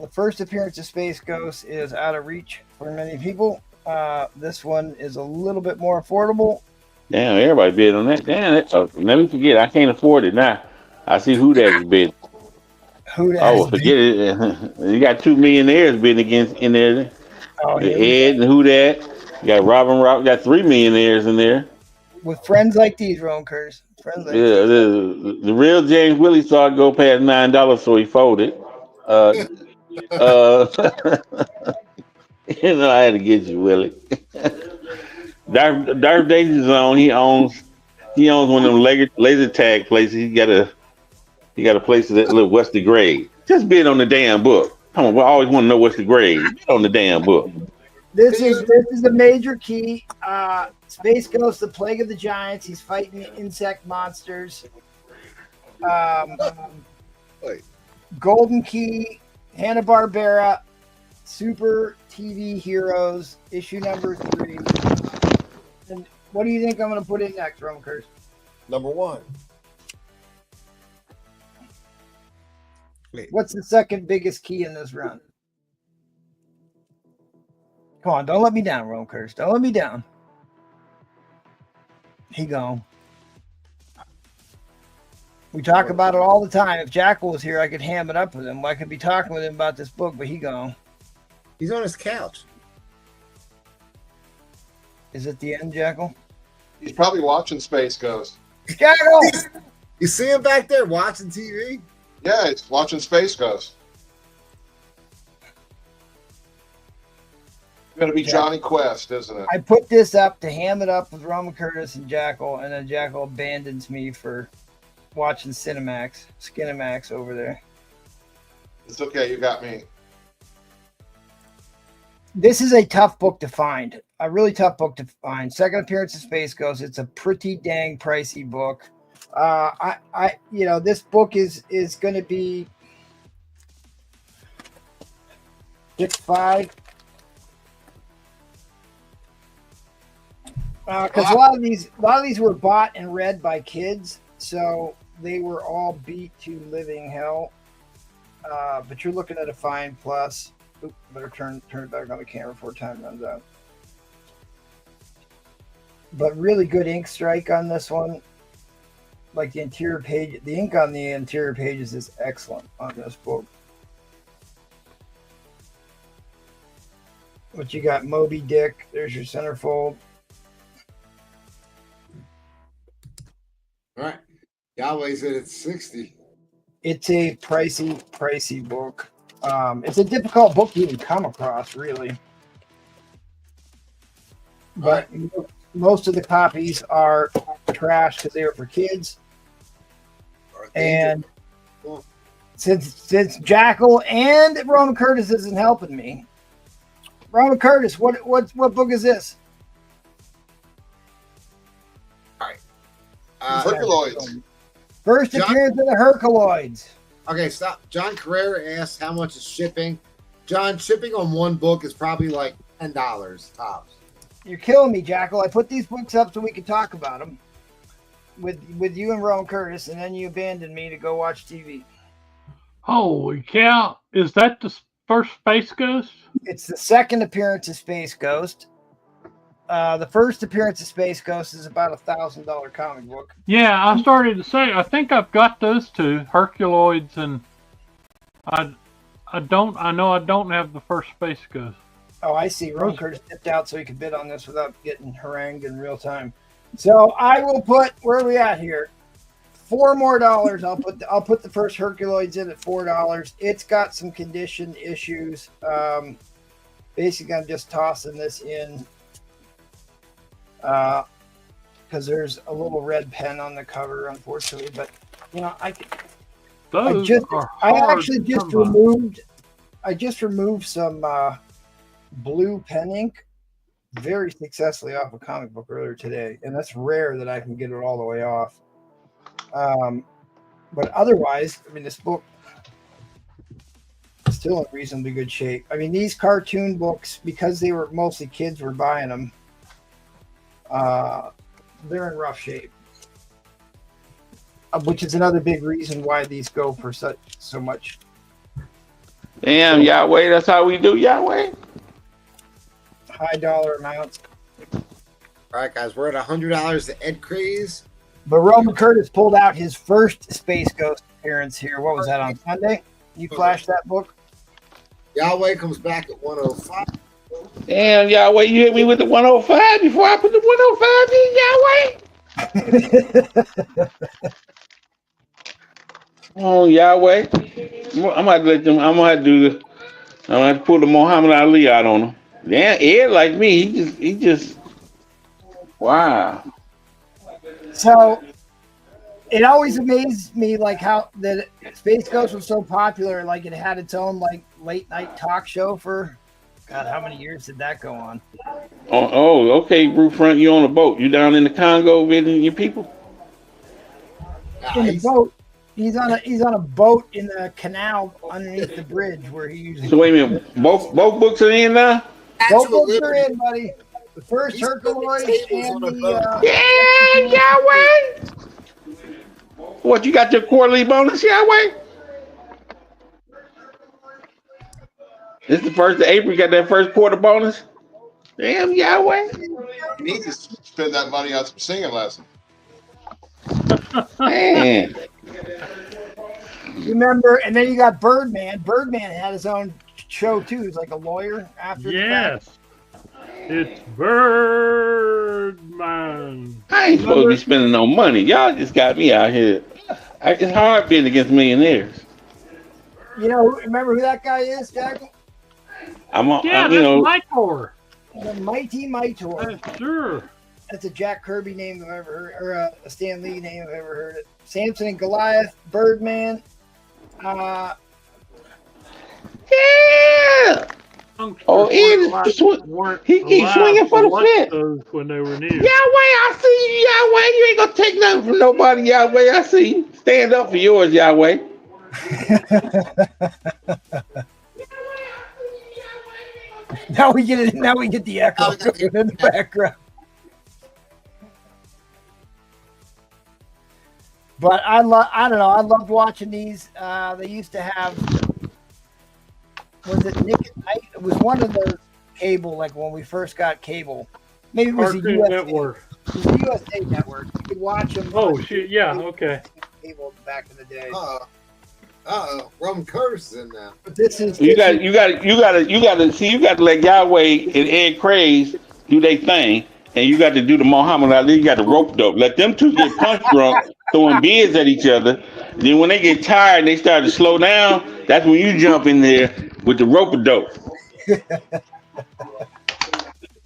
The first appearance of Space Ghost is out of reach for many people. This one is a little bit more affordable. Damn, everybody bid on that. Damn, let me forget. I can't afford it now. I see who that is bid. Who that Oh, is forget it. You got 2 millionaires bidding against in there. Oh, Ed and who that? You got Robin Rock. Got 3 millionaires in there. with friends like these, Ron Curtis. Friends like Yeah, the real James Willie saw it go past $9, so he folded. You know, I had to get you, Willie. Darth Danger Zone. He owns one of them laser tag places. He got a place that little what's the grade. Just bid on the damn book. Come on, we always want to know what's the grade. Bid on the damn book. This is a major key. Space Ghost, the Plague of the Giants. He's fighting insect monsters. Golden Key, Hanna-Barbera, Super TV Heroes, issue number 3. And what do you think I'm going to put in next, Roman Curse? Number 1. What's the second biggest key in this run? Come on, don't let me down, Roman Curse. Don't let me down. He gone. We talk about it all the time. If Jackal was here, I could ham it up with him. I could be talking with him about this book, but he gone. He's on his couch. Is it the end, Jackal? He's probably watching Space Ghost. Jackal! You see him back there watching TV? Yeah, he's watching Space Ghost. Going to be Johnny Quest, isn't it? I put this up to ham it up with Roman Curtis and Jackal, and then Jackal abandons me for watching Skinemax over there. It's okay, you got me. This is a tough book to find. A really tough book to find. Second appearance of Space Ghost. It's a pretty dang pricey book. This book is going to be $6.5. Because a lot of these were bought and read by kids, so they were all beat to living hell. But you're looking at a fine plus. Oop, better turn it back on the camera before time runs out. But really good ink strike on this one. Like the interior page, the ink on the interior pages is excellent on this book. What you got, Moby Dick? There's your centerfold. All right. Yahweh said it's 60. It's a pricey book. It's a difficult book to even come across, really. but most of the copies are trash because they were for kids. And since Jackal and Roman Curtis isn't helping me, Roman Curtis, what book is this? Herculoids. First appearance of the Herculoids. Okay, stop. John Carrera asked how much is shipping. John, shipping on one book is probably like $10 tops. You're killing me, Jackal. I put these books up so we could talk about them with you and Rowan Curtis, and then you abandoned me to go watch TV. Holy cow. Is that the first Space Ghost? It's the second appearance of Space Ghost. The first appearance of Space Ghost is about $1,000 comic book. Yeah, I started to say, I think I've got those two, Herculoids, and I know I don't have the first Space Ghost. Oh, I see. Rowan Curtis dipped out so he could bid on this without getting harangued in real time. So I will put, where are we at here? $4 more. I'll put the first Herculoids in at $4. It's got some condition issues. Basically, I'm just tossing this in because there's a little red pen on the cover, unfortunately. But you know, I just removed some blue pen ink very successfully off a comic book earlier today, and that's rare that I can get it all the way off. But otherwise, I mean, this book is still in reasonably good shape. I mean, these cartoon books, because they were mostly kids were buying them, they're in rough shape, which is another big reason why these go for so much. Damn, Yahweh, that's how we do, Yahweh. High dollar amounts. All right, guys, we're at $100 to Ed Craze. But Roman Curtis pulled out his first Space Ghost appearance here. What was that, on Sunday? You flashed that book? Yahweh comes back at 105. Damn, Yahweh, you hit me with the 105 before I put the 105 in, Yahweh. Oh, Yahweh. I'm gonna have to pull the Muhammad Ali out on him. Damn, Ed like me, he just wow. So it always amazed me, like how the Space Ghost was so popular, like it had its own like late night talk show for God, how many years did that go on? Oh, okay, Brute Front, you on a boat. You down in the Congo visiting your people? In the boat. He's on a boat in the canal underneath the bridge where he usually. So wait a minute, both books are in now? Both books are in, buddy. The first Herculoid and the yeah, Yahweh. What, you got your quarterly bonus, Yahweh? This is the first of April. You got that first quarter bonus? Damn, Yahweh. You need to spend that money on some singing lessons. Man. Remember, and then you got Birdman. Birdman had his own show too. He's like a lawyer after. Yes. It's Birdman. I ain't supposed to be spending no money. Y'all just got me out here. It's hard being against millionaires. You know, remember who that guy is, Jack? That's Mytor. The Mighty Mytor. Sure. That's a Jack Kirby name I've ever heard, or a Stan Lee name I've ever heard it. Samson and Goliath, Birdman. Yeah. Oh, he's swinging for the fence. When they were near. Yahweh, I see you, Yahweh. You ain't gonna take nothing from nobody, Yahweh. I see you. Stand up for yours, Yahweh. Now we get it. Now we get the echo in the background. But I don't know. I loved watching these. They used to have. Was it Nick at Night? It was one of those cable, like when we first got cable. Maybe it was the USA Network. It was the USA Network. You could watch them. Oh shit! Yeah. Okay. Cable back in the day. Roman Curtis is in there. But this is You got to let Yahweh and Ed Craze do their thing, and you got to do the Muhammad Ali. You got to rope dope. Let them two get punch drunk, throwing beers at each other. Then when they get tired, and they start to slow down. That's when you jump in there with the rope dope.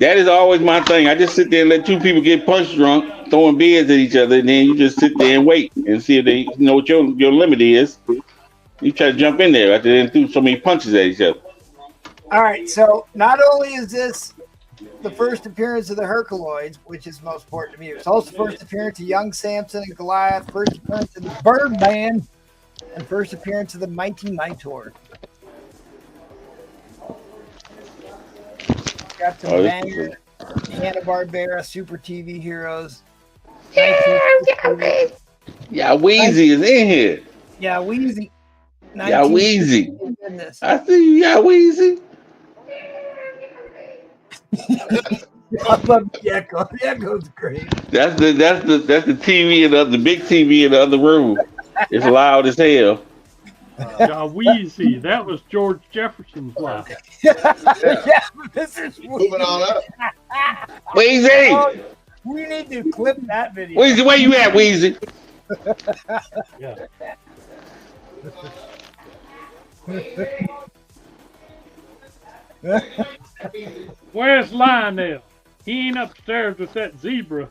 That is always my thing. I just sit there and let two people get punch drunk, throwing beers at each other, and then you just sit there and wait and see if they know what your limit is. You try to jump in there after they threw so many punches at each other. All right, so not only is this the first appearance of the Herculoids, which is most important to me, it's also the first appearance of young Samson and Goliath, first appearance of the Birdman, and first appearance of the Mighty Minotaur. Got some banger Hanna-Barbera Super TV heroes. Yeah, Wheezy is in here. Yeah, Wheezy. Yeah, Wheezy. Goodness. I see you, yeah, Wheezy. I love the echo. The echo's great. That's the TV in the big TV in the other room. It's loud as hell. Yeah, Wheezy. That was George Jefferson's wife. Yeah, this is Moving on up. Wheezy! Oh, we need to clip that video. Wheezy, where you at, Wheezy? Yeah. Where's Lionel? He ain't upstairs with that zebra.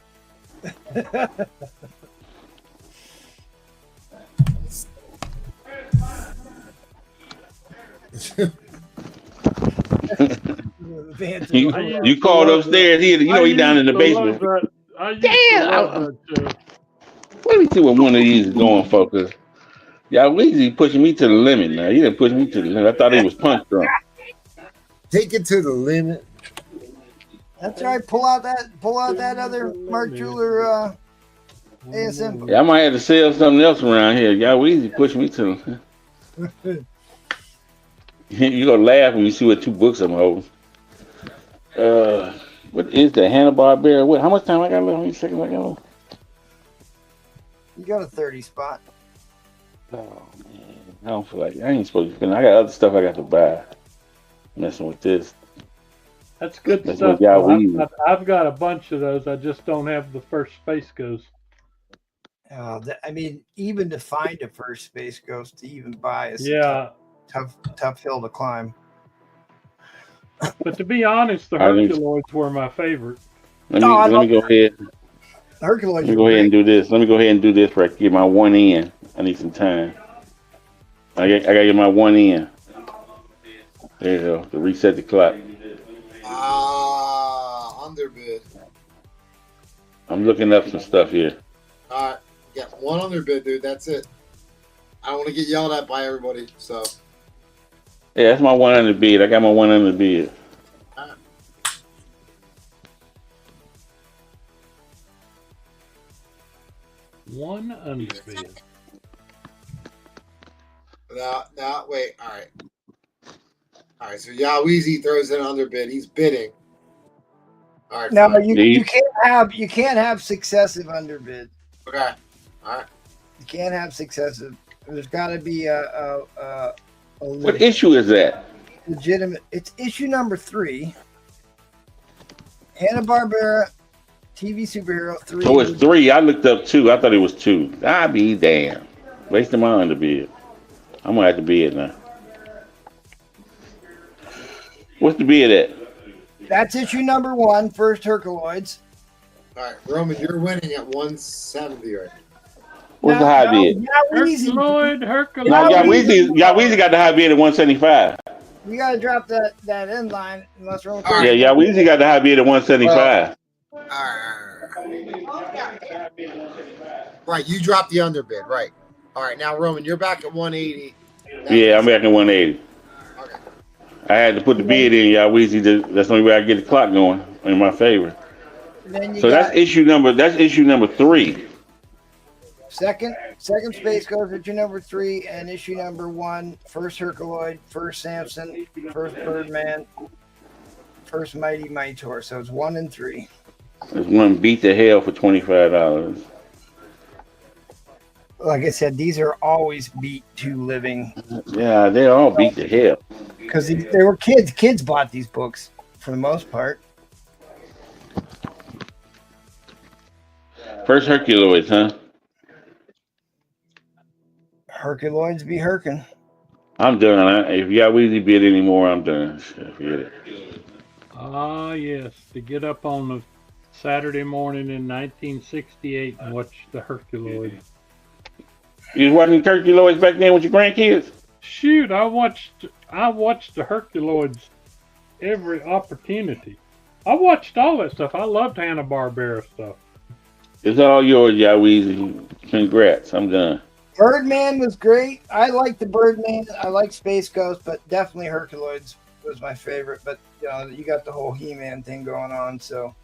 You called upstairs. He down in the basement. Damn! Let me see what one of these is going for, cause Wheezy pushing me to the limit now. He didn't push me to the limit. I thought he was punch drunk. Take it to the limit. That's right. Pull out that other Mark Jeweler ASM. Yeah, I might have to sell something else around here. Wheezy pushing me to the You're gonna laugh when you see what two books I'm holding. What is the Hanna-Barbera? What? How much time I got left? How many seconds I got left? You got a 30 spot. Oh man, I don't feel like I ain't supposed to spend. I got other stuff I got to buy. Messing with this. That's good stuff. I've got a bunch of those. I just don't have the first Space Ghost. I mean, even to find a first Space Ghost to even buy is tough hill to climb. But to be honest, the Herculoids were my favorite. Let me go ahead. Herculoids. Let me go ahead and do this. Let me go ahead and do this where I can get my one in. I need some time. I gotta get my one in. There you go. To reset the clock. Underbid. I'm looking up some stuff here. All right. Yeah, one underbid, dude. That's it. I don't want to get yelled at by everybody, so. Yeah, that's my one underbid. I got my one underbid. Right. One underbid. No, wait. All right. So Wheezy throws in underbid. He's bidding. All right. No, you can't have successive underbid. Okay. All right. You can't have successive. There's got to be a what issue is that? Legitimate. It's issue number 3. Hanna-Barbera TV superhero 3. Oh, it's 3. I looked up 2. I thought it was 2. I be damn. Wasting my underbid. I'm gonna have to bid now. What's the bid at? That's issue number 1, first Herculoids. All right, Roman, you're winning at 170 right now. What's the high bid? Herculoid. No, Wheezy got the high bid at 175. We gotta drop that end line unless Roman. Yeah, Wheezy got the high bid at 175. All right. Right, you dropped the underbid, right? All right, now Roman, you're back at 180. Yeah, I'm back at 180. Okay. I had to put the bid in, Wheezy. That's the only way I can get the clock going in my favor. So that's issue number 3. Second Space Ghost, issue number 3, and issue number 1, first Herculoid, first Samson, first Birdman, first Mighty Minotaur. So it's 1 and 3. There's one beat the hell for $25. Like I said, these are always beat to living. Yeah, they all beat the hell. Because they were kids. Kids bought these books for the most part. First Herculoids, huh? Herculoids be herkin'. I'm done. If y'all Weezy bid anymore, I'm done. Shit, forget it. Ah, yes, to get up on a Saturday morning in 1968 and watch the Herculoids. You was watching Turkey Lords back then with your grandkids? Shoot, I watched the Herculoids every opportunity. I watched all that stuff. I loved Hanna-Barbera stuff. It's all yours, Yaweezy. Congrats. I'm done. Birdman was great. I like the Birdman. I like Space Ghost, but definitely Herculoids was my favorite. But you got the whole He-Man thing going on, so.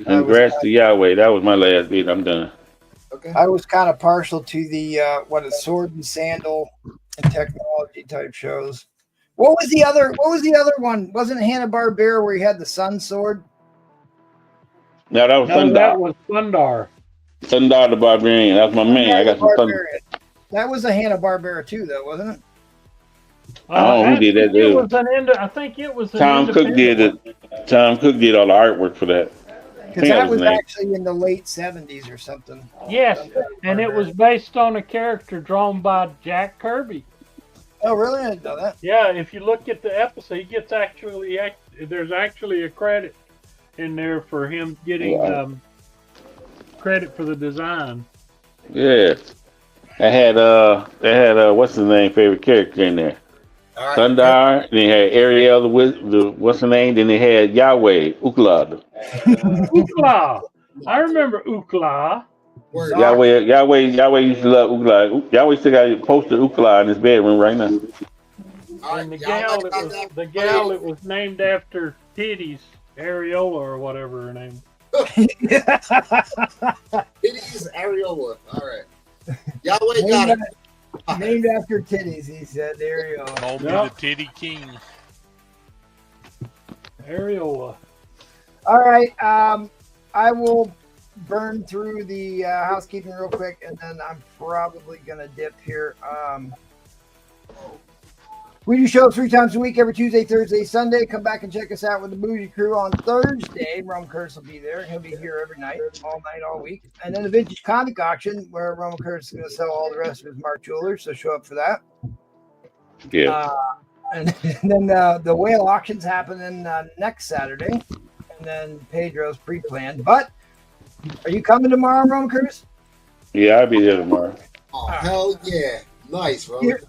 Congrats to Yahweh. That was my last beat. I'm done. Okay. I was kind of partial to the sword and sandal and technology type shows. What was the other one? Wasn't it Hanna-Barbera where he had the sun sword? No, that was Thundar. That was Thundar. Thundar the Barbarian. That's my man. I got some thunder. That was a Hanna-Barbera too, though, wasn't it? I don't know who did that. It was I think it was an Tom Cook did it. Tom Cook did all the artwork for that. Because that was actually in the late 70s or something. Yes, and it was based on a character drawn by Jack Kirby. Oh, really? I didn't know that. Yeah, if you look at the episode, he gets there's actually a credit in there for him getting credit for the design. Yeah, they had what's his name favorite character in there. Right. Thundar, then they had Ariel the what's her name, then they had Yahweh Ukla. Ukla, I remember Ukla. Yahweh used to love Ukla. Yahweh still got a poster Ukla in his bedroom right now. And the gal it was named after titties, Areola or whatever her name. Titties Areola. All right. Yahweh got it. Named after titties, he said. There you go. Call me the Titty King. Areola. All right. I will burn through the housekeeping real quick, and then I'm probably going to dip here. We do shows 3 times a week, every Tuesday, Thursday, Sunday. Come back and check us out with the Bougie Crew on Thursday. Rum Curse will be there. He'll be here every night, all week. And then the Vintage Comic Auction, where Rum Curse is going to sell all the rest of his Mark Jewelers, so show up for that. Yeah. And then the whale auction's happening next Saturday. And then Pedro's pre-planned. But are you coming tomorrow, Rum Curse? Yeah, I'll be there tomorrow. Oh, hell yeah. Nice, Rum.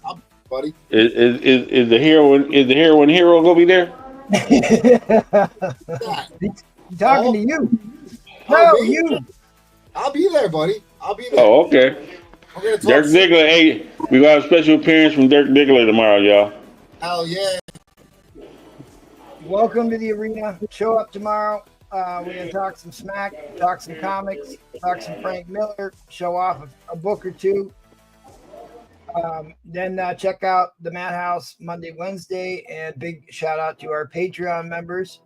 Buddy. Is the hero gonna be there? He's talking to you. No, you. I'll be there, buddy. I'll be there. Oh, okay. Dirk Diggler, hey, we got a special appearance from Dirk Diggler tomorrow, y'all. Hell yeah. Welcome to the arena. Show up tomorrow. We're gonna talk some smack, talk some comics, talk some Frank Miller, show off a book or two. Then check out the Madhouse Monday, Wednesday, and big shout out to our Patreon members.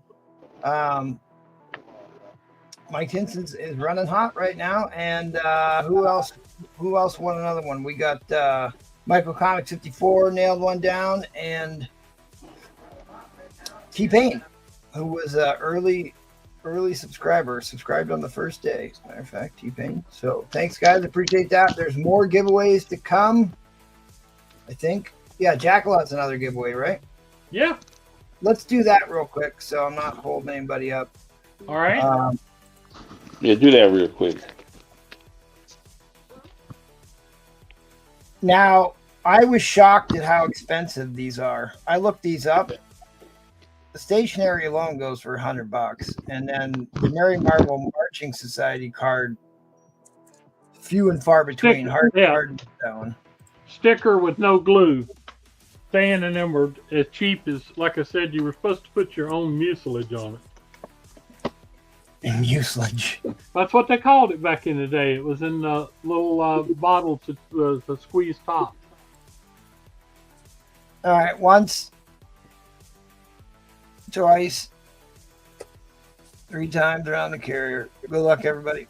Mike Tinson's is running hot right now, and who else won another one? We got Michael Comics 54 nailed one down, and T-Pain, who was an early subscriber, subscribed on the first day. As a matter of fact, T-Pain. So thanks, guys. Appreciate that. There's more giveaways to come. I think. Yeah, Jackalot's another giveaway, right? Yeah. Let's do that real quick so I'm not holding anybody up. All right. Yeah, do that real quick. Now, I was shocked at how expensive these are. I looked these up. The stationery alone goes for $100, and then the Mary Marvel Marching Society card, few and far between. Hard that one. Sticker with no glue. Stan and them were as cheap as, like I said, you were supposed to put your own mucilage on it. Mucilage. That's what they called it back in the day. It was in little bottles to squeeze top. All right, once, twice, 3 times around the carrier. Good luck, everybody.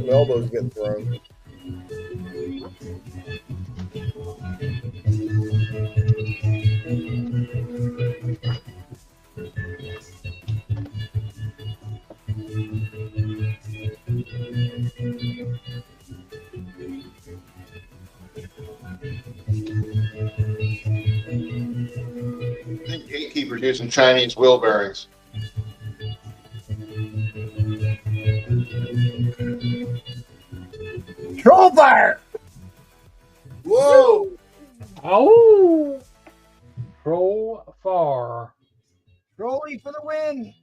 Some elbows getting thrown. I think Gatekeeper's using Chinese wheel bearings. Troll fire! Whoa! Oh! Troll far. Trolly for the win!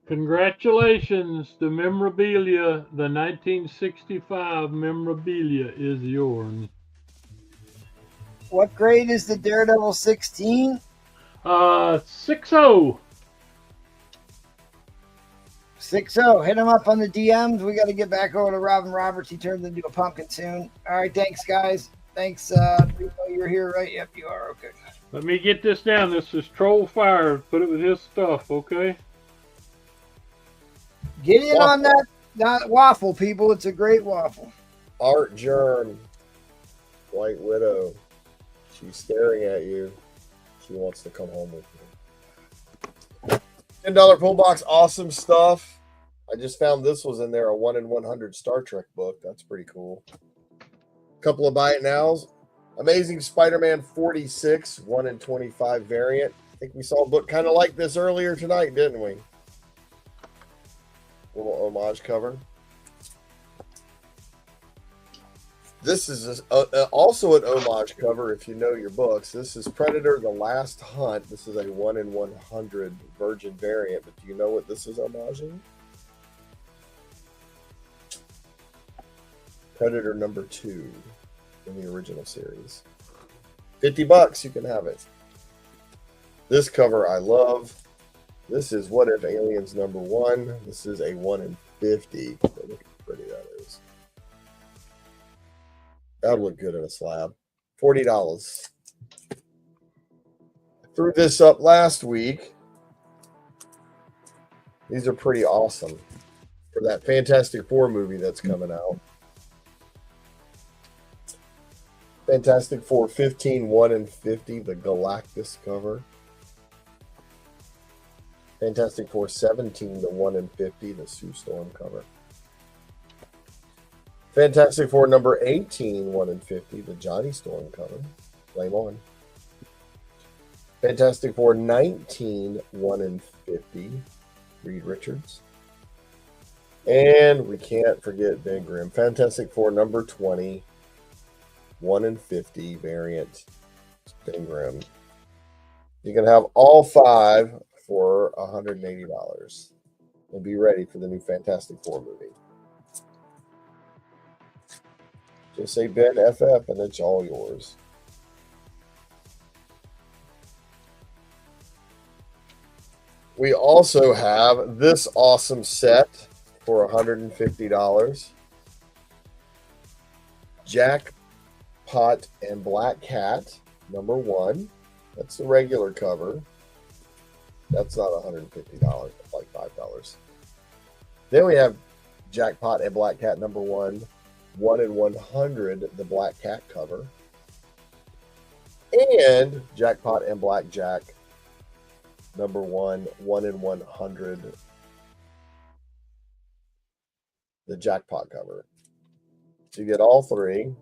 Congratulations, the memorabilia, the 1965 memorabilia is yours. What grade is the Daredevil 16? 6-0. 6-0. Hit him up on the DMs. We got to get back over to Robin Roberts. He turns into a pumpkin soon. All right, thanks, guys. Thanks. You're here, right? Yep, you are. Okay. Let me get this down. This is Troll Fire. Put it with his stuff, okay? Get in on that waffle, people. It's a great waffle. Art Germ. White Widow. She's staring at you. She wants to come home with you. $10 pull box. Awesome stuff. I just found this was in there, a 1 in 100 Star Trek book. That's pretty cool. Couple of buy it nows. Amazing Spider-Man 46, 1 in 25 variant. I think we saw a book kind of like this earlier tonight, didn't we? Little homage cover. This is also an homage cover if you know your books. This is Predator: The Last Hunt. This is a 1 in 100 Virgin variant, but do you know what this is homaging? Predator number 2 in the original series. $50, you can have it. This cover I love. This is What If Aliens number 1. This is a 1 in 50. Look how pretty that is. That would look good in a slab. $40. I threw this up last week. These are pretty awesome for that Fantastic Four movie that's coming out. Fantastic Four 15, 1 in 50, the Galactus cover. Fantastic Four 17, the 1 in 50, the Sue Storm cover. Fantastic Four number 18, 1 in 50, the Johnny Storm cover. Flame on. Fantastic Four 19, 1 in 50, Reed Richards. And we can't forget Ben Grimm. Fantastic Four number 20, 1 in 50 variant, Ben Grimm. You can have all 5 for $180 and be ready for the new Fantastic Four movie. Just say Ben FF and it's all yours. We also have this awesome set for $150. Jackpot and Black Cat, number 1. That's the regular cover. That's not $150. That's like $5. Then we have Jackpot and Black Cat, number 1. 1 in 100, the Black Cat cover. And Jackpot and Blackjack, number 1. 1 in 100, the Jackpot cover. So you get all 3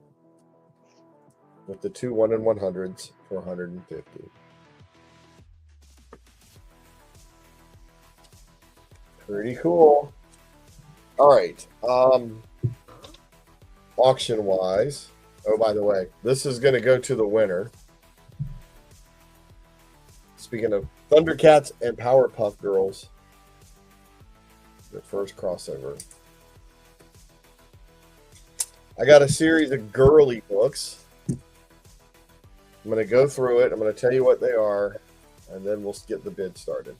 with the 2 1 in 100s for $150. Pretty cool. All right. Auction wise. Oh, by the way, this is going to go to the winner. Speaking of Thundercats and Powerpuff Girls, their first crossover. I got a series of girly books. I'm going to go through it. I'm going to tell you what they are, and then we'll get the bid started.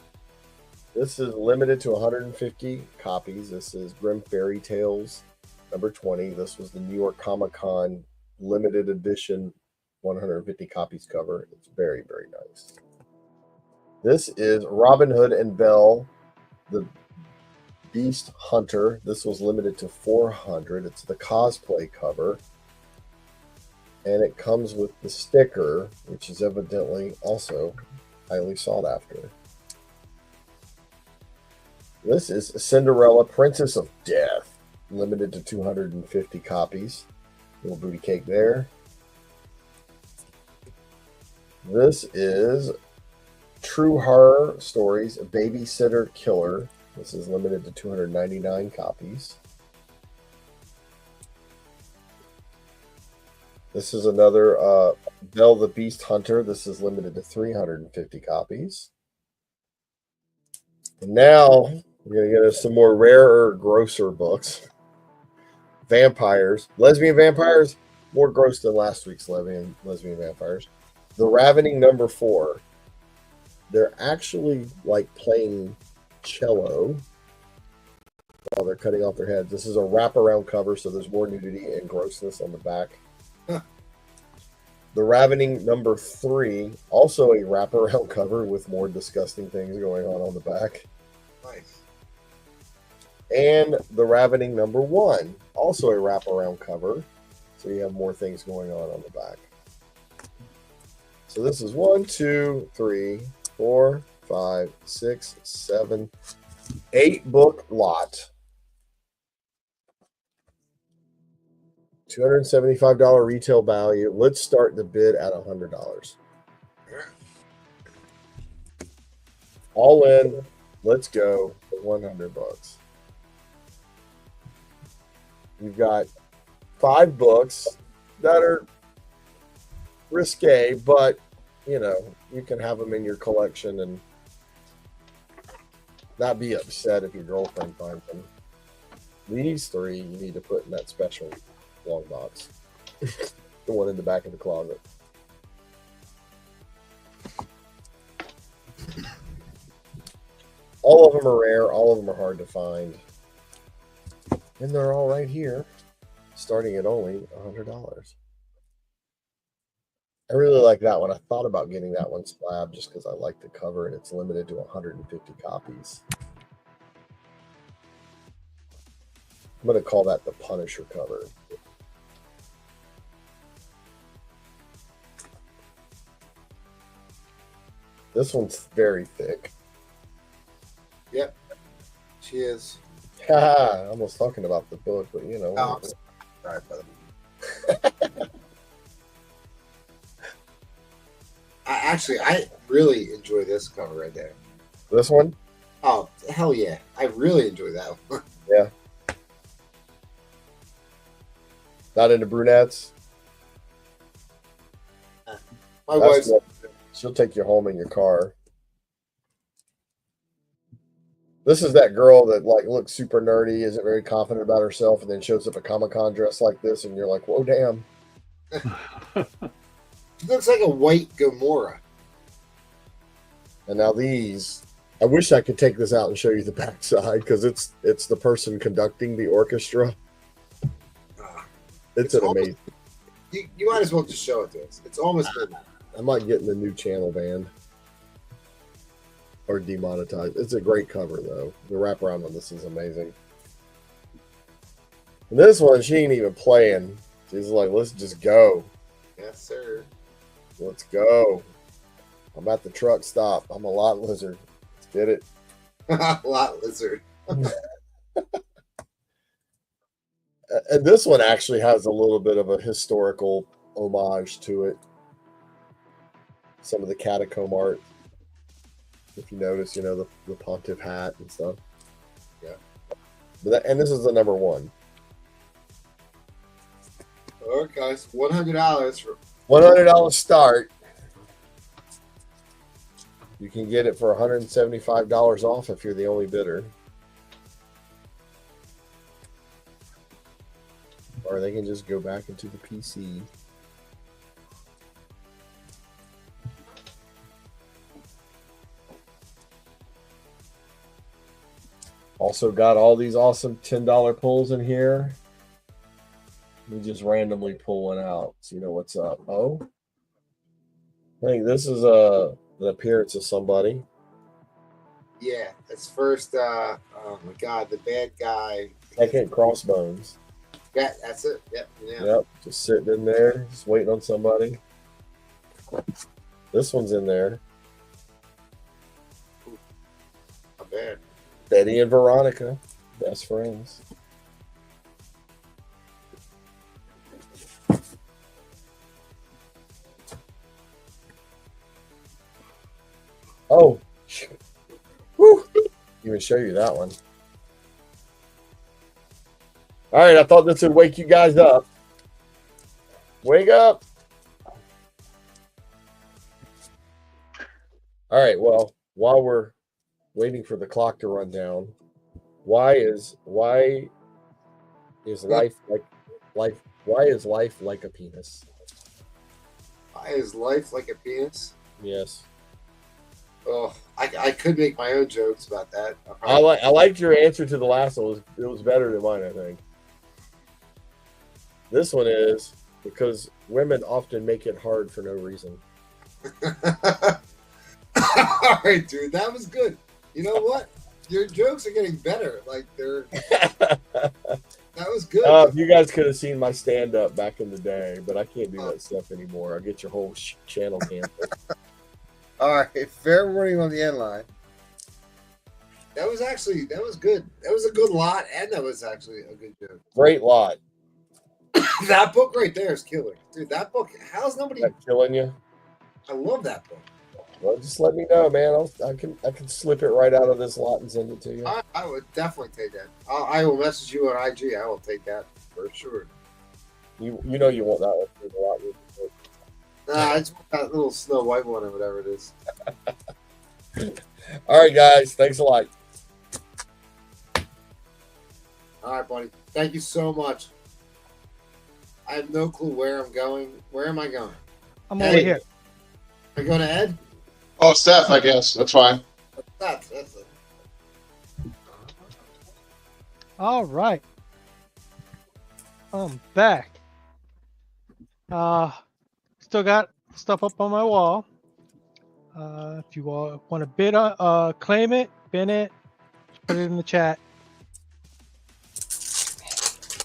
This is limited to 150 copies. This is Grimm Fairy Tales, number 20. This was the New York Comic Con limited edition 150 copies cover. It's very, very nice. This is Robin Hood and Belle, the Beast Hunter. This was limited to 400. It's the cosplay cover. And it comes with the sticker, which is evidently also highly sought after. This is Cinderella, Princess of Death, limited to 250 copies. Little booty cake there. This is True Horror Stories, Babysitter Killer. This is limited to 299 copies. This is another Belle the Beast Hunter. This is limited to 350 copies. And now we're going to get us some more rarer, grosser books. Vampires. Lesbian vampires. More gross than last week's lesbian vampires. The Ravening number 4. They're actually like playing cello while they're cutting off their heads. This is a wraparound cover, so there's more nudity and grossness on the back. The Ravening number 3, also a wraparound cover with more disgusting things going on the back. Nice. And the Ravening number 1, also a wraparound cover, so you have more things going on the back. So this is 1, 2, 3, 4, 5, 6, 7, 8 book lot. $275 retail value. Let's start the bid at $100. All in. Let's go for $100. You've got 5 books that are risque, but you know, you can have them in your collection and not be upset if your girlfriend finds them. These 3 you need to put in that special long box. The one in the back of the closet. All of them are rare. All of them are hard to find. And they're all right here, starting at only $100. I really like that one. I thought about getting that one slab just because I like the cover, and it's limited to 150 copies. I'm going to call that the Punisher cover. This one's very thick. Yep. She is. I almost talking about the book, but you know. Oh, sorry, brother. I really enjoy this cover right there. This one? Oh, hell yeah. I really enjoy that one. Yeah. Not into brunettes? My wife's... She'll take you home in your car. This is that girl that like looks super nerdy, isn't very confident about herself, and then shows up at Comic-Con dressed like this, and you're like, whoa, damn. She looks like a white Gamora. And now these, I wish I could take this out and show you the backside, because it's the person conducting the orchestra. It's an amazing. You might as well just show it to us. It's almost midnight. I might get in the new channel banned or demonetized. It's a great cover though. The wraparound on this is amazing. And this one, she ain't even playing. She's like, let's just go. Yes, sir. Let's go. I'm at the truck stop. I'm a lot lizard. Let's get it. Lot lizard. And this one actually has a little bit of a historical homage to it. Some of the catacomb art. If you notice, you know, the pontiff hat and stuff. Yeah. And this is the number 1. Okay, $100 for $100 start. You can get it for $175 off if you're the only bidder. Or they can just go back into the PC. Also got all these awesome $10 pulls in here. We just randomly pull one out so you know what's up. Oh, I think this is an appearance of somebody. Yeah, it's first. Oh my God, the bad guy. Second, Crossbones. Yeah, that's it. Yep. Yeah. Yep, just sitting in there, just waiting on somebody. This one's in there. Not bad. Betty and Veronica, best friends. Oh, woo! Even show you that one. All right, I thought this would wake you guys up. Wake up! All right, well, while we're waiting for the clock to run down, why is life like life? Why is life like a penis? Why is life like a penis? Yes, Oh, I could make my own jokes about that. I liked your answer to the last one. It was better than mine, I think. This one is because women often make it hard for no reason. All right, dude, that was good. You know what? Your jokes are getting better. Like they're that was good. You guys could have seen my stand up back in the day, but I can't do that stuff anymore. I'll get your whole channel canceled. All right, fair warning on the end line. That was good. That was a good lot, and that was actually a good joke. Great lot. That book right there is killer, dude. That book. How's nobody? That killing you? I love that book. Well, just let me know, man. I can slip it right out of this lot and send it to you. I would definitely take that. I will message you on IG. I will take that for sure. You know you want that one for the lot. Nah, it's that little Snow White one or whatever it is. All right, guys. Thanks a lot. All right, buddy. Thank you so much. I have no clue where I'm going. Where am I going? I'm over here. Am I going to Ed? Oh, Seth, I guess. That's fine. That's it. All right. I'm back. Still got stuff up on my wall. If you all want to bid on, claim it, bin it, put it in the chat.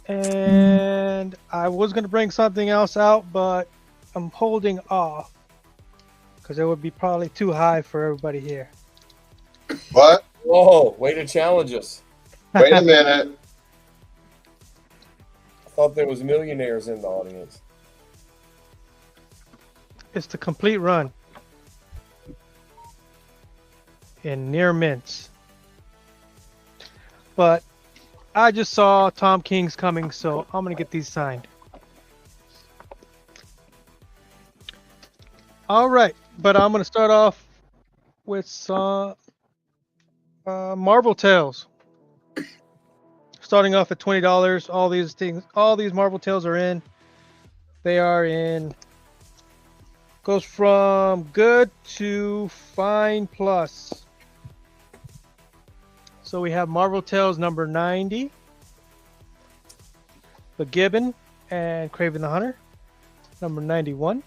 And I was going to bring something else out, but I'm holding off because it would be probably too high for everybody here. What? Whoa, way to challenge us. Wait a minute. I thought there was millionaires in the audience. It's the complete run in near mints. But I just saw Tom King's coming, so I'm going to get these signed. All right, but I'm going to start off with some Marvel Tales. Starting off at $20. All these things, all these Marvel Tales are in. They are in. Goes from good to fine plus. So we have Marvel Tales number 90, The Gibbon and Kraven the Hunter, number 91,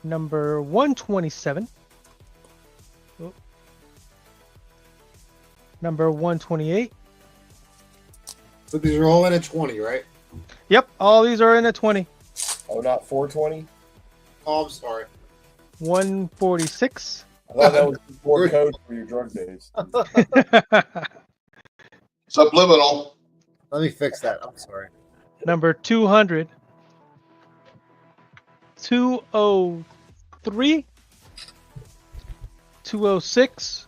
number 127, number 128. So these are all in at 20, right? Yep, all these are in at 20. Oh, not 420? Oh, I'm sorry. 146. I thought that was before code for your drug days. Subliminal. Let me fix that. I'm sorry. Number 200. 203. 206.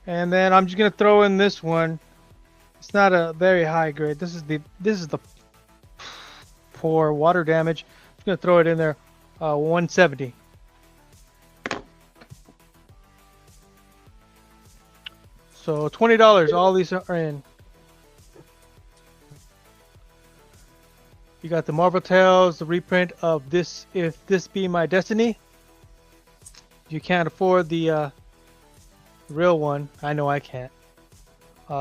And then I'm just gonna throw in this one. It's not a very high grade. This is the poor water damage. I'm just gonna throw it in there. 170. So $20. All these are in. You got the Marvel Tales, the reprint of this. If This Be My Destiny. You can't afford the real one. I know I can't.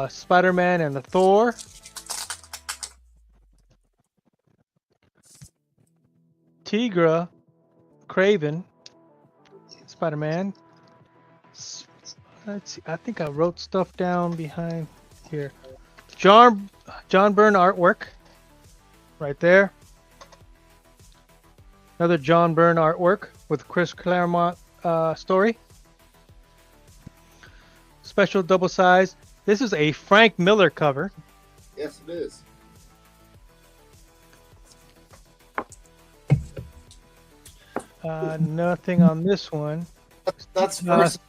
Spider-Man and the Thor. Tigra, Kraven, Spider-Man, Let's see. I think I wrote stuff down behind here. John Byrne artwork. Right there. Another John Byrne artwork with Chris Claremont story. Special double size. This is a Frank Miller cover. Yes, it is. Nothing on this one. That's first.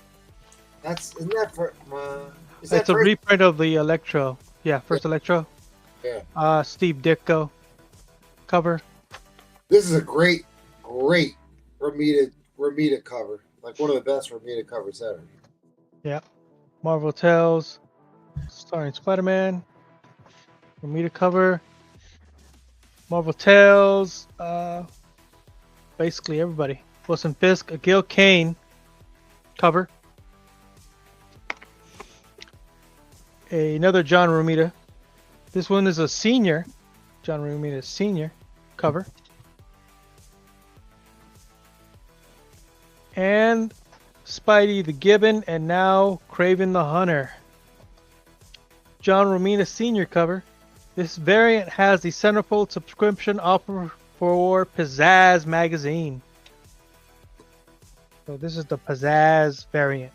That's isn't that for? Is that It's a first? reprint of the Electro. Yeah, first Electro. Yeah. Steve Ditko cover. This is a great Ramita cover. Like one of the best Ramita covers ever. Yeah. Marvel Tales, starring Spider-Man. Ramita cover. Marvel Tales. Basically everybody. Wilson Fisk, a Gil Kane cover. Another John Romita. This one is a senior. John Romita senior cover. And Spidey the Gibbon, and now Kraven the Hunter. John Romita senior cover. This variant has the centerfold subscription offer for Pizzazz magazine. So this is the Pizzazz variant.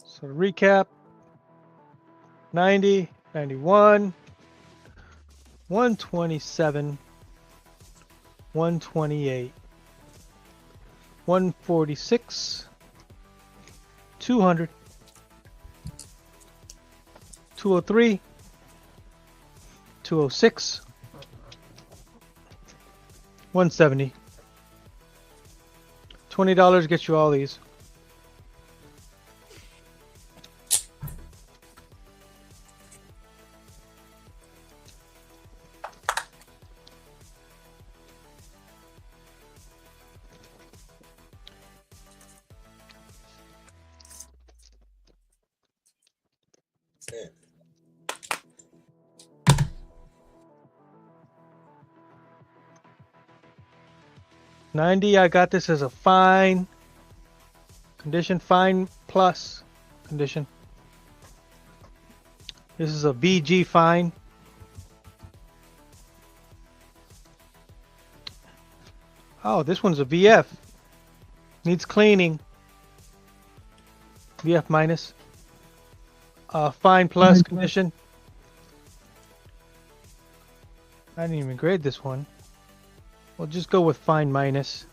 So to recap, 90, 91, 127, 128, 146, 200, 203, 206, 170. $20 gets you all these. $90, I got this as a fine condition, fine plus condition. This is a VG fine. Oh, this one's a VF. Needs cleaning. VF minus. Fine plus condition. I didn't even grade this one. We'll just go with fine minus.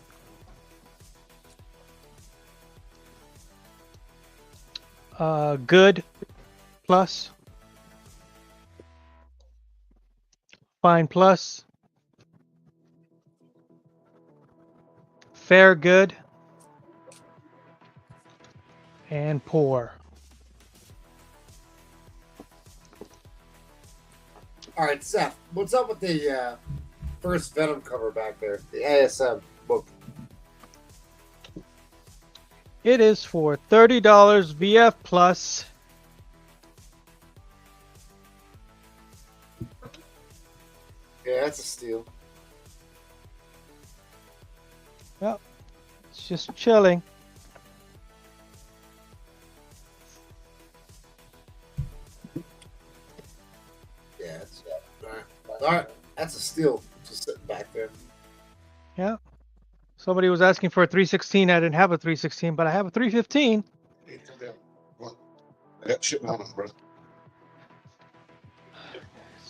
Good plus. Fine plus. Fair good. And poor. All right, Seth, what's up with the first Venom cover back there? The ASM book. It is for $30 VF plus. Yeah, that's a steal. Well, it's just chilling. Yeah, that's all right. That's a steal. Just sitting back there. Yeah. Somebody was asking for a 316. I didn't have a 316, but I have a 315. I got shit on them, bro.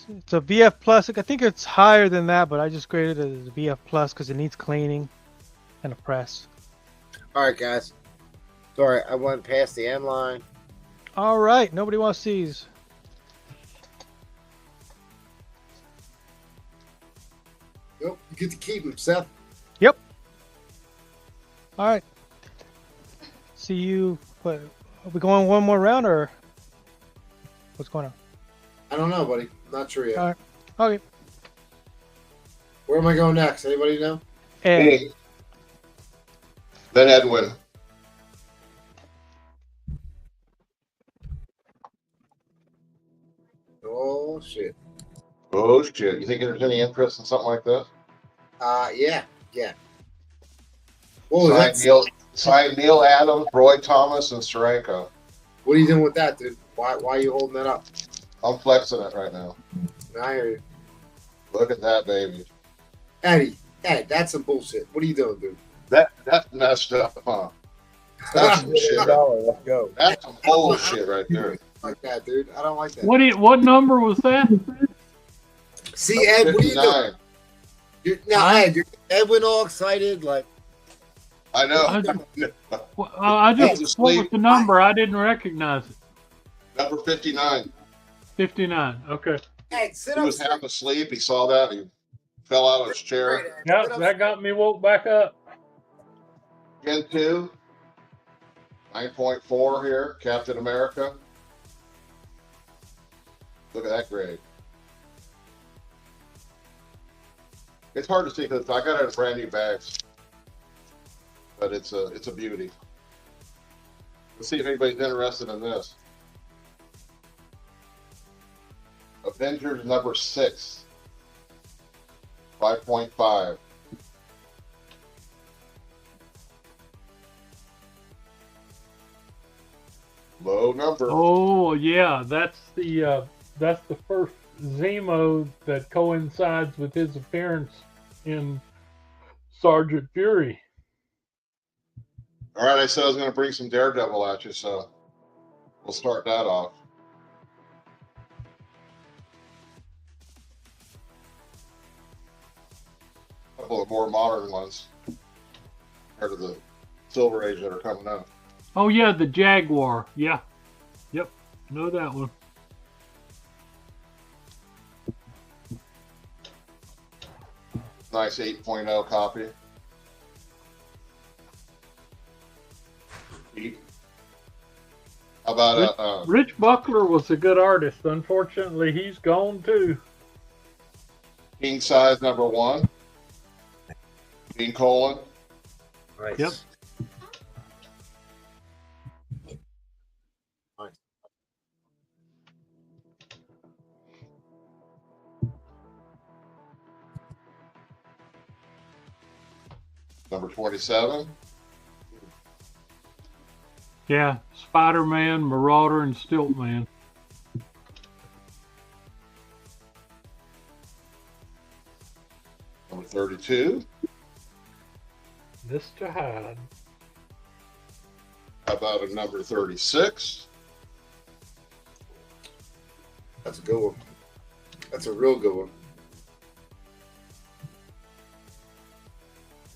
It's a VF plus. I think it's higher than that, but I just graded it as a VF plus because it needs cleaning and a press. All right, guys. Sorry, I went past the end line. All right. Nobody wants these. Yep, you get to keep them, Seth. Yep. All right. See you. What, are we going one more round or what's going on? I don't know, buddy. Not sure yet. All right. Okay. Where am I going next? Anybody know? Ed. Then Edwin. Oh shit. Oh shit! You think there's any interest in something like that? Yeah. Yeah. Whoa, Signed Neil Adams, Roy Thomas, and Steranko. What are you doing with that, dude? Why are you holding that up? I'm flexing it right now. I hear you. Look at that, baby. Eddie, that's some bullshit. What are you doing, dude? That's messed up, huh? That's some shit. Let's go. That's some bullshit right there. Like that, dude. I don't like that. What number was that? See, Ed, what are you 59. doing? Ed, Edwin all excited, like. I know. I just what was the number? I didn't recognize it. Number 59. 59. Okay. Ed, sit He up. was half asleep. He saw that. He fell out of his chair. Yeah, that got me woke back up. Gen 2. 9.4 here. Captain America. Look at that grade. It's hard to see because I got it in brand new bags. But it's a beauty. Let's see if anybody's interested in this. Avengers number 6. 5.5. Low number. Oh yeah, that's the first Zemo that coincides with his appearance in Sergeant Fury. All right, I said I was going to bring some Daredevil at you, so we'll start that off. A couple of more modern ones compared to the Silver Age that are coming up. Oh yeah, the Jaguar. Yeah. Yep. Know that one. Nice 8.0 copy. How about Rich Buckler was a good artist. Unfortunately, he's gone too. King Size number 1? Gene Colan. Nice. Yep. Nice. Number 27. Yeah, Spider-Man, Marauder, and Stiltman. Number 32. Mr. Hyde. How about a number 36? That's a good one. That's a real good one.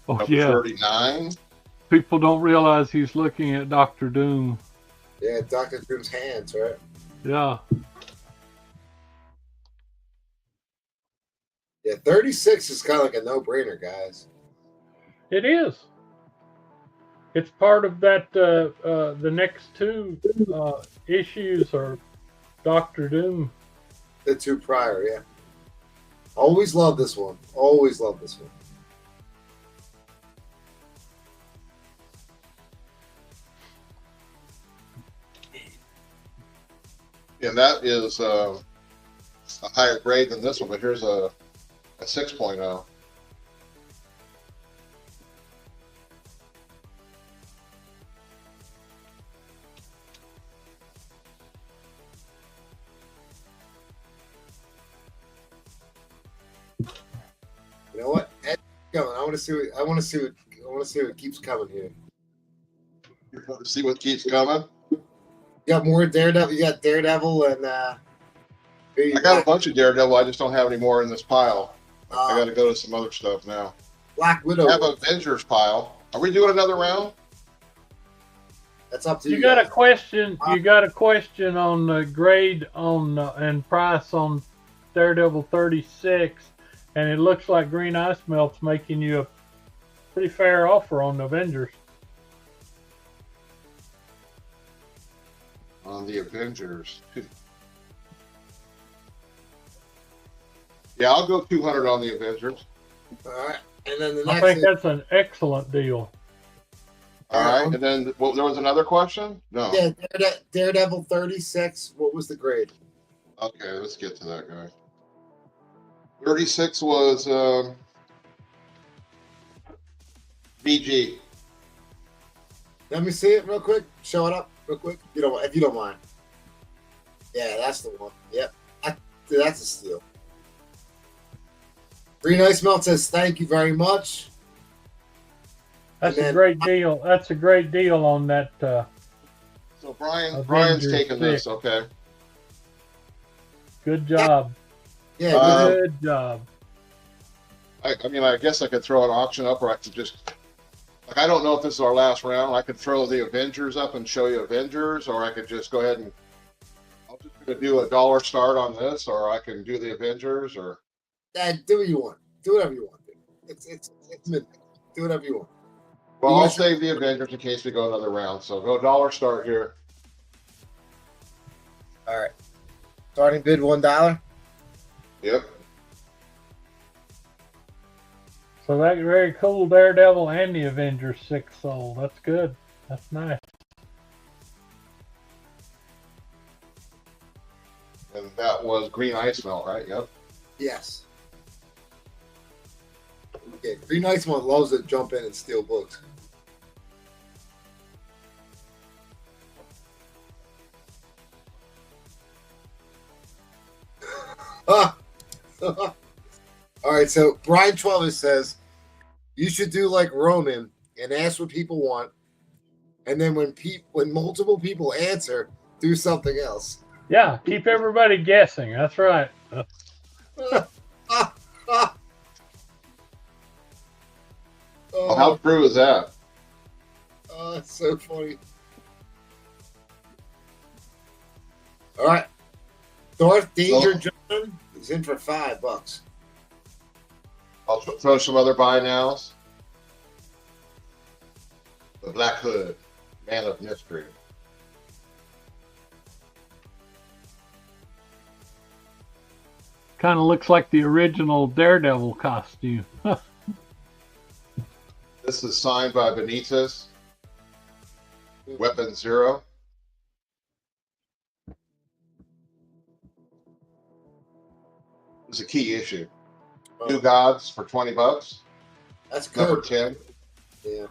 Oh Number yeah. 39. People don't realize he's looking at Doctor Doom. Yeah, Dr. Doom's hands, right? Yeah. Yeah, 36 is kind of like a no-brainer, guys. It is. It's part of that. The next two issues are Doctor Doom. The two prior, yeah. Always love this one. Always love this one. And that is a higher grade than this one, but here's a 6.0. You know what? Ed, go. I want to see what keeps coming here. You're going to see what keeps coming. You got more Daredevil. You got Daredevil and. I got a bunch of Daredevil. I just don't have any more in this pile. I got to go to some other stuff now. Black Widow. I have Avengers pile. Are we doing another round? That's up to you. You got a question? You got a question on the grade on and price on Daredevil 36, and it looks like Green Ice Melt's making you a pretty fair offer on the Avengers. On the Avengers. Yeah, I'll go 200 on the Avengers. All right, and then the next. I think that's an excellent deal. All right, and then well, there was another question? No. Yeah, Daredevil 36. What was the grade? Okay, let's get to that guy. 36 was PG. Let me see it real quick. Show it up real quick. If you don't mind. Yeah, that's the one. Yep. That's a steal. Green Ice Melt says thank you very much. That's a great deal. That's a great deal on that. So Brian's Avengers taking this, 6. okay. Good job. Yeah, good job. I mean, I guess I could throw an auction up, or I could just, like, I don't know if this is our last round. I could throw the Avengers up and show you Avengers, or I could just go ahead and, I'm just going to do a dollar start on this, or I can do the Avengers, or. Dad, do what you want. Do whatever you want. It's midnight. Do whatever you want. Well, I'll save the Avengers in case we go another round. So go dollar start here. All right. Starting bid $1. Yep. So that very cool Daredevil and the Avengers 6 sold. That's good. That's nice. And that was Green Ice Melt, right? Yep. Yes. Okay. Green Ice Melt loves to jump in and steal books. All right, so Brian Travis says you should do like Roman and ask what people want, and then when multiple people answer, do something else. Yeah, keep everybody guessing. That's right. How true is that? Oh, that's so funny. All right, Darth Danger John is in for $5. I'll throw some other buy nows. The Black Hood, Man of Mystery. Kind of looks like the original Daredevil costume. This is signed by Benitez. Weapon Zero. It's a key issue. New Gods for $20. That's good. Number 10. Yeah.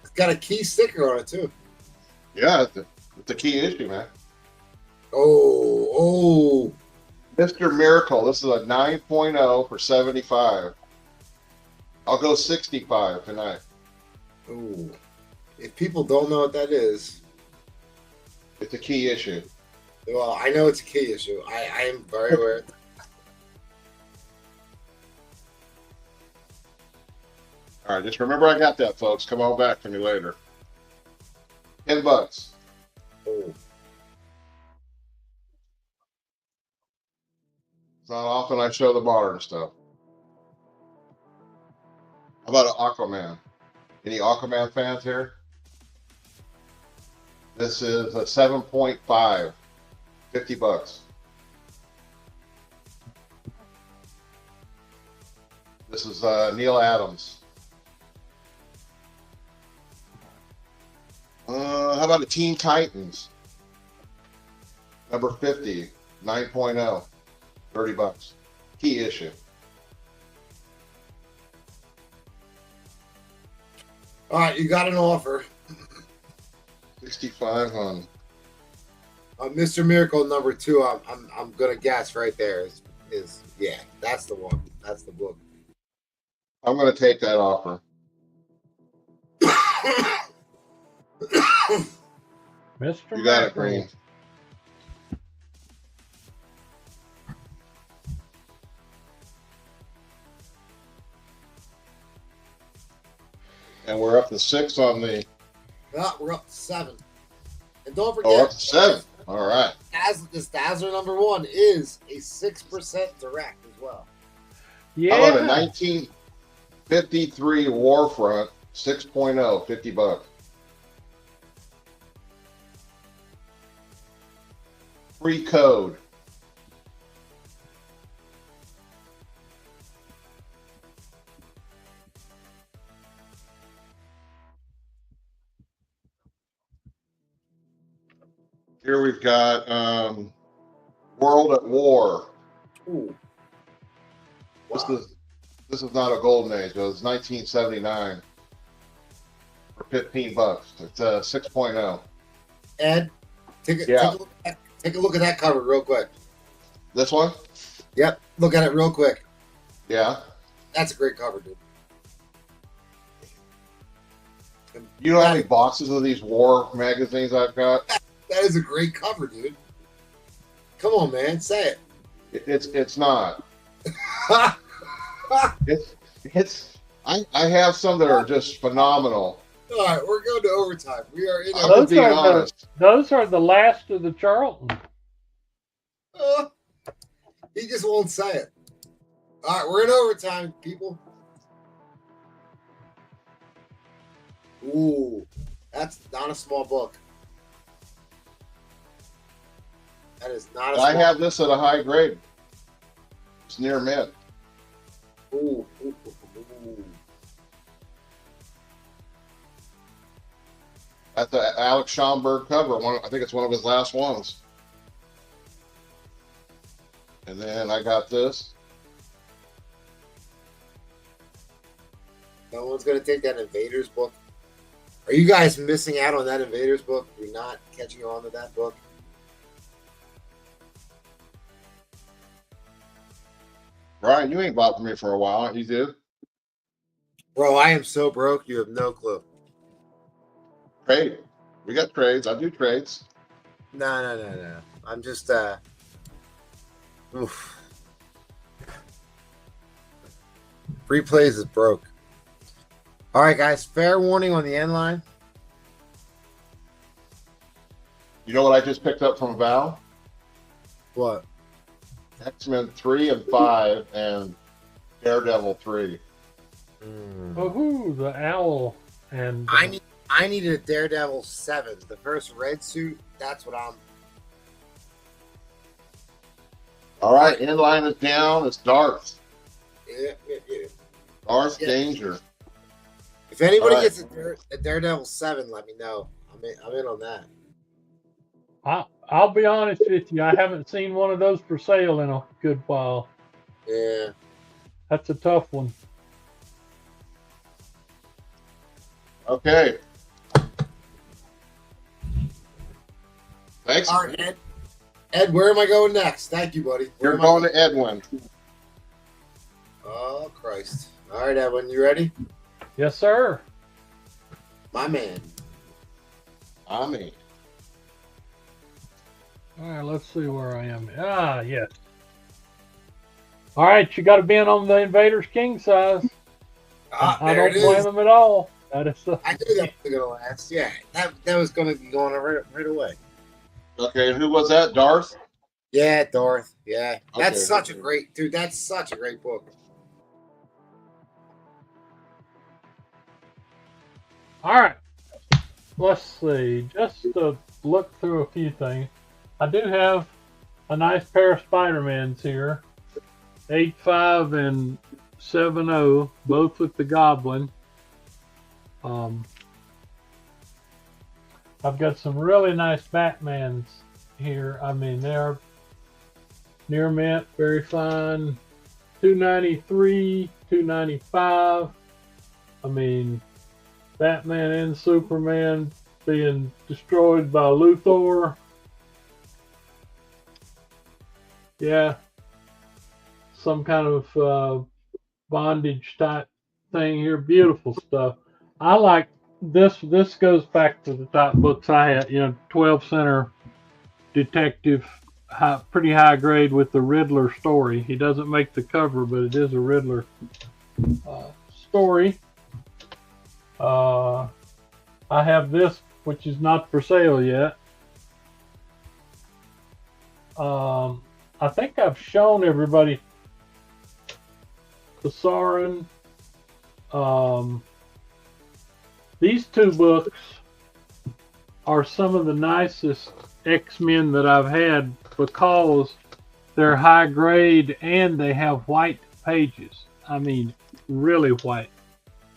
It's got a key sticker on it too. Yeah, it's a key issue, man. Oh. Mr. Miracle. This is a 9.0 for 75. I'll go 65 tonight. Oh. If people don't know what that is, it's a key issue. Well, I know it's a key issue. I am very aware. All right, just remember I got that, folks. Come on back to me later. $10. Oh. It's not often I show the modern stuff. How about an Aquaman? Any Aquaman fans here? This is a 7.5. $50. This is Neil Adams. How about a Teen Titans? Number 50, 9.0, $30. Key issue. All right, you got an offer. 65 on Mr. Miracle number 2. I'm gonna guess right there is yeah, that's the one. That's the book. I'm gonna take that offer. Mr. You got it, Green. And we're up to 6 on the. No, we're up to 7. And don't forget. Oh, up to 7. All right. This Dazzler number 1 is a 6% direct as well. Yeah. How about a 1953 Warfront 6.0, $50. Free code. Here we've got World at War. Ooh. This Wow. is This is not a golden age. It was 1979 for $15. It's a 6.0. Ed, take a look at that cover real quick. This one? Yep, look at it real quick. Yeah. That's a great cover, dude. You know how many boxes of these war magazines I've got? That is a great cover, dude. Come on, man, say it. It's not. I have some that are just phenomenal. All right, we're going to overtime. We are in I'm being honest. Those are the last of the Charlton. He just won't say it. All right, we're in overtime, people. Ooh, that's not a small book. That is not a small I have this at a high grade. It's near mint. Ooh. At the Alex Schomburg cover. I think it's one of his last ones. And then I got this. No one's going to take that Invaders book. Are you guys missing out on that Invaders book? You're not catching on to that book? Brian, you ain't bought from me for a while. You do? Bro, I am so broke, you have no clue. Trade. We got trades. I do trades. No. I'm just, oof. Free plays is broke. All right, guys, fair warning on the end line. You know what I just picked up from Val? What? X-Men 3 and 5 and Daredevil 3. Woohoo, the owl. And I needed a Daredevil 7. The first red suit, that's what I'm... All right, inline is down. It's Darth. Yeah. Darth Danger. If anybody All right. gets a Daredevil 7, let me know. I'm in on that. I'll be honest with you, I haven't seen one of those for sale in a good while. Yeah. That's a tough one. Okay. Thanks. All right, Ed. Ed, where am I going next? Thank you, buddy. You're going to Edwin. Oh, Christ. All right, Edwin, you ready? Yes, sir. My man. I mean. All right, let's see where I am. Yes. All right, you got to be in on the Invaders king size. I don't blame them at all. That is. I knew that was going to last. Yeah, that was going to be going right away. Okay, who was that? Darth? Yeah, Darth. Yeah, that's Okay. such a great dude. That's such a great book. All right. Let's see. Just to look through a few things. I do have a nice pair of Spider-Mans here. 8.5 and 7.0, both with the Goblin. I've got some really nice Batmans here. I mean, they're near mint, very fine. 293, 295. I mean, Batman and Superman being destroyed by Luthor. Yeah. Some kind of bondage type thing here. Beautiful stuff. I like this. This goes back to the top books I had. 12 center detective, pretty high grade with the Riddler story. He doesn't make the cover, but it is a Riddler story. I have this, which is not for sale yet. I think I've shown everybody the Sauron. These two books are some of the nicest X-Men that I've had because they're high grade and they have white pages. I mean, really white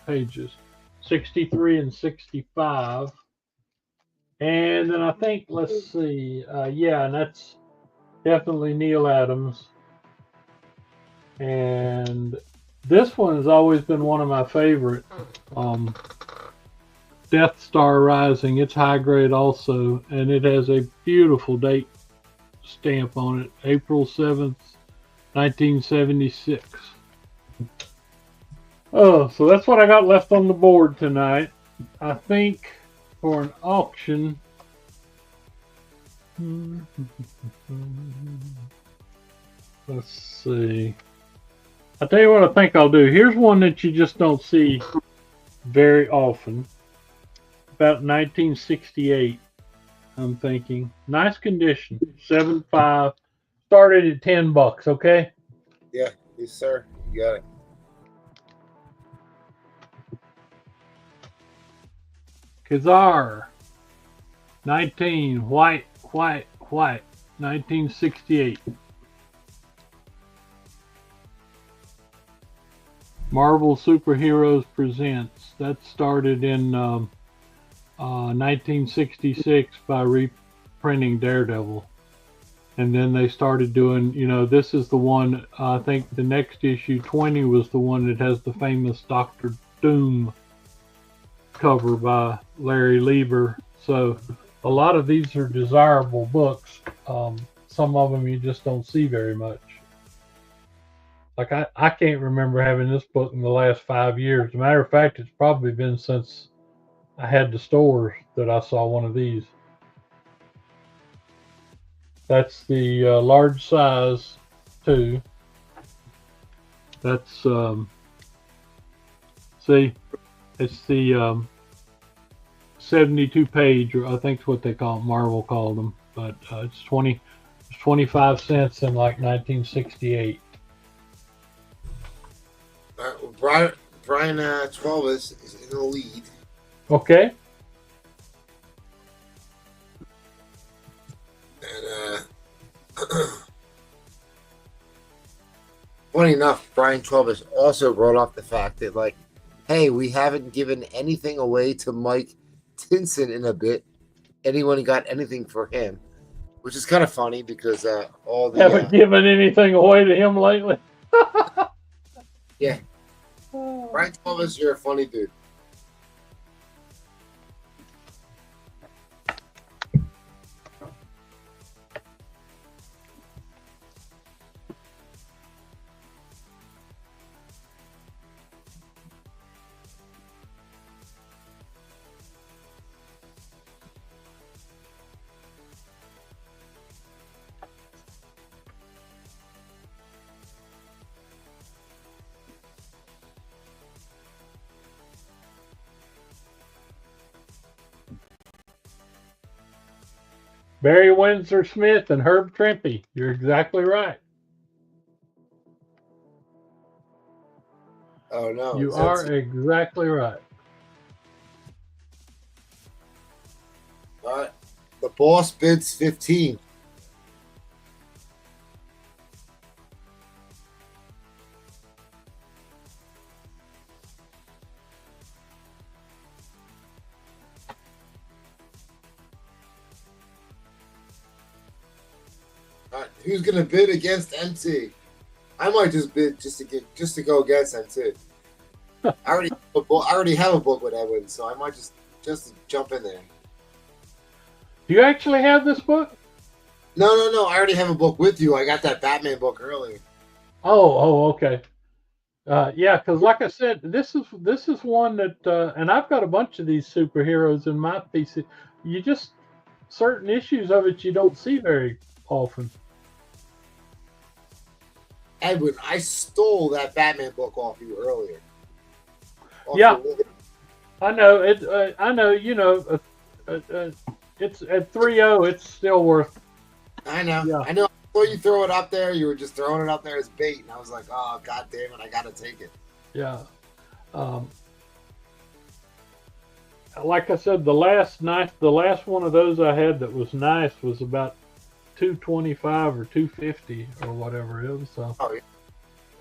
pages. 63 and 65. And then I think, let's see, and that's definitely Neil Adams. And This one has always been one of my favorite. Death Star Rising. It's high grade also, and it has a beautiful date stamp on it, April 7th, 1976. Oh, so that's what I got left on the board tonight. I think for an auction. Let's see. I'll tell you what I think I'll do. Here's one that you just don't see very often. About 1968, I'm thinking. Nice condition. 7.5. Started at $10, okay? Yeah, yes, sir. You got it. Kazar. 19. White. 1968. Marvel Superheroes Presents. That started in 1966 by reprinting Daredevil. And then they started doing, this is the one, I think the next issue, 20, was the one that has the famous Dr. Doom cover by Larry Lieber. So a lot of these are desirable books. Some of them you just don't see very much. Like I can't remember having this book in the last 5 years. As a matter of fact, it's probably been since I had the stores that I saw one of these. That's the large size 2. That's see, it's the 72 page, or I think it's what they call it, Marvel called them, but it's 25 cents in like 1968. Well, Brian 12 is in the lead. Okay. And funny enough, Brian 12 has also brought up the fact that, like, hey, we haven't given anything away to Mike Tinson in a bit. Anyone got anything for him? Which is kind of funny because all the haven't given anything away to him lately. Yeah. Brian Thomas, you're a funny dude. Barry Windsor Smith and Herb Trimpe. You're exactly right. Oh no. You are exactly right. All right. The boss bids 15. All right. Who's gonna bid against MT? I might just bid just to go against MT. I already have a book with Edwin, so I might just jump in there. Do you actually have this book? No. I already have a book with you. I got that Batman book earlier. Oh, okay. Yeah, because like I said, this is one that, and I've got a bunch of these superheroes in my PC. You just certain issues of it you don't see very often. Edwin, I stole that Batman book off you earlier. Yeah, I know it. I know. It's at 3.0. It's still worth. I know. Yeah. I know. I saw you throw it up there. You were just throwing it up there as bait, and I was like, "Oh, God damn it! I gotta take it." Yeah. Like I said, the last one of those I had that was nice was about $225 or $250 or whatever it was. So oh, yeah.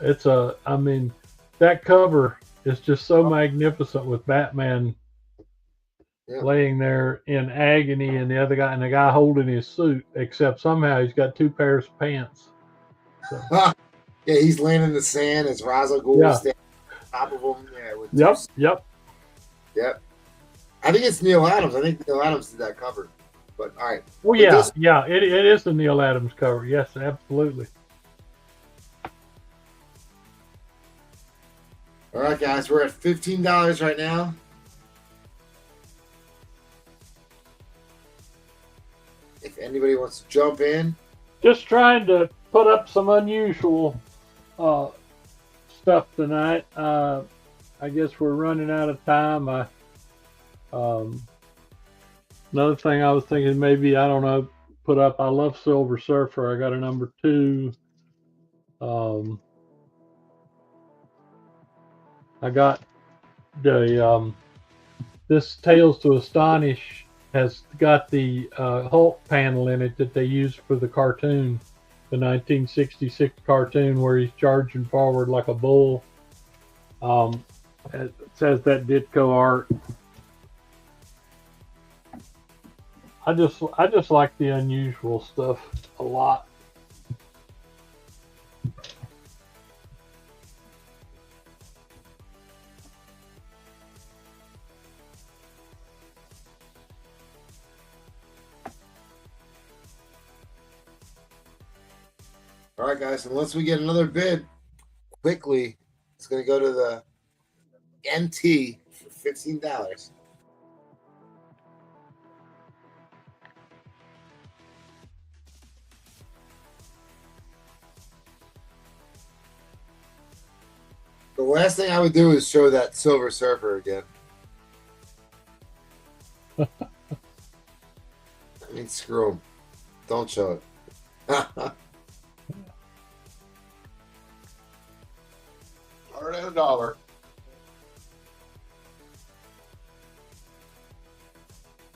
It's I mean, that cover is just so magnificent with Batman laying there in agony, and the guy holding his suit. Except somehow he's got 2 pairs of pants. So. Yeah, he's laying in the sand as Ra's al Ghul Yeah. standing on top of him. Yeah, with Yep. Yep. Yep. I think it's Neil Adams. I think Neil Adams did that cover. But all right. Oh But yeah, this- yeah. It is the Neil Adams cover. Yes, absolutely. All right, guys, we're at $15 right now. If anybody wants to jump in, Just trying to put up some unusual stuff tonight. I guess we're running out of time. Another thing I was thinking maybe, I don't know, put up I Love Silver Surfer. I got a number 2. I got the this Tales to Astonish has got the Hulk panel in it that they used for the cartoon, the 1966 cartoon where he's charging forward like a bull. It says that Ditko art. I just like the unusual stuff a lot. all right, guys, unless we get another bid quickly, it's going to go to the MT for $15. The last thing I would do is show that Silver Surfer again. I mean, screw him. Don't show it. Start at $1.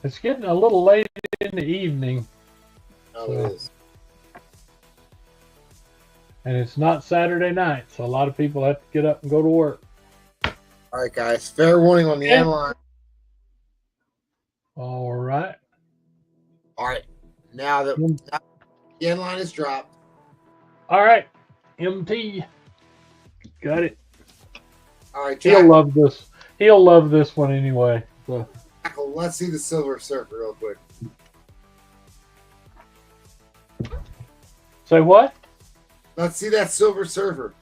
It's getting a little late in the evening, Oh, it is. and it's not Saturday night, so a lot of people have to get up and go to work. All right, guys. Fair warning on the Okay. end line. All right. All right. Now that the end line is dropped. All right. MT. Got it. All right, He'll Jack, love this. He'll love this one anyway. So. let's see the Silver Surfer real quick. Say what? Let's see that Silver Surfer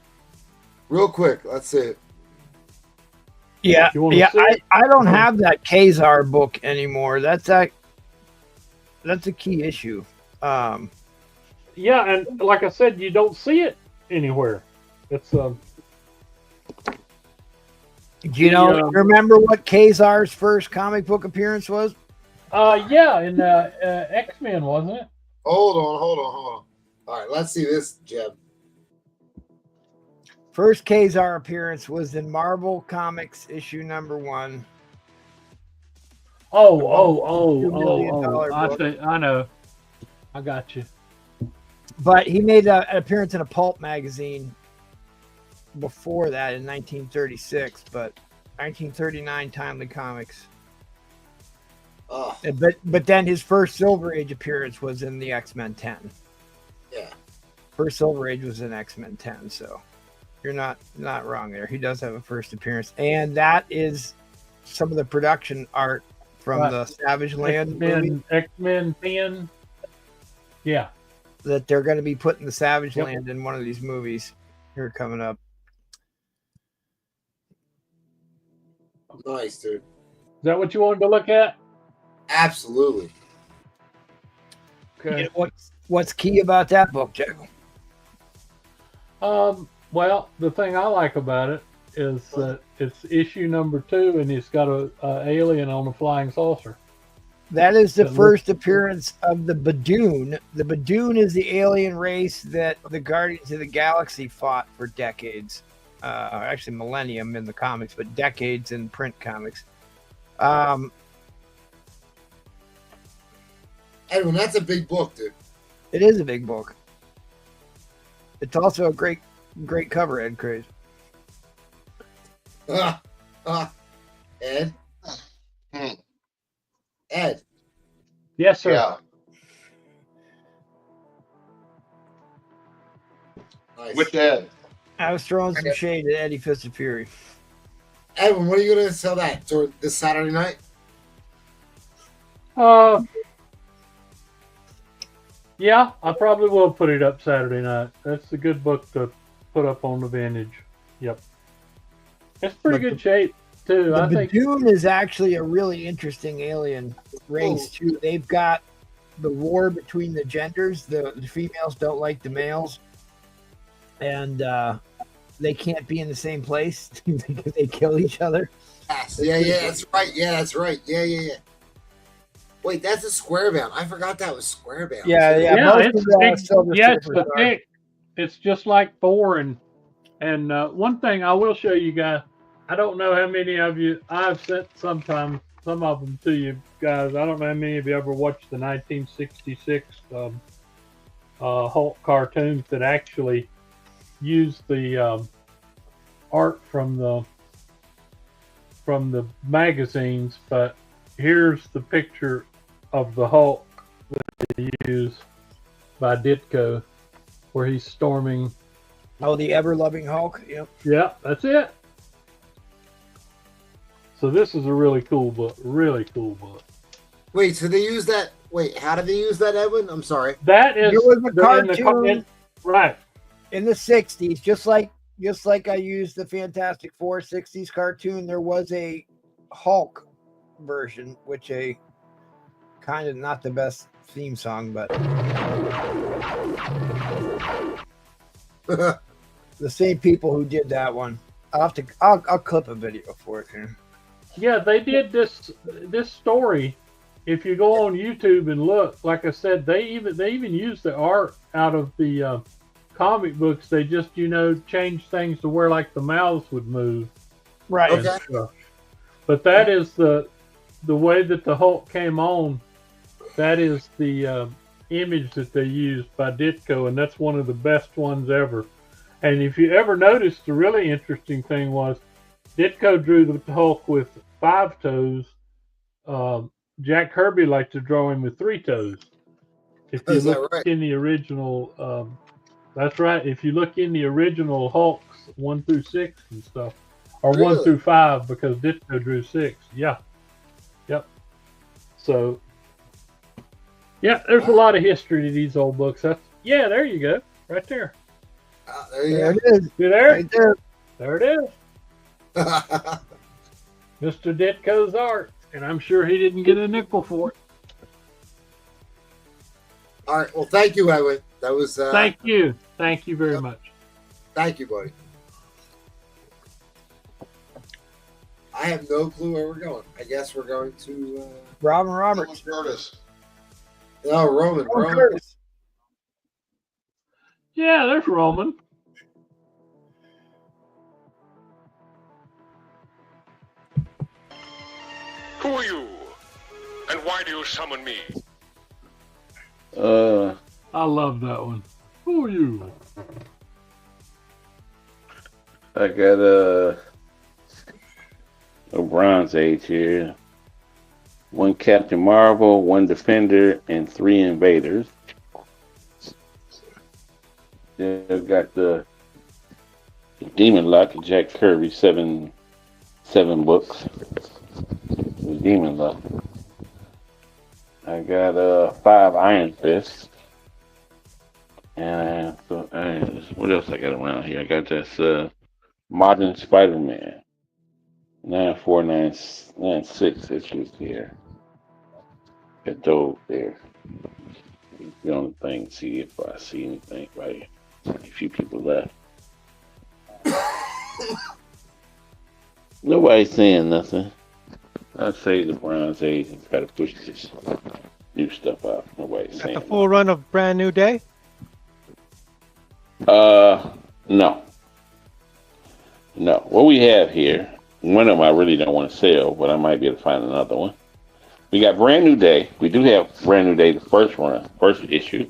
real quick. Let's see it. Yeah, You wanna yeah. see it? I don't have that Kazar book anymore. That's a key issue. Yeah, and like I said, you don't see it anywhere. It's Do you know? Remember what Kazar's first comic book appearance was? yeah, in X-Men, wasn't it? Hold on. All right, let's see this, Jeb. First Kazar appearance was in Marvel Comics issue number 1. $2 million book. I know. I got you. But he made an appearance in a pulp magazine before that in 1936, but 1939 Timely Comics. Oh, But then his first Silver Age appearance was in the X-Men 10. yeah. First Silver Age was in X-Men 10, so you're not wrong there. He does have a first appearance, and that is some of the production art from Right. the Savage Land movie X-Men 10. Yeah. that they're going to be putting the Savage Yep. Land in one of these movies here coming up. Nice, dude. Is that what you wanted to look at? Absolutely. Okay. You know, what's key about that book, Jack? Well, the thing I like about it is that it's issue number 2, and it's got a alien on a flying saucer. That is the That first appearance of the Badoon. The Badoon is the alien race that the Guardians of the Galaxy fought for decades. Actually, millennium in the comics, but decades in print comics. Edwin, that's a big book, dude. It is a big book. It's also a great cover, Ed Craze. Ed? Hmm. Ed, Yes, sir. Yeah. all Nice. Which Ed? I was throwing some shade at Eddie Fist of Fury. Edwin, when are you going to sell that? This Saturday night? Yeah, I probably will put it up Saturday night. That's a good book to put up on the Vintage. Yep. It's pretty good shape, too. The I think Badoon is actually a really interesting alien race, too. They've got the war between the genders. The females don't like the males. And they can't be in the same place because they kill each other. Yes. Yeah, that's right. Yeah, that's right. Yeah. Wait, that's a square bound. I forgot that was square bound. Yeah. It's just like 4 and one thing I will show you guys. I don't know how many of you I've sent some of them to you guys. I don't know how many of you ever watched the 1966 Hulk cartoons that actually used the art from the magazines, but here's the picture of the Hulk that they use by Ditko, where he's storming. Oh, the ever-loving Hulk. Yep. Yeah, that's it. So this is a really cool book. Really cool book. Wait, so they use that? Wait, how did they use that, Edwin? I'm sorry. That is there was a cartoon right in the '60s, just like I used the Fantastic Four '60s cartoon. There was a Hulk version, which a kind of not the best theme song, but the same people who did that one. I'll clip a video for it here. Yeah, they did this story. If you go on YouTube and look, like I said, they even use the art out of the comic books. They just change things to where like the mouths would move. Right. Okay. But that is the way that the Hulk came on. That is the image that they used by Ditko, and that's one of the best ones ever. And if you ever noticed, the really interesting thing was Ditko drew the Hulk with 5 toes. Jack Kirby liked to draw him with 3 toes. If you look in the original, that's right. If you look in the original Hulks 1 through 6 and stuff, or Really? 1 through 5, because Ditko drew 6. Yeah. Yep. So, yeah, there's a lot of history to these old books. Yeah, there you go. Right there. There it is. You there? Right there. There it is. Mr. Ditko's art. And I'm sure he didn't get a nickel for it. All right. Well, thank you, Edwin. That was. Thank you. Thank you very much. Thank you, buddy. I have no clue where we're going. I guess we're going to Robin Roberts. Curtis. No, Roman. Oh, Curtis. Yeah, there's Roman. Who are you? And why do you summon me? I love that one. Who are you? I got a Bronze Age here. 1 Captain Marvel, 1 Defender, and 3 Invaders. Then I've got the Demon Luck, Jack Kirby, 7 books. The Demon Luck. I got 5 Iron Fists. And what else I got around here? I got this Modern Spider-Man. 9496 issues here. Got those there. The only thing, see if I see anything right here. A few people left. Nobody's saying nothing. I'd say the Bronze Age and try to push this new stuff out. Nobody's saying The full run of Brand New Day? No. What we have here, one of them I really don't want to sell, but I might be able to find another one. We got Brand New Day. We do have Brand New Day, the first issue.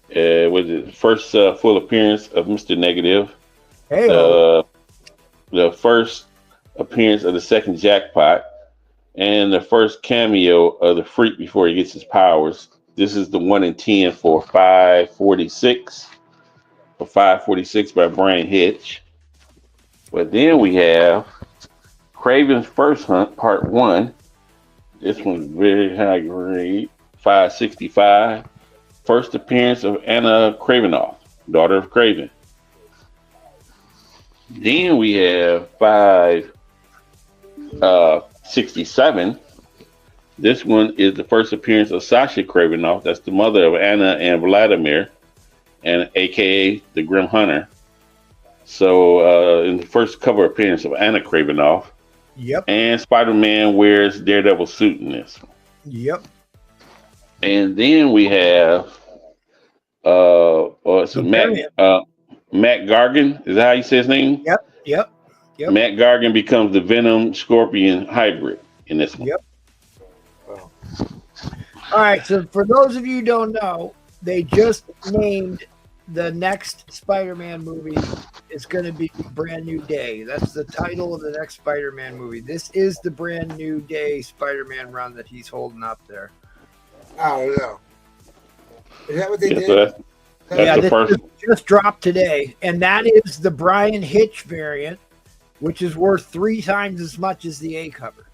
Was it the first full appearance of Mr. Negative? Hey. The first appearance of the second Jackpot, and the first cameo of the Freak before he gets his powers. This is the 1 in 10 for 546. for $5.46 by Brian Hitch. But then we have Craven's First Hunt, Part 1. This one's very high grade, $5.65. First appearance of Anna Kravinoff, daughter of Craven. Then we have $5.67. This one is the first appearance of Sasha Kravinoff. That's the mother of Anna and Vladimir, and AKA the Grim Hunter. So in the first cover appearance of Anna Kravinoff. Yep. And Spider-Man wears Daredevil suit in this. Yep. And then we have Matt Gargan. Is that how you say his name? Yep. Matt Gargan becomes the Venom Scorpion hybrid in this one. Yep. All right. So for those of you who don't know, they just named the next Spider-Man movie. It's going to be Brand New Day. That's the title of the next Spider-Man movie. This is the Brand New Day Spider-Man run that he's holding up there. I don't know. Is that what they did? So that's the first. Just dropped today, and that is the Brian Hitch variant, which is worth 3 times as much as the A cover.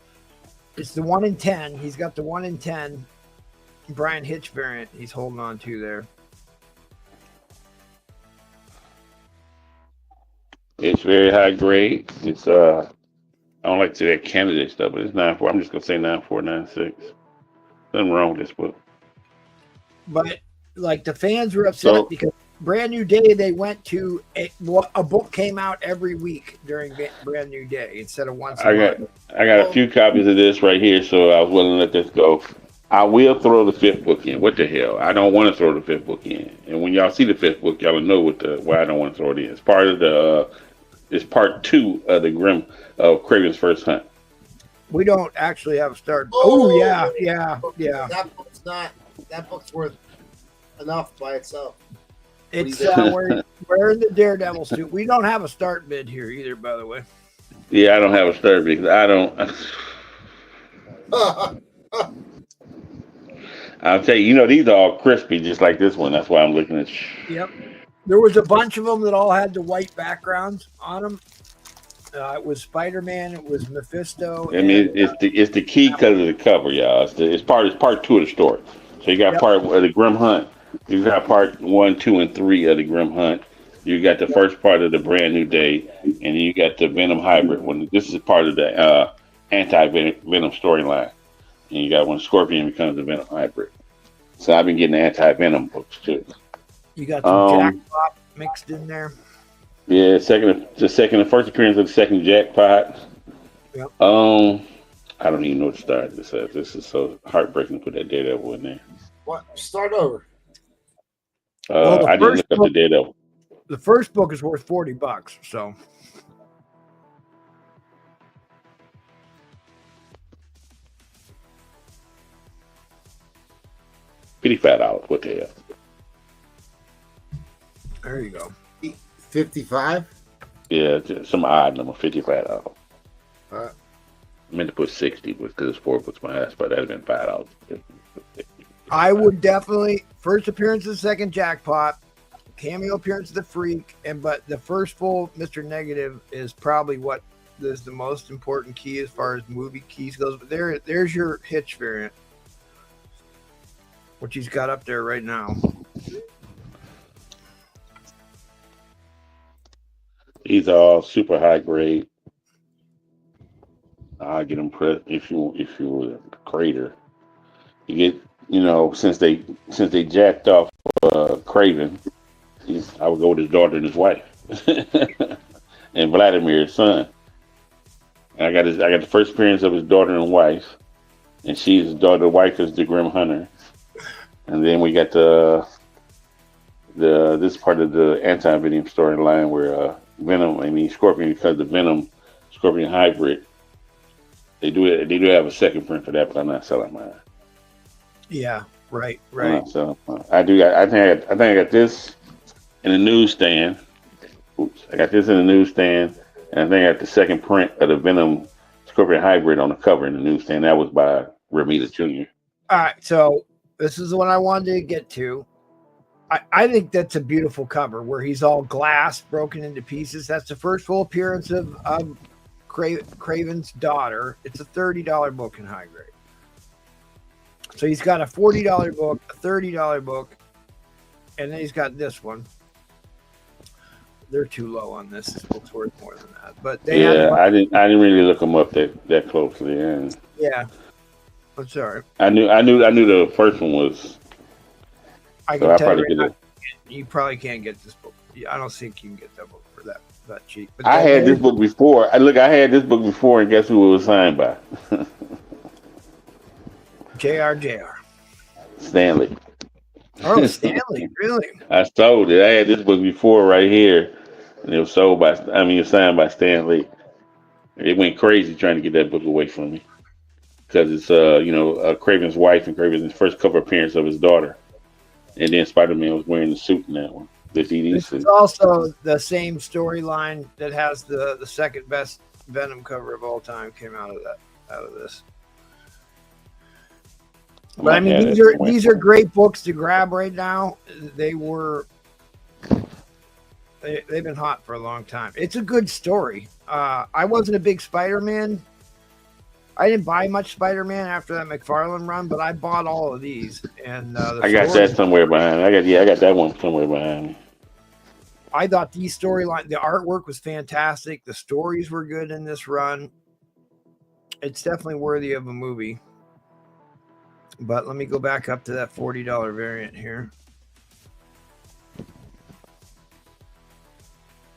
It's the 1 in 10. He's got the 1 in 10 Brian Hitch variant he's holding on to there. It's very high grade. It's I don't like to say that candidate stuff, but it's 9.4. I'm just gonna say 9.496. Nothing wrong with this book. But like the fans were upset because Brand New Day, they went to a book came out every week during Brand New Day instead of once a month. I got a few copies of this right here, so I was willing to let this go. I will throw the 5th book in. What the hell? I don't want to throw the 5th book in. And when y'all see the 5th book, y'all will know why I don't want to throw it in. It's part of the it's part 2 of the Craven's First Hunt. We don't actually have a start. Oh yeah. That book's worth enough by itself. It's wearing the Daredevil suit. We don't have a start bid here either, by the way. Yeah, I don't have a start because I don't. I'll tell you, these are all crispy, just like this one. That's why I'm looking at. Yep. There was a bunch of them that all had the white backgrounds on them. It was Spider-Man. It was Mephisto. I mean, it's the key because of the cover, y'all. It's part 2 of the story. So you got part of the Grim Hunt. You got part 1, 2, and 3 of the Grim Hunt. You got the first part of the Brand New Day, and then you got the Venom hybrid. When this is part of the anti-Venom storyline, and you got when Scorpion becomes the Venom hybrid. So I've been getting the anti-Venom books too. You got some Jackpot mixed in there. Yeah, the first appearance of the second Jackpot. Yep. I don't even know what to start this at. This is so heartbreaking to put that Daredevil in there. What? Start over. I didn't look up the Daredevil. The first book is worth $40, so. $55. What the hell? There you go. 55. Yeah, some odd number. $55. I meant to put 60, but because it's 4 books my ass, but that'd have been $5. I would definitely first appearance of the second Jackpot, cameo appearance of the Freak, but the first full Mr. Negative is probably what is the most important key as far as movie keys goes. But there's your Hitch variant, which he's got up there right now. These are all super high grade. I get impressed if you were a creator. You get since they jacked off Craven, I would go with his daughter and his wife, and Vladimir's son. And I got the first appearance of his daughter and wife, and she's his daughter. Wife is the Grim Hunter, and then we got this part of the anti-Venom storyline where Scorpion becomes the Venom Scorpion hybrid. They do have a second print for that, but I'm not selling mine. Yeah, right. So I think I got this in the newsstand. Oops, I got this in the newsstand, and I think I got the second print of the Venom Scorpion hybrid on the cover in the newsstand. That was by Ramita Jr. All right, so this is the one I wanted to get to. I think that's a beautiful cover where he's all glass broken into pieces. That's the first full appearance of Craven's daughter. It's a $30 book in high grade. So he's got a $40 book, a $30 book, and then he's got this one. They're too low on this. This book's worth more than that. But they I didn't really look them up that closely. And yeah, I'm sorry. I knew the first one was. I can tell you, you probably can't get this book. I don't think you can get that book for that cheap. But I had this book before. I had this book before, and guess who it was signed by? JR. Stanley. Oh, Stanley, really? I sold it. I had this book before right here, and it was signed by Stanley. It went crazy trying to get that book away from me because it's Craven's wife and Craven's first cover appearance of his daughter. And then Spider-Man was wearing the suit in that one. This is also the same storyline that has the second best Venom cover of all time came out of this. But I mean, these are great books to grab right now. They've been hot for a long time. It's a good story. I wasn't a big Spider-Man. I didn't buy much Spider-Man after that McFarlane run, but I bought all of these. And I got that somewhere behind. I got that one somewhere behind me. I thought the artwork was fantastic. The stories were good in this run. It's definitely worthy of a movie. But let me go back up to that $40 variant here.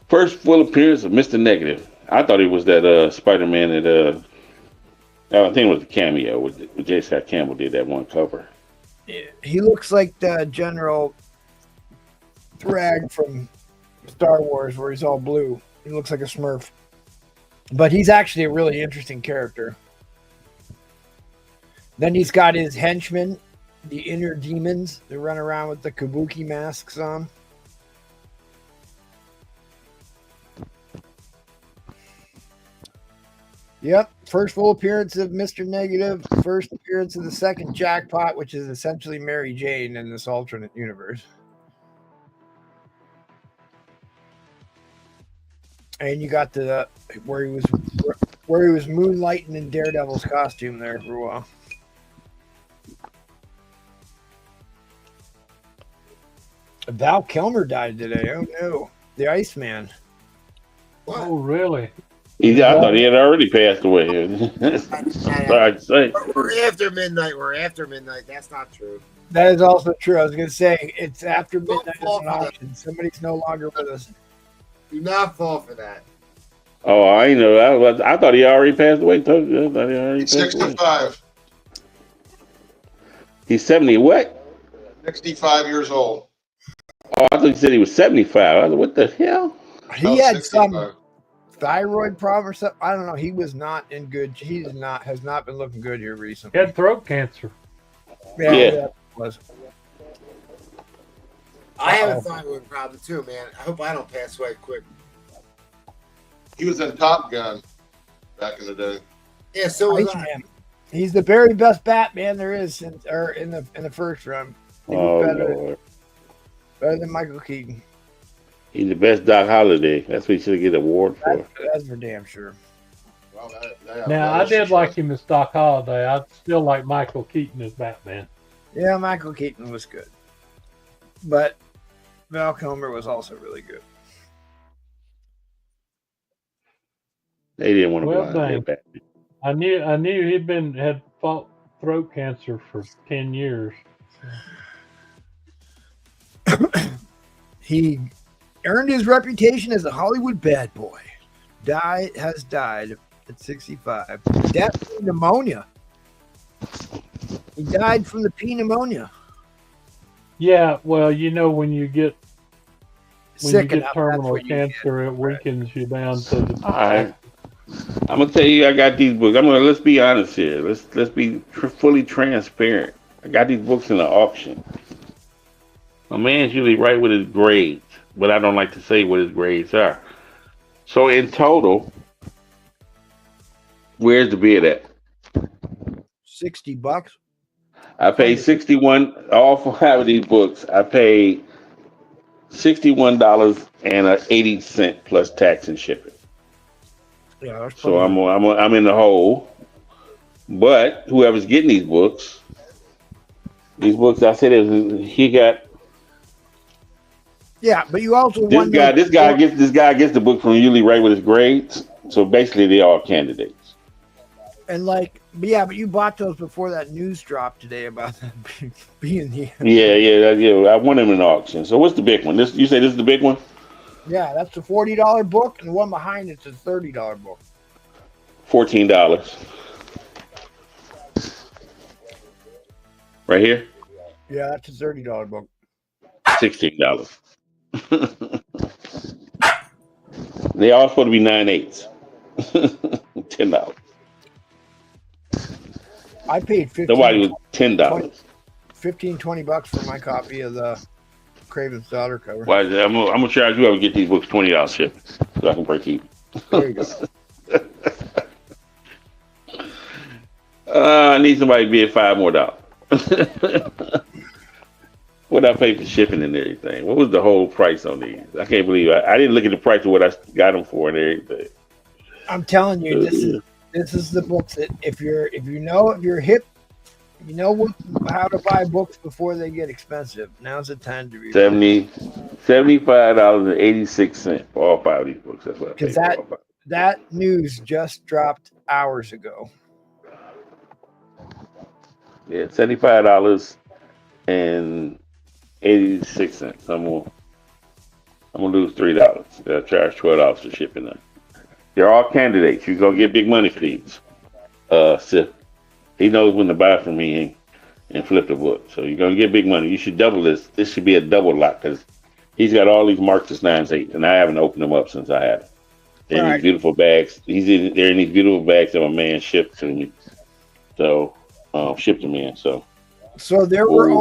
First full appearance of Mr. Negative. I thought he was that Spider-Man that I think it was a cameo with J. Scott Campbell did that one cover. Yeah, he looks like the General Thrag from Star Wars, where he's all blue. He looks like a Smurf, but he's actually a really interesting character. Then he's got his henchmen, the inner demons. They run around with the kabuki masks on. Yep, first full appearance of Mr. Negative, first appearance of the second Jackpot, which is essentially Mary Jane in this alternate universe. And you got where he was moonlighting in Daredevil's costume there for a while. Val Kilmer died today. Oh no, the Iceman. What? Oh really? I thought he had already passed away. Sorry to say. We're after midnight. That's not true. That is also true. I was going to say it's after midnight. It's an option. Somebody's no longer with us. Do not fall for that. Oh, I know. I thought he already passed away. He's 65. He's 70. What? 65 years old. Oh, I thought you said he was 75. I was like, what the hell? He had some thyroid problem or something. I don't know. He was not in good. Has not been looking good here recently. He had throat cancer. Yeah. Was. I have a thyroid problem too, man. I hope I don't pass away quick. He was in Top Gun back in the day. Yeah, so was I. He's the very best Batman there is in the first run. He was better than Michael Keaton. He's the best Doc Holliday. That's what he should get an award for. That's for damn sure. Well, now, I did like him as Doc Holliday. I still like Michael Keaton as Batman. Yeah, Michael Keaton was good. But Val Kilmer was also really good. They didn't want to blind Batman. I knew had fought throat cancer for 10 years. He earned his reputation as a Hollywood bad boy. Has died at 65. Death from pneumonia. He died from the pneumonia. Yeah, well, when you get terminal cancer, it weakens you down to the. All right. I'm gonna tell you, I got these books. Let's be honest here. Let's be fully transparent. I got these books in an auction. A man's usually right with his grades, but I don't like to say what his grades are. So in total, where's the bid at? $60. I paid $61 all for 5 of these books. I paid $61.80 plus tax and shipping. Yeah, that's So plenty. I'm in the hole. But whoever's getting these books, I said he got Yeah, but you also this won guy. those. This guy gets the book from usually right with his grades. So basically, they are candidates. And like, yeah, but you bought those before that news dropped today about them being the. Yeah. I won them in an auction. So what's the big one? You say this is the big one? Yeah, that's the $40 book, and the one behind it's a $30 book. $14. Right here. Yeah, that's a $30 book. $16. They all supposed to be 9/8. $10. I paid Nobody was $10. 15, $20 for my copy of the Craven's Daughter cover. Why? I'm gonna charge you to get these books $20 shipping, so I can break even. There you go. I need somebody to bid $5 more. What I paid for shipping and everything? What was the whole price on these? I can't believe I didn't look at the price of what I got them for and everything. I'm telling you, this is the books that if you're hip, you know how to buy books before they get expensive. Now's the time to read. $75.86 for all 5 of these books. That's what I paid. Because that news just dropped hours ago. Yeah, $75.86. I'm gonna lose $3. They'll charge $12 for shipping them. They're all candidates. You're gonna get big money for these. Seth, he knows when to buy from me and flip the book. So you're gonna get big money. You should double this. This should be a double lot because he's got all these Marxist 9s, and I haven't opened them up since I had them. They're in these beautiful bags. They're in these beautiful bags that my man shipped to me. So shipped them in. So there were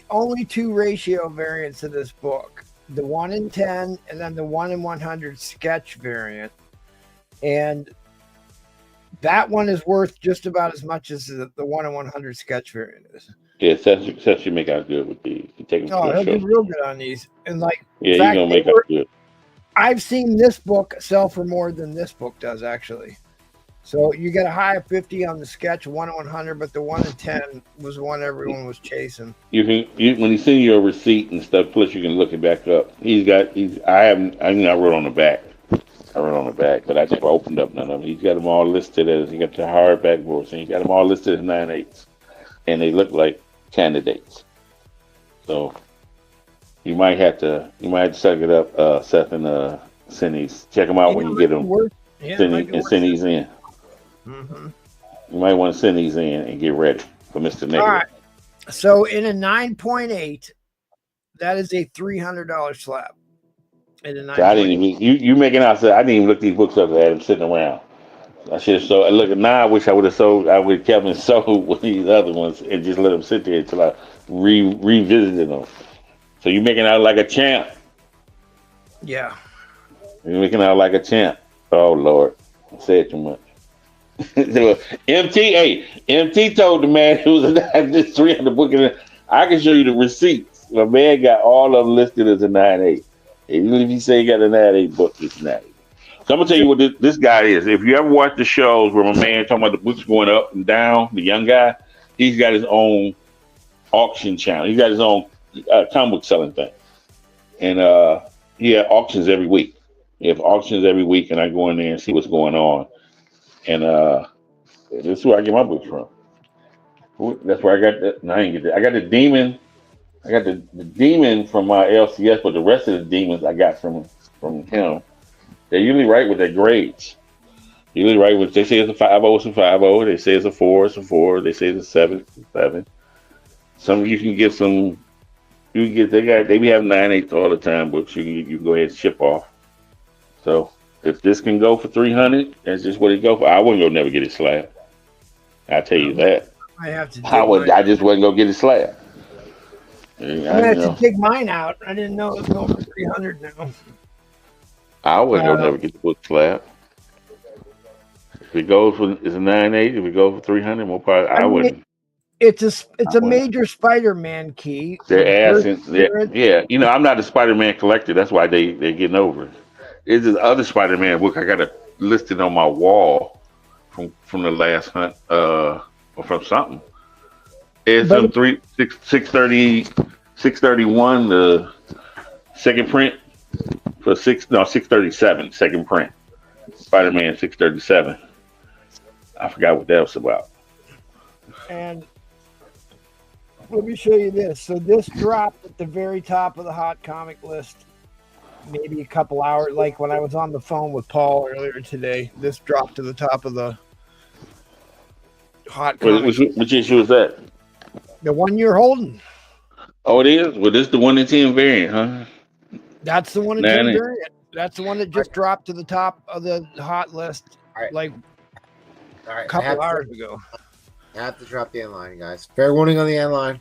only 2 ratio variants of this book: the 1:10 and then the 1:100 sketch variant. And that one is worth just about as much as the 1:100 sketch variant is. Yeah, Seth should make out good with these. He'll do real good on these. And he's gonna make out good. I've seen this book sell for more than this book does, actually. So you get a high of 50 on the sketch 1:100, but the 1:10 was the one everyone was chasing. You can when he sends you a receipt and stuff. Plus, you can look it back up. I wrote on the back. But I never opened up none of them. He's got them all listed as he got the hardback books, and he's got them all listed as 9/8, and they look like candidates. So you might have to suck it up, Seth, and send these. Check them out when you get them. Send these in. Mm-hmm. You might want to send these in and get ready for Mr. Negative. All right. So in a 9.8, that is a $300 slab. In a 9. So I didn't even you making out. So I didn't even look these books up. I had them sitting around. I should have sold. Look, now I wish I would have sold. I would have kept them sold with these other ones and just let them sit there until I revisited them. So you making out like a champ. Yeah. You're making out like a champ. Oh Lord, I said too much. So, MT told the man it was this 300 book. I can show you the receipts. My man got all of them listed as a 9/8. Even if you say he got a 9/8 book, it's 9/8. So I'm gonna tell you what this guy is. If you ever watch the shows where my man talking about the books going up and down, the young guy, he's got his own auction channel. He's got his own comic book selling thing, and he had auctions every week. He has auctions every week, and I go in there and see what's going on. And this is where I get my books from. That's where I got that. No, I ain't get that. I got the demon. I got the demon from my LCS, but the rest of the demons I got from him. They usually write with their grades. Usually write with, they say it's a 5.0, it's a 5.0. They say it's a 4, it's a 4. They say it's a 7, it's a 7. Some you can get some. You can get they be having 9/8 all the time books. You can go ahead and ship off. So if this can go for 300, that's just what it go for. I wouldn't go never get it slab. I tell you that. I have to. I just wouldn't go get it slab. I have to dig mine out. I didn't know it was going for 300 now. I wouldn't go never get the book slab. If it goes for it's a 9/8, if it goes for 300, more part I wouldn't. It's a major Spider-Man key. Their ass, Spirit. yeah. You know, I'm not a Spider-Man collector. That's why they're getting over it. It's this other Spider-Man book I got it listed on my wall from the last hunt, or from something. It's But 631, the second print for 637, second print. Spider-Man 637. I forgot what that was about. And let me show you this. So this dropped at the very top of the hot comic list, maybe a couple hours. Like when I was on the phone with Paul earlier today, this dropped to the top of the hot comic. Which issue is that? The one you're holding. Oh, it is? Well, this is the 1 in 10 variant, huh? That's the one in 10 variant. That's the one that just dropped to the top of the hot list like a couple hours ago. I have to drop the end line, guys. Fair warning on the end line.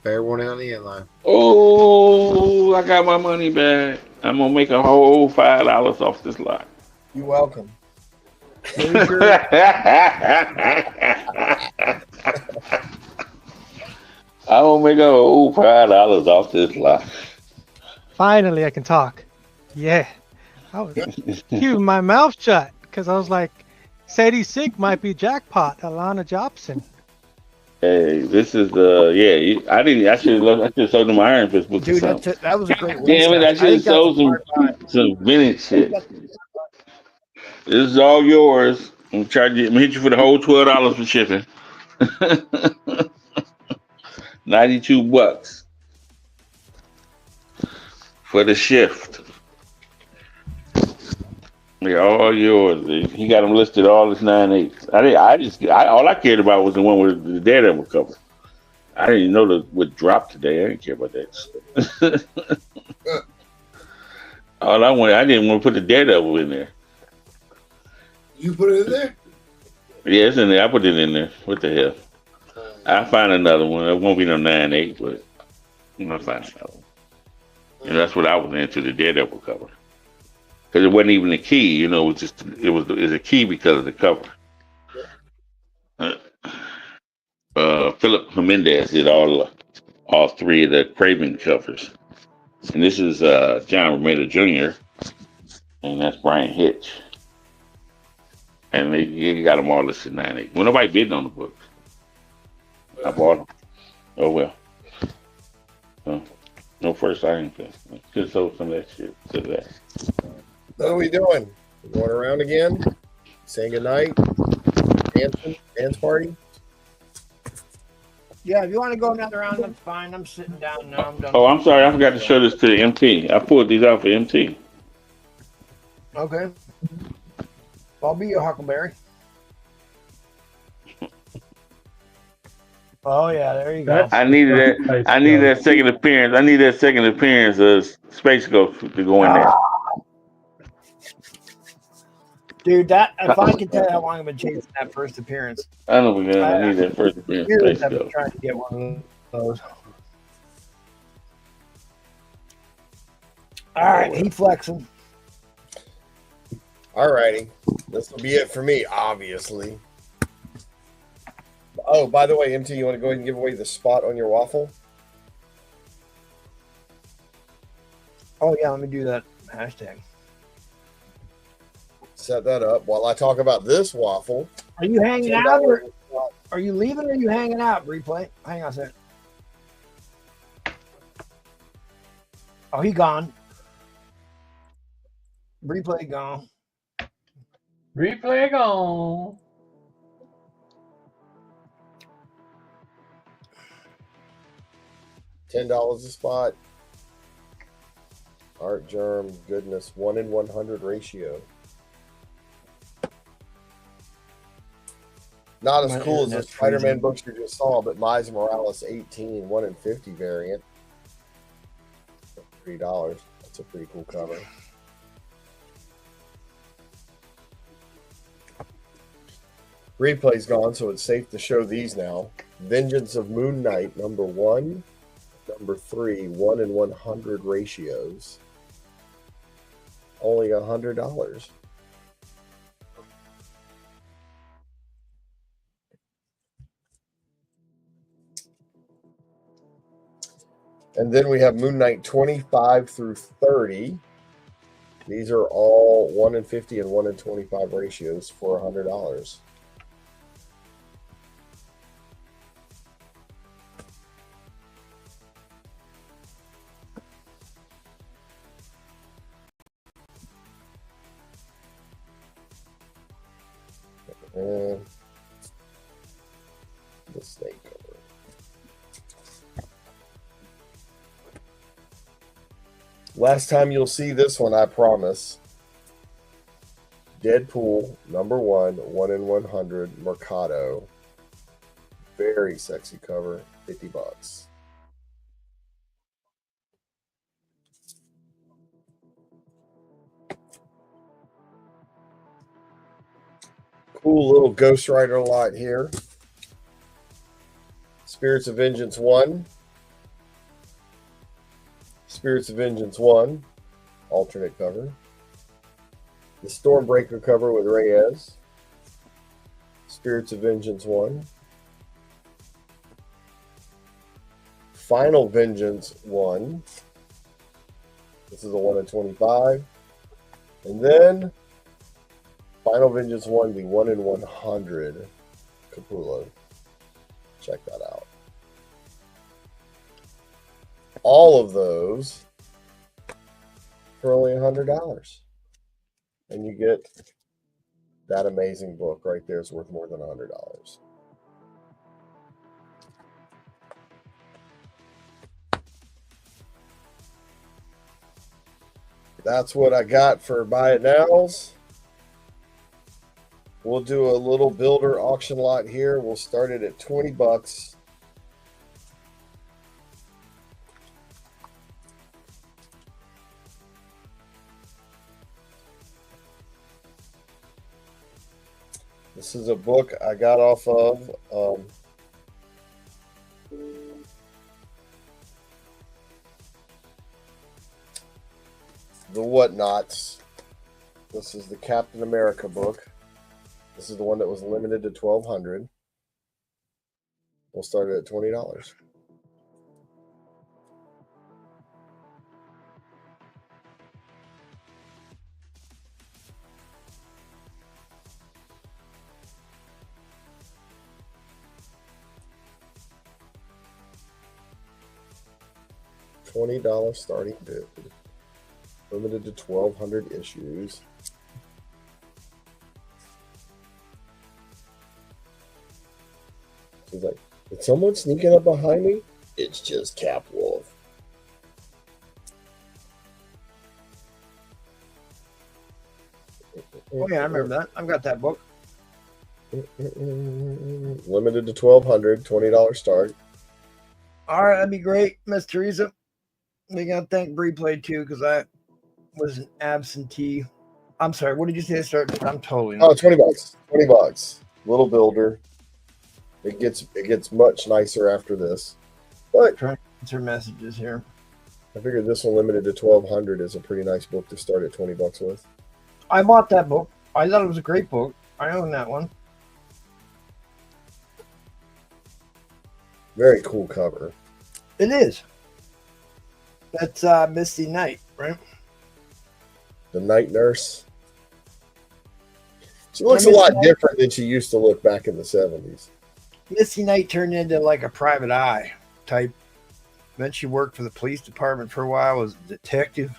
Fair warning on the end line. Oh, I got my money back. I'm going to make a whole $5 off this lot. You're welcome. I will make a whole $5 off this lot. Finally, I can talk. Yeah. I was keeping my mouth shut because I was like, Sadie Sink might be jackpot. Alana Jobson. Hey, this is I should have sold them Iron Fist book. Dude, that was a great one. Damn it, I should have sold some vintage shit. This is all yours. I'm trying to hit you for the whole $12 for shipping. $92 for the shift. They're all yours. He got them listed all as 9/8. All I cared about was the one with the Daredevil cover. I didn't even know what dropped today. I didn't care about that. I didn't want to put the Daredevil in there. You put it in there? Yeah, it's in there. I put it in there. What the hell? I'll find another one. It won't be no 9/8, but I'll find another one. And that's what I was into, the Daredevil cover. Because it wasn't even a key, it was a key because of the cover. Philip Jimenez did all three of the Craven covers. And this is John Romita Jr. And that's Brian Hitch. And they got them all listed 9/8. Well, nobody bid on the books. I bought them. Oh, well. No first Iron Fist. I could have sold some of that shit to that. What are we doing? We're going around again? Saying goodnight? Dance party? Yeah, if you want to go another round, that's fine. I'm sitting down now. I'm done. Oh, I'm sorry. I forgot to show this to the MT. I pulled these out for MT. Okay. I'll be your Huckleberry. Oh, yeah, there you go. I needed that second appearance. I need that second appearance of Space Ghost to go in there. Dude, if I could tell you how long I've been chasing that first appearance. I know, man. I need that first appearance. Years I've been trying to get one of those. All right, he flexing. All righty. This will be it for me, obviously. Oh, by the way, MT, you want to go ahead and give away the spot on your waffle? Oh, yeah, let me do that hashtag. Set that up while I talk about this waffle. Are you hanging out or are you leaving or are you hanging out, Replay? Hang on a second. Oh, he gone. Replay gone. Replay gone. $10 a spot. Art Germ, goodness, 1 in 100 ratio. Not as cool as the Spider-Man books you just saw, but Miles Morales 18, 1 in 50 variant. $3. That's a pretty cool cover. Replay's gone, so it's safe to show these now. Vengeance of Moon Knight, number 1. Number 3, 1 in 100 ratios. Only $100. And then we have Moon Knight 25 through 30. These are all 1 in 50 and 1 in 25 ratios for $100. And the snake cover. Last time you'll see this one, I promise. Deadpool, number 1, 1 in 100, Mercado. Very sexy cover, $50. Cool little Ghost Rider lot here. Spirits of Vengeance 1. Spirits of Vengeance 1, alternate cover. The Stormbreaker cover with Reyes. Spirits of Vengeance 1. Final Vengeance 1. This is a 1 in 25. And then Final Vengeance 1, the 1 in 100 Capullo. Check that out. All of those for only $100. And you get that amazing book right there is worth more than $100. That's what I got for Buy It Nows. We'll do a little builder auction lot here. We'll start it at $20. This is a book I got off of the Whatnots. This is the Captain America book. This is the one that was limited to 1,200. We'll start it at $20. $20 starting bid. Limited to 1,200 issues. She's like, did someone sneaking up behind me? It's just Cap Wolf. Oh yeah, I remember that. I've got that book. Limited to 1,200, $20 start. All right, that'd be great, Miss Teresa. We gotta thank Breplay too, because I was an absentee. I'm sorry. What did you say? Start? I'm totally. Oh, $20. $20. Little builder. It gets much nicer after this. But trying to answer messages here. I figured this one limited to 1,200 is a pretty nice book to start at $20 with. I bought that book. I thought it was a great book. I own that one. Very cool cover. It is. That's Misty Knight, right? The Night Nurse. She looks a lot different than she used to look back in the 70s. Misty Knight turned into like a private eye type. Then she worked for the police department for a while, was a detective.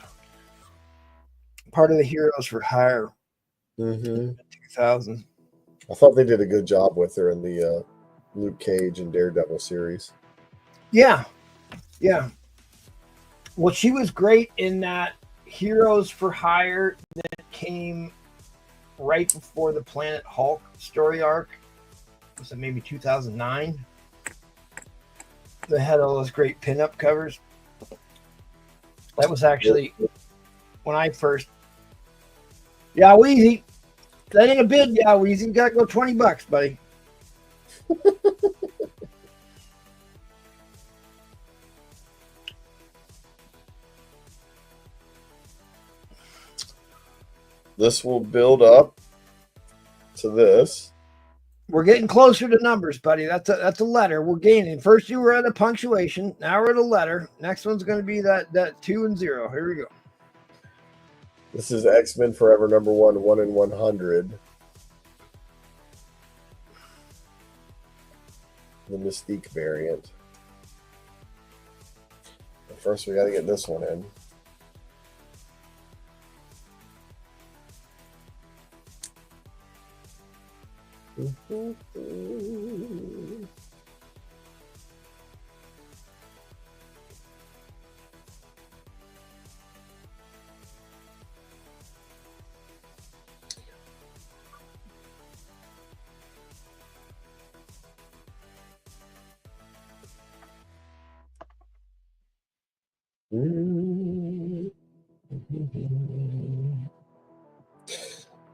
Part of the Heroes for Hire. Mm-hmm. 2000. I thought they did a good job with her in the Luke Cage and Daredevil series. Yeah. Yeah. Well, she was great in that Heroes for Hire that came right before the Planet Hulk story arc. Was it maybe 2009? They had all those great pinup covers. That was actually when I first. Yeah, Weezy. That ain't a bid, yeah, Weezy. You got to go $20, buddy. This will build up to this. We're getting closer to numbers, buddy. That's a letter. We're gaining. First you were at a punctuation. Now we're at a letter. Next one's going to be that 2 and 0. Here we go. This is X-Men Forever number 1, 1 in 100. The Mystique variant. But first, we got to get this one in.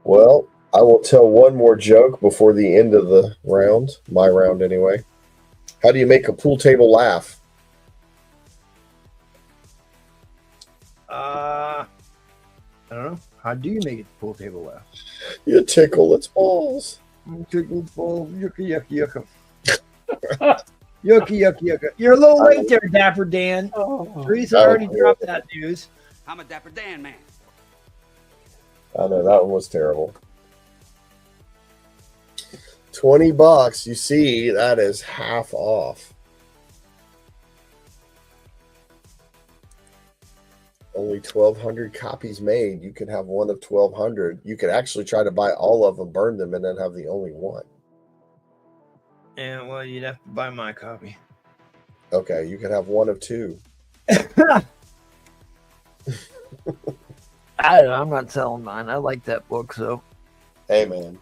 Well, I will tell one more joke before the end of the round. My round, anyway. How do you make a pool table laugh? I don't know. How do you make it pool table laugh? You tickle its balls. Tickle balls. Yucca, yucca, yucca. Yucky, yucky, yucky. You're a little late there, Dapper Dan. Teresa already dropped that news. I'm a Dapper Dan man. I know, that one was terrible. $20. You see, that is half off. Only 1,200 copies made. You could have one of 1,200. You could actually try to buy all of them, burn them, and then have the only one. Yeah, well, you'd have to buy my copy. Okay, you could have one of 2. I'm not selling mine. I like that book, so. Hey, man.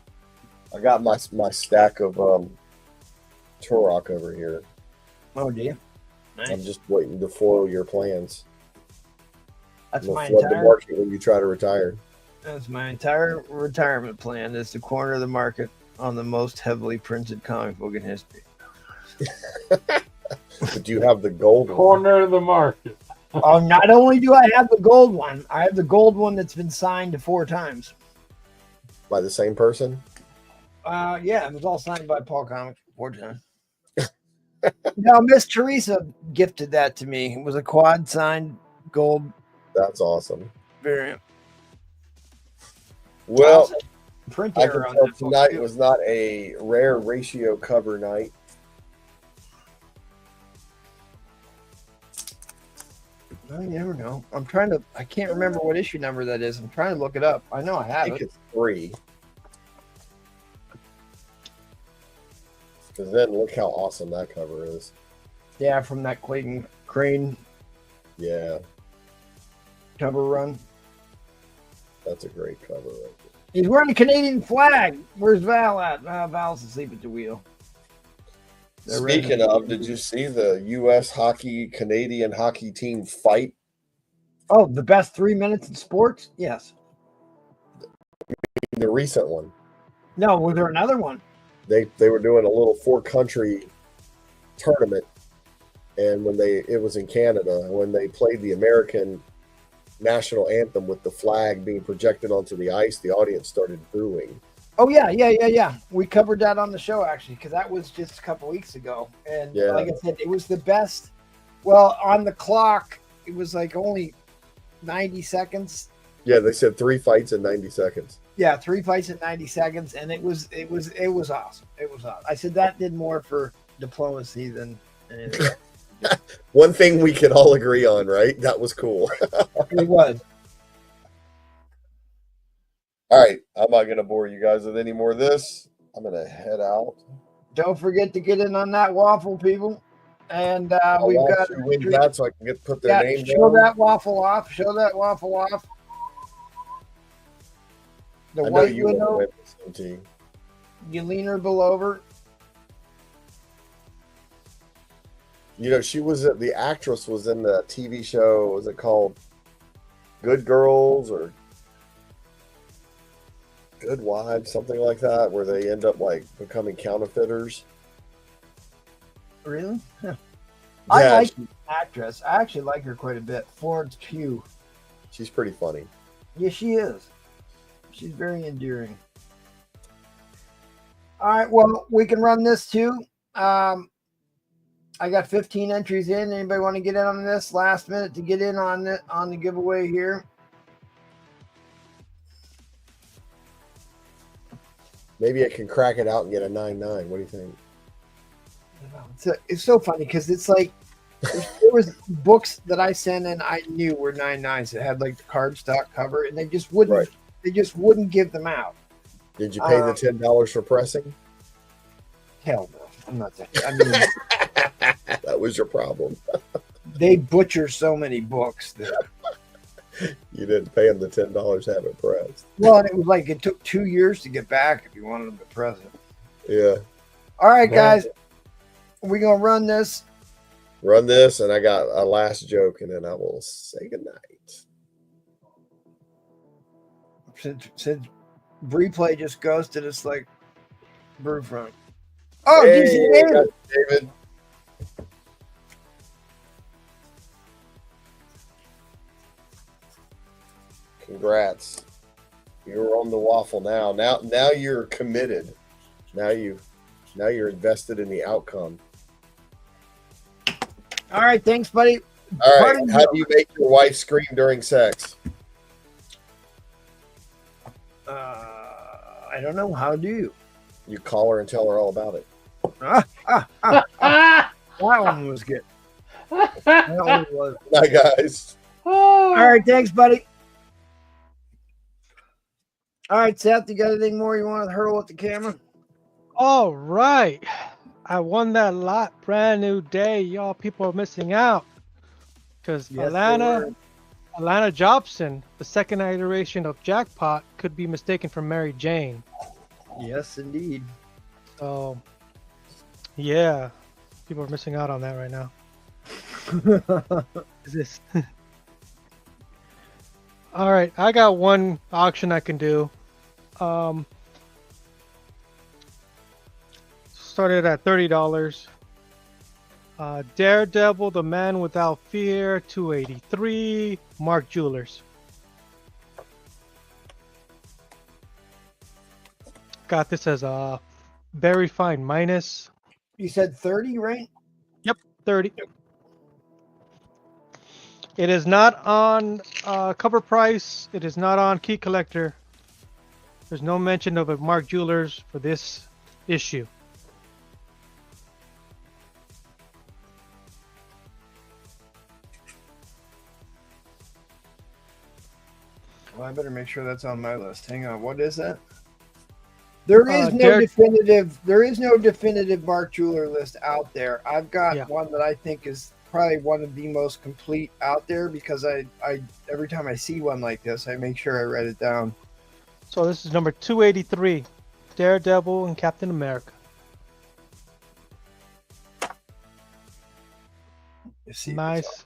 I got my stack of Turok over here. Oh, do you? Nice. I'm just waiting to foil your plans. That's We'll my flood the entire. market when you try to retire. That's my entire retirement plan. Is to corner the market on the most heavily printed comic book in history. But you have the gold one. Corner of the market. Oh, not only do I have the gold one, I have the gold one that's been signed 4 times. By the same person? Yeah, it was all signed by Paul Comics 4 times. No, Miss Teresa gifted that to me. It was a quad signed gold That's awesome. variant. Well, print I error can on tell that book, tonight too. was not a rare ratio cover night. You never know. I can't remember what issue number that is. I'm trying to look it up. I know I I have think it. it's 3. Because then look how awesome that cover is. Yeah, from that Clayton Crane Yeah, cover run. that's a great cover. Right there. He's wearing a Canadian flag. Where's Val at? Val's asleep at the wheel. They're Speaking ready. of, did you see the U.S. Canadian hockey team fight? Oh, the best 3 minutes in sports? Yes. The recent one. No, was there another one? They were doing a little 4-country tournament, and it was in Canada, when they played the American national anthem with the flag being projected onto the ice, the audience started booing. Oh, yeah. We covered that on the show, actually, because that was just a couple weeks ago. And Yeah. like I said, it was the best. Well, on the clock, it was like only 90 seconds. Yeah, they said 3 fights in 90 seconds. Yeah, 3 fights in 90 seconds, and it was awesome. It was awesome. I said that did more for diplomacy than anything. One thing we could all agree on, right? That was cool. It was. All right, I'm not going to bore you guys with any more of this. I'm going to head out. Don't forget to get in on that waffle, people. And we've got to win that so I can put their name show down. that waffle off. Show that waffle off. The I know White you want to Widow. win this, MT. You lean her below her. You know, the actress was in the TV show, was it called Good Girls or Good Wives, something like that, where they end up like becoming counterfeiters. Really? Huh. I Yeah, like the actress. I actually like her quite a bit. Florence Pugh. she's pretty funny. Yeah, she is. She's very endearing. All right. Well, we can run this too. I got 15 entries in. Anybody want to get in on this? Last minute to get in on the giveaway here. Maybe I can crack it out and get a 9.9. What do you think? It's so funny because it's like there was books that I sent in I knew were 9.9s that had like the cardstock cover, and they just wouldn't. Right. They just wouldn't give them out. Did you pay the $10 for pressing? Hell no, I'm not saying. I mean, that was your problem. They butcher so many books that you didn't pay them the $10 to have it pressed. well, and it was like it took 2 years to get back if you wanted them to press it. Yeah. All right, guys, we're gonna run this. Run this, and I got a last joke, and then I will say goodnight. Since replay just ghosted us like Brewfront. Oh, hey, David. David. Congrats. You're on the waffle now. Now you're committed. Now you're invested in the outcome. All right, thanks, buddy. All right. How do you make your wife scream during sex? I don't know. How do you? You call her and tell her all about it. That one was good. That one was. Bye, guys. All right, thanks, buddy. All right, Seth, you got anything more you want to hurl at the camera? All right. I won that lot. Brand new day. Y'all people are missing out. Because Alana Jobson, the second iteration of Jackpot, could be mistaken for Mary Jane. Yes, indeed. So, yeah. People are missing out on that right now. Is this? All right. I got one auction I can do. Started at $30. Daredevil, the Man Without Fear, $283. Mark Jewelers. Got this as a very fine minus. You said 30, right? Yep, 30. It is not on cover price. It is not on key collector. There's no mention of a Mark Jewelers for this issue. Well, I better make sure that's on my list. Hang on, what is that? There is no definitive Mark Jeweler list out there. I've got one that I think is probably one of the most complete out there because I every time I see one like this, I make sure I write it down. So this is number 283, Daredevil and Captain America. Nice,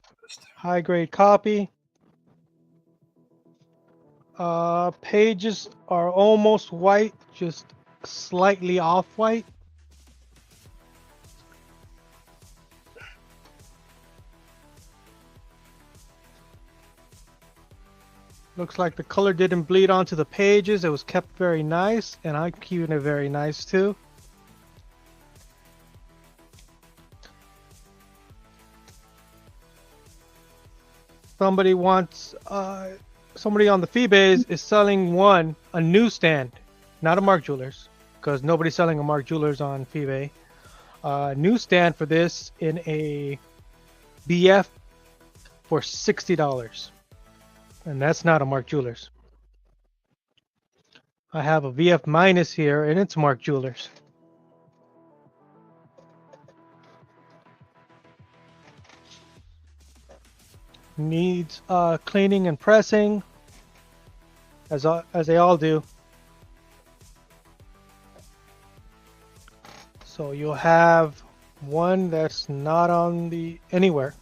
high grade copy. Pages are almost white, just slightly off white. Looks like the color didn't bleed onto the pages. It was kept very nice, and I'm keeping it very nice too. Somebody wants, somebody on the Feebase is selling a newsstand, not a Mark Jewelers, because nobody's selling a Mark Jewelers on Feebase. Newsstand for this in a BF for $60. And that's not a Mark Jewelers. I have a VF minus here, and it's Mark Jewelers. Needs cleaning and pressing, as they all do. So you'll have one that's not on the anywhere.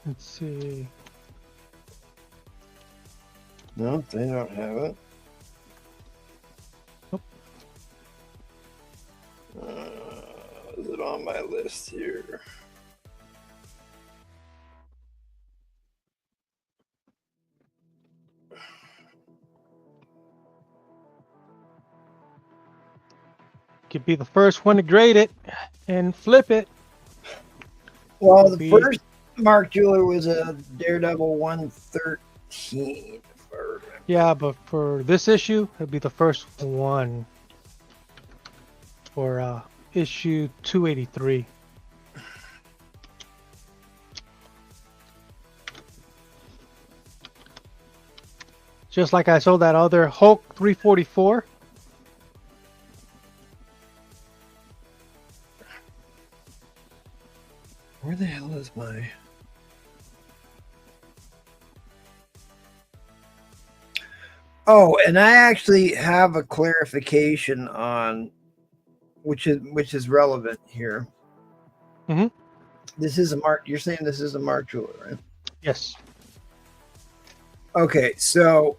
Let's see. No, they don't have it. Nope. Is it on my list here? could be the first one to grade it and flip it. Well, Could the be- first Mark Jeweler was a Daredevil 113. if I remember. Yeah, but for this issue, it'd be the first one for issue 283. Just like I sold that other Hulk 344. Where the hell is my... Oh, and I actually have a clarification on which is relevant here. Mhm. This is a Mark. You're saying this is a Mark Jeweler, right? Yes. Okay, so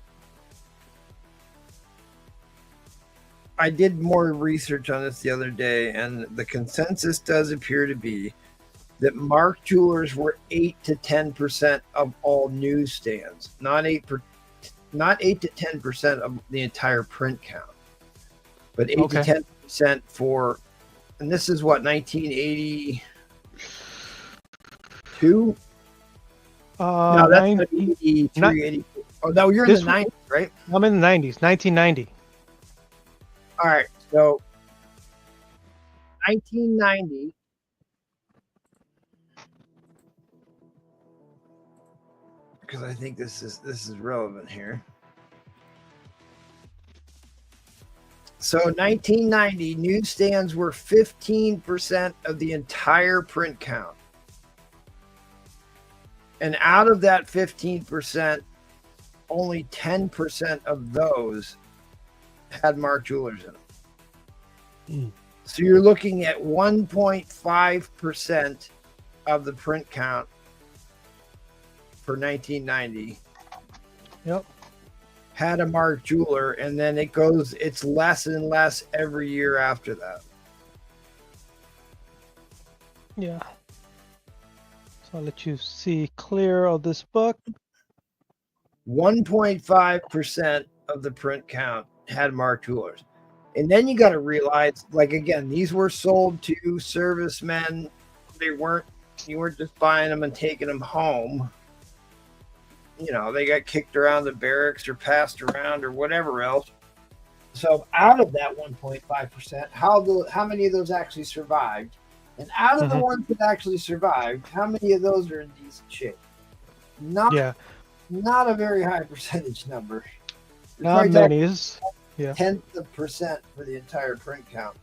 I did more research on this the other day, and the consensus does appear to be that Mark Jewelers were 8 to 10% of all newsstands, not 8 to 10% of the entire print count, but 8 to 10% for, and this is what, 1982? No, that's 83, 84. Oh, no, you're in the 90s, right? I'm in the 90s, 1990. All right, so 1990. Because I think this is relevant here. So 1990, newsstands were 15% of the entire print count. And out of that 15%, only 10% of those had Mark Jewelers in them. So you're looking at 1.5% of the print count for 1990. Yep. Had a Mark Jeweler, and then it's less and less every year after that. Yeah. So I'll let you see clear of this book. 1.5% of the print count had Mark Jewelers. And then you got to realize, like, again, these were sold to servicemen. You weren't just buying them and taking them home. You know, they got kicked around the barracks or passed around or whatever else. So out of that 1.5%, how many of those actually survived? And out of the ones that actually survived, how many of those are in decent shape? Not a very high percentage number. Not many. Yeah. 10% for the entire print count.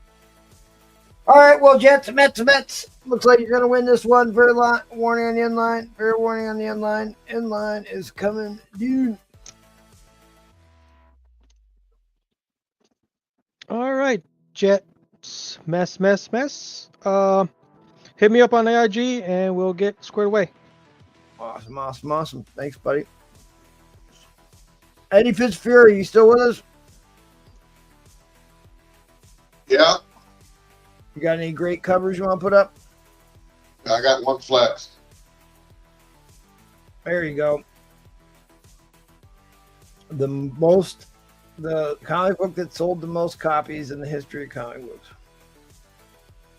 All right, well, Jets. Looks like you're going to win this one. Fair warning on the inline. Fair warning on the inline. Inline is coming, dude. All right, Jets. Mess. Hit me up on the IG and we'll get squared away. Awesome. Thanks, buddy. Eddie Fitzfury, you still with us? Yeah. You got any great covers you want to put up? I got one flex. There you go. The comic book that sold the most copies in the history of comic books.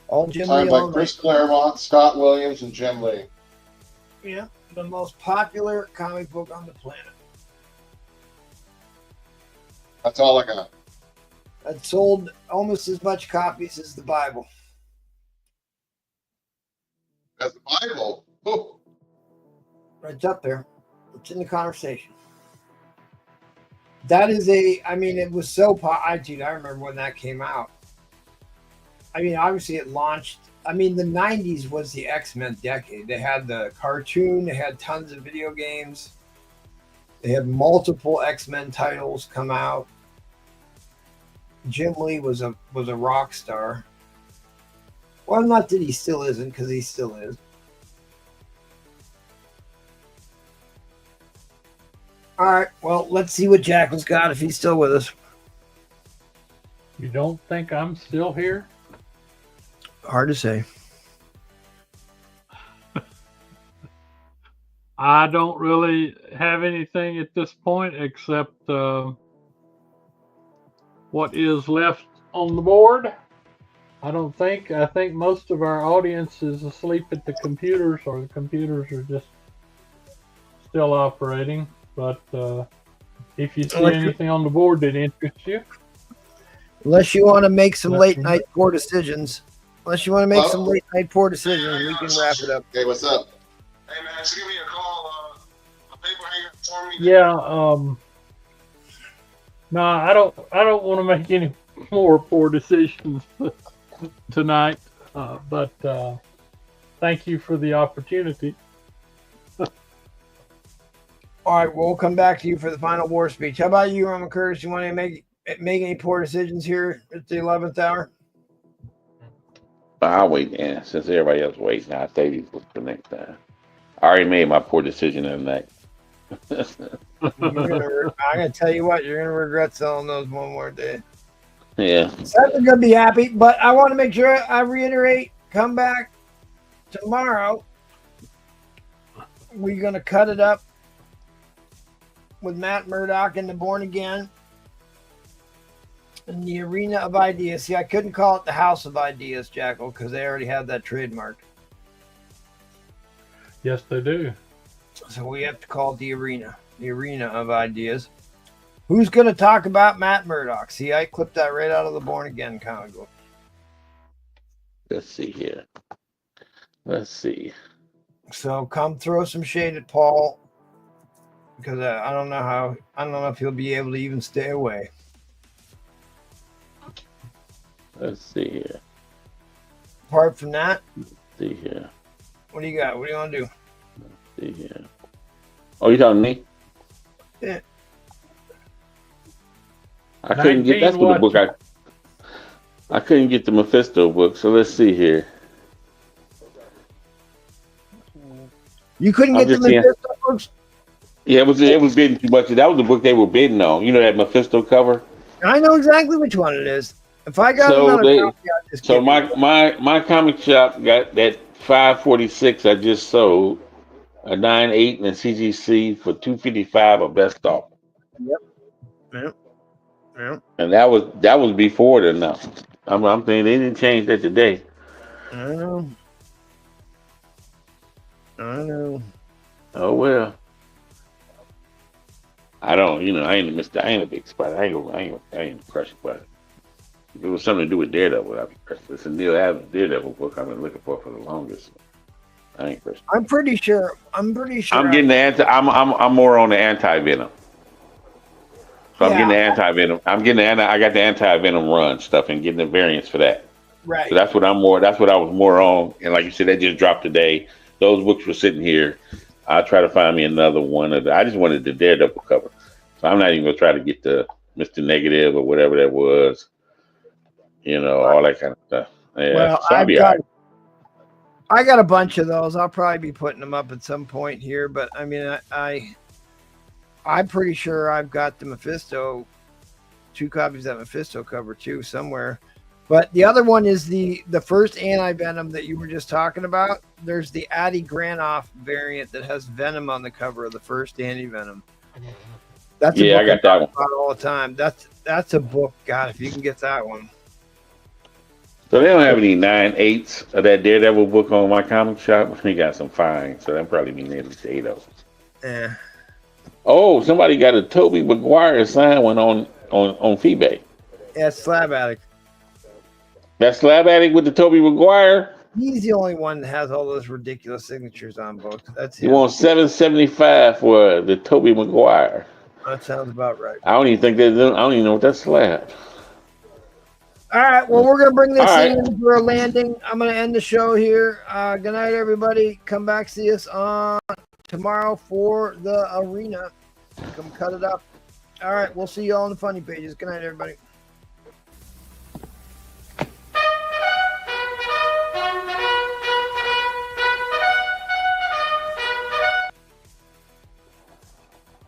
All Jim Lee. Signed by Chris Claremont, Scott Williams, and Jim Lee. Yeah, the most popular comic book on the planet. That's all I got. That sold almost as much copies as the Bible. As the Bible? Oh. It's up there. It's in the conversation. That is it was so dude, I remember when that came out. I mean, obviously it launched. I mean, the 90s was the X-Men decade. They had the cartoon. They had tons of video games. They had multiple X-Men titles come out. Jim Lee was a rock star. Well, not that he still isn't, because he still is. All right, well, let's see what Jackal's got if he's still with us. You don't think I'm still here? Hard to say. I don't really have anything at this point except what is left on the board. I don't think. I think most of our audience is asleep at the computers, or the computers are just still operating. But if you see anything on the board that interests you, unless you want to make some Let late me night poor decisions, we can wrap it up. Hey, what's up? Hey man, just give me a call. A paper hanger for me. yeah. No, I don't want to make any more poor decisions tonight. But thank you for the opportunity. All right, we'll come back to you for the final war speech. How about you, Roman Curtis? You want to make any poor decisions here at the 11th hour? I'll wait, yeah. Since everybody else waiting, I'll save these books for next time. I already made my poor decision of the night. I'm gonna tell you what, you're gonna regret selling those one more day. Yeah. Seth is gonna be happy, but I want to make sure I reiterate. Come back tomorrow. We're gonna cut it up with Matt Murdock and the Born Again in the Arena of Ideas. See, I couldn't call it the House of Ideas, Jackal, because they already have that trademark. Yes, they do. So we have to call it the Arena of Ideas. Who's going to talk about Matt Murdock? See, I clipped that right out of the Born Again comic book. Let's see here. Let's see. So come throw some shade at Paul, because I don't know if he'll be able to even stay away. Let's see here. Apart from that, Let's see here. what do you got? What do you want to do? Let's see here. Oh, you talking to me? Yeah. I couldn't get. That's what the book I couldn't get the Mephisto book. So let's see here. You couldn't get the Mephisto books? Yeah, it was bidding too much. That was the book they were bidding on. You know that Mephisto cover? I know exactly which one it is. If I got another copy, I'd just so my comic shop got that 546 I just sold, a 9.8 and a CGC for $255 a best offer. Yep. And that was before the now. I'm thinking they didn't change that today. I know. Oh well. I don't. I ain't a big spot. I ain't crushed by it. If it was something to do with Daredevil, I'd be crushed. It's a Neil Adams Daredevil book I've been looking for the longest. I ain't crushed. I'm pretty sure. I'm getting the I'm more on the anti-venom. So I'm getting the anti-venom. I got the anti-venom run stuff and getting the variants for that. Right. So that's what I was more on. And like you said, that just dropped today. Those books were sitting here. I'll try to find me another one. I just wanted the Daredevil cover. So I'm not even going to try to get the Mr. Negative or whatever that was. All that kind of stuff. Yeah. Well, so I got a bunch of those. I'll probably be putting them up at some point here. But, I mean, I'm pretty sure I've got the Mephisto, 2 copies of that Mephisto cover, too, somewhere. But the other one is the first anti-venom that you were just talking about. There's the Addy Granoff variant that has Venom on the cover of the first anti-venom. That's a book I got that one all the time. That's a book. God, if you can get that one. So they don't have any 9.8s of that Daredevil book on my comic shop. We got some fines, so that probably means at least 8 of them. Yeah. Oh, somebody got a Tobey Maguire signed one on FeeBay. Yeah, Slab Addict. That Slab Addict with the Tobey Maguire. He's the only one that has all those ridiculous signatures on books. That's him. You want $7.75 for the Tobey Maguire? That sounds about right. I don't even know what that's Slab. All right, well, we're going to bring this in for a landing. I'm going to end the show here. Good night, everybody. Come back, see us on tomorrow for the Arena. Come cut it up. All right, we'll see you all on the funny pages. Good night, everybody.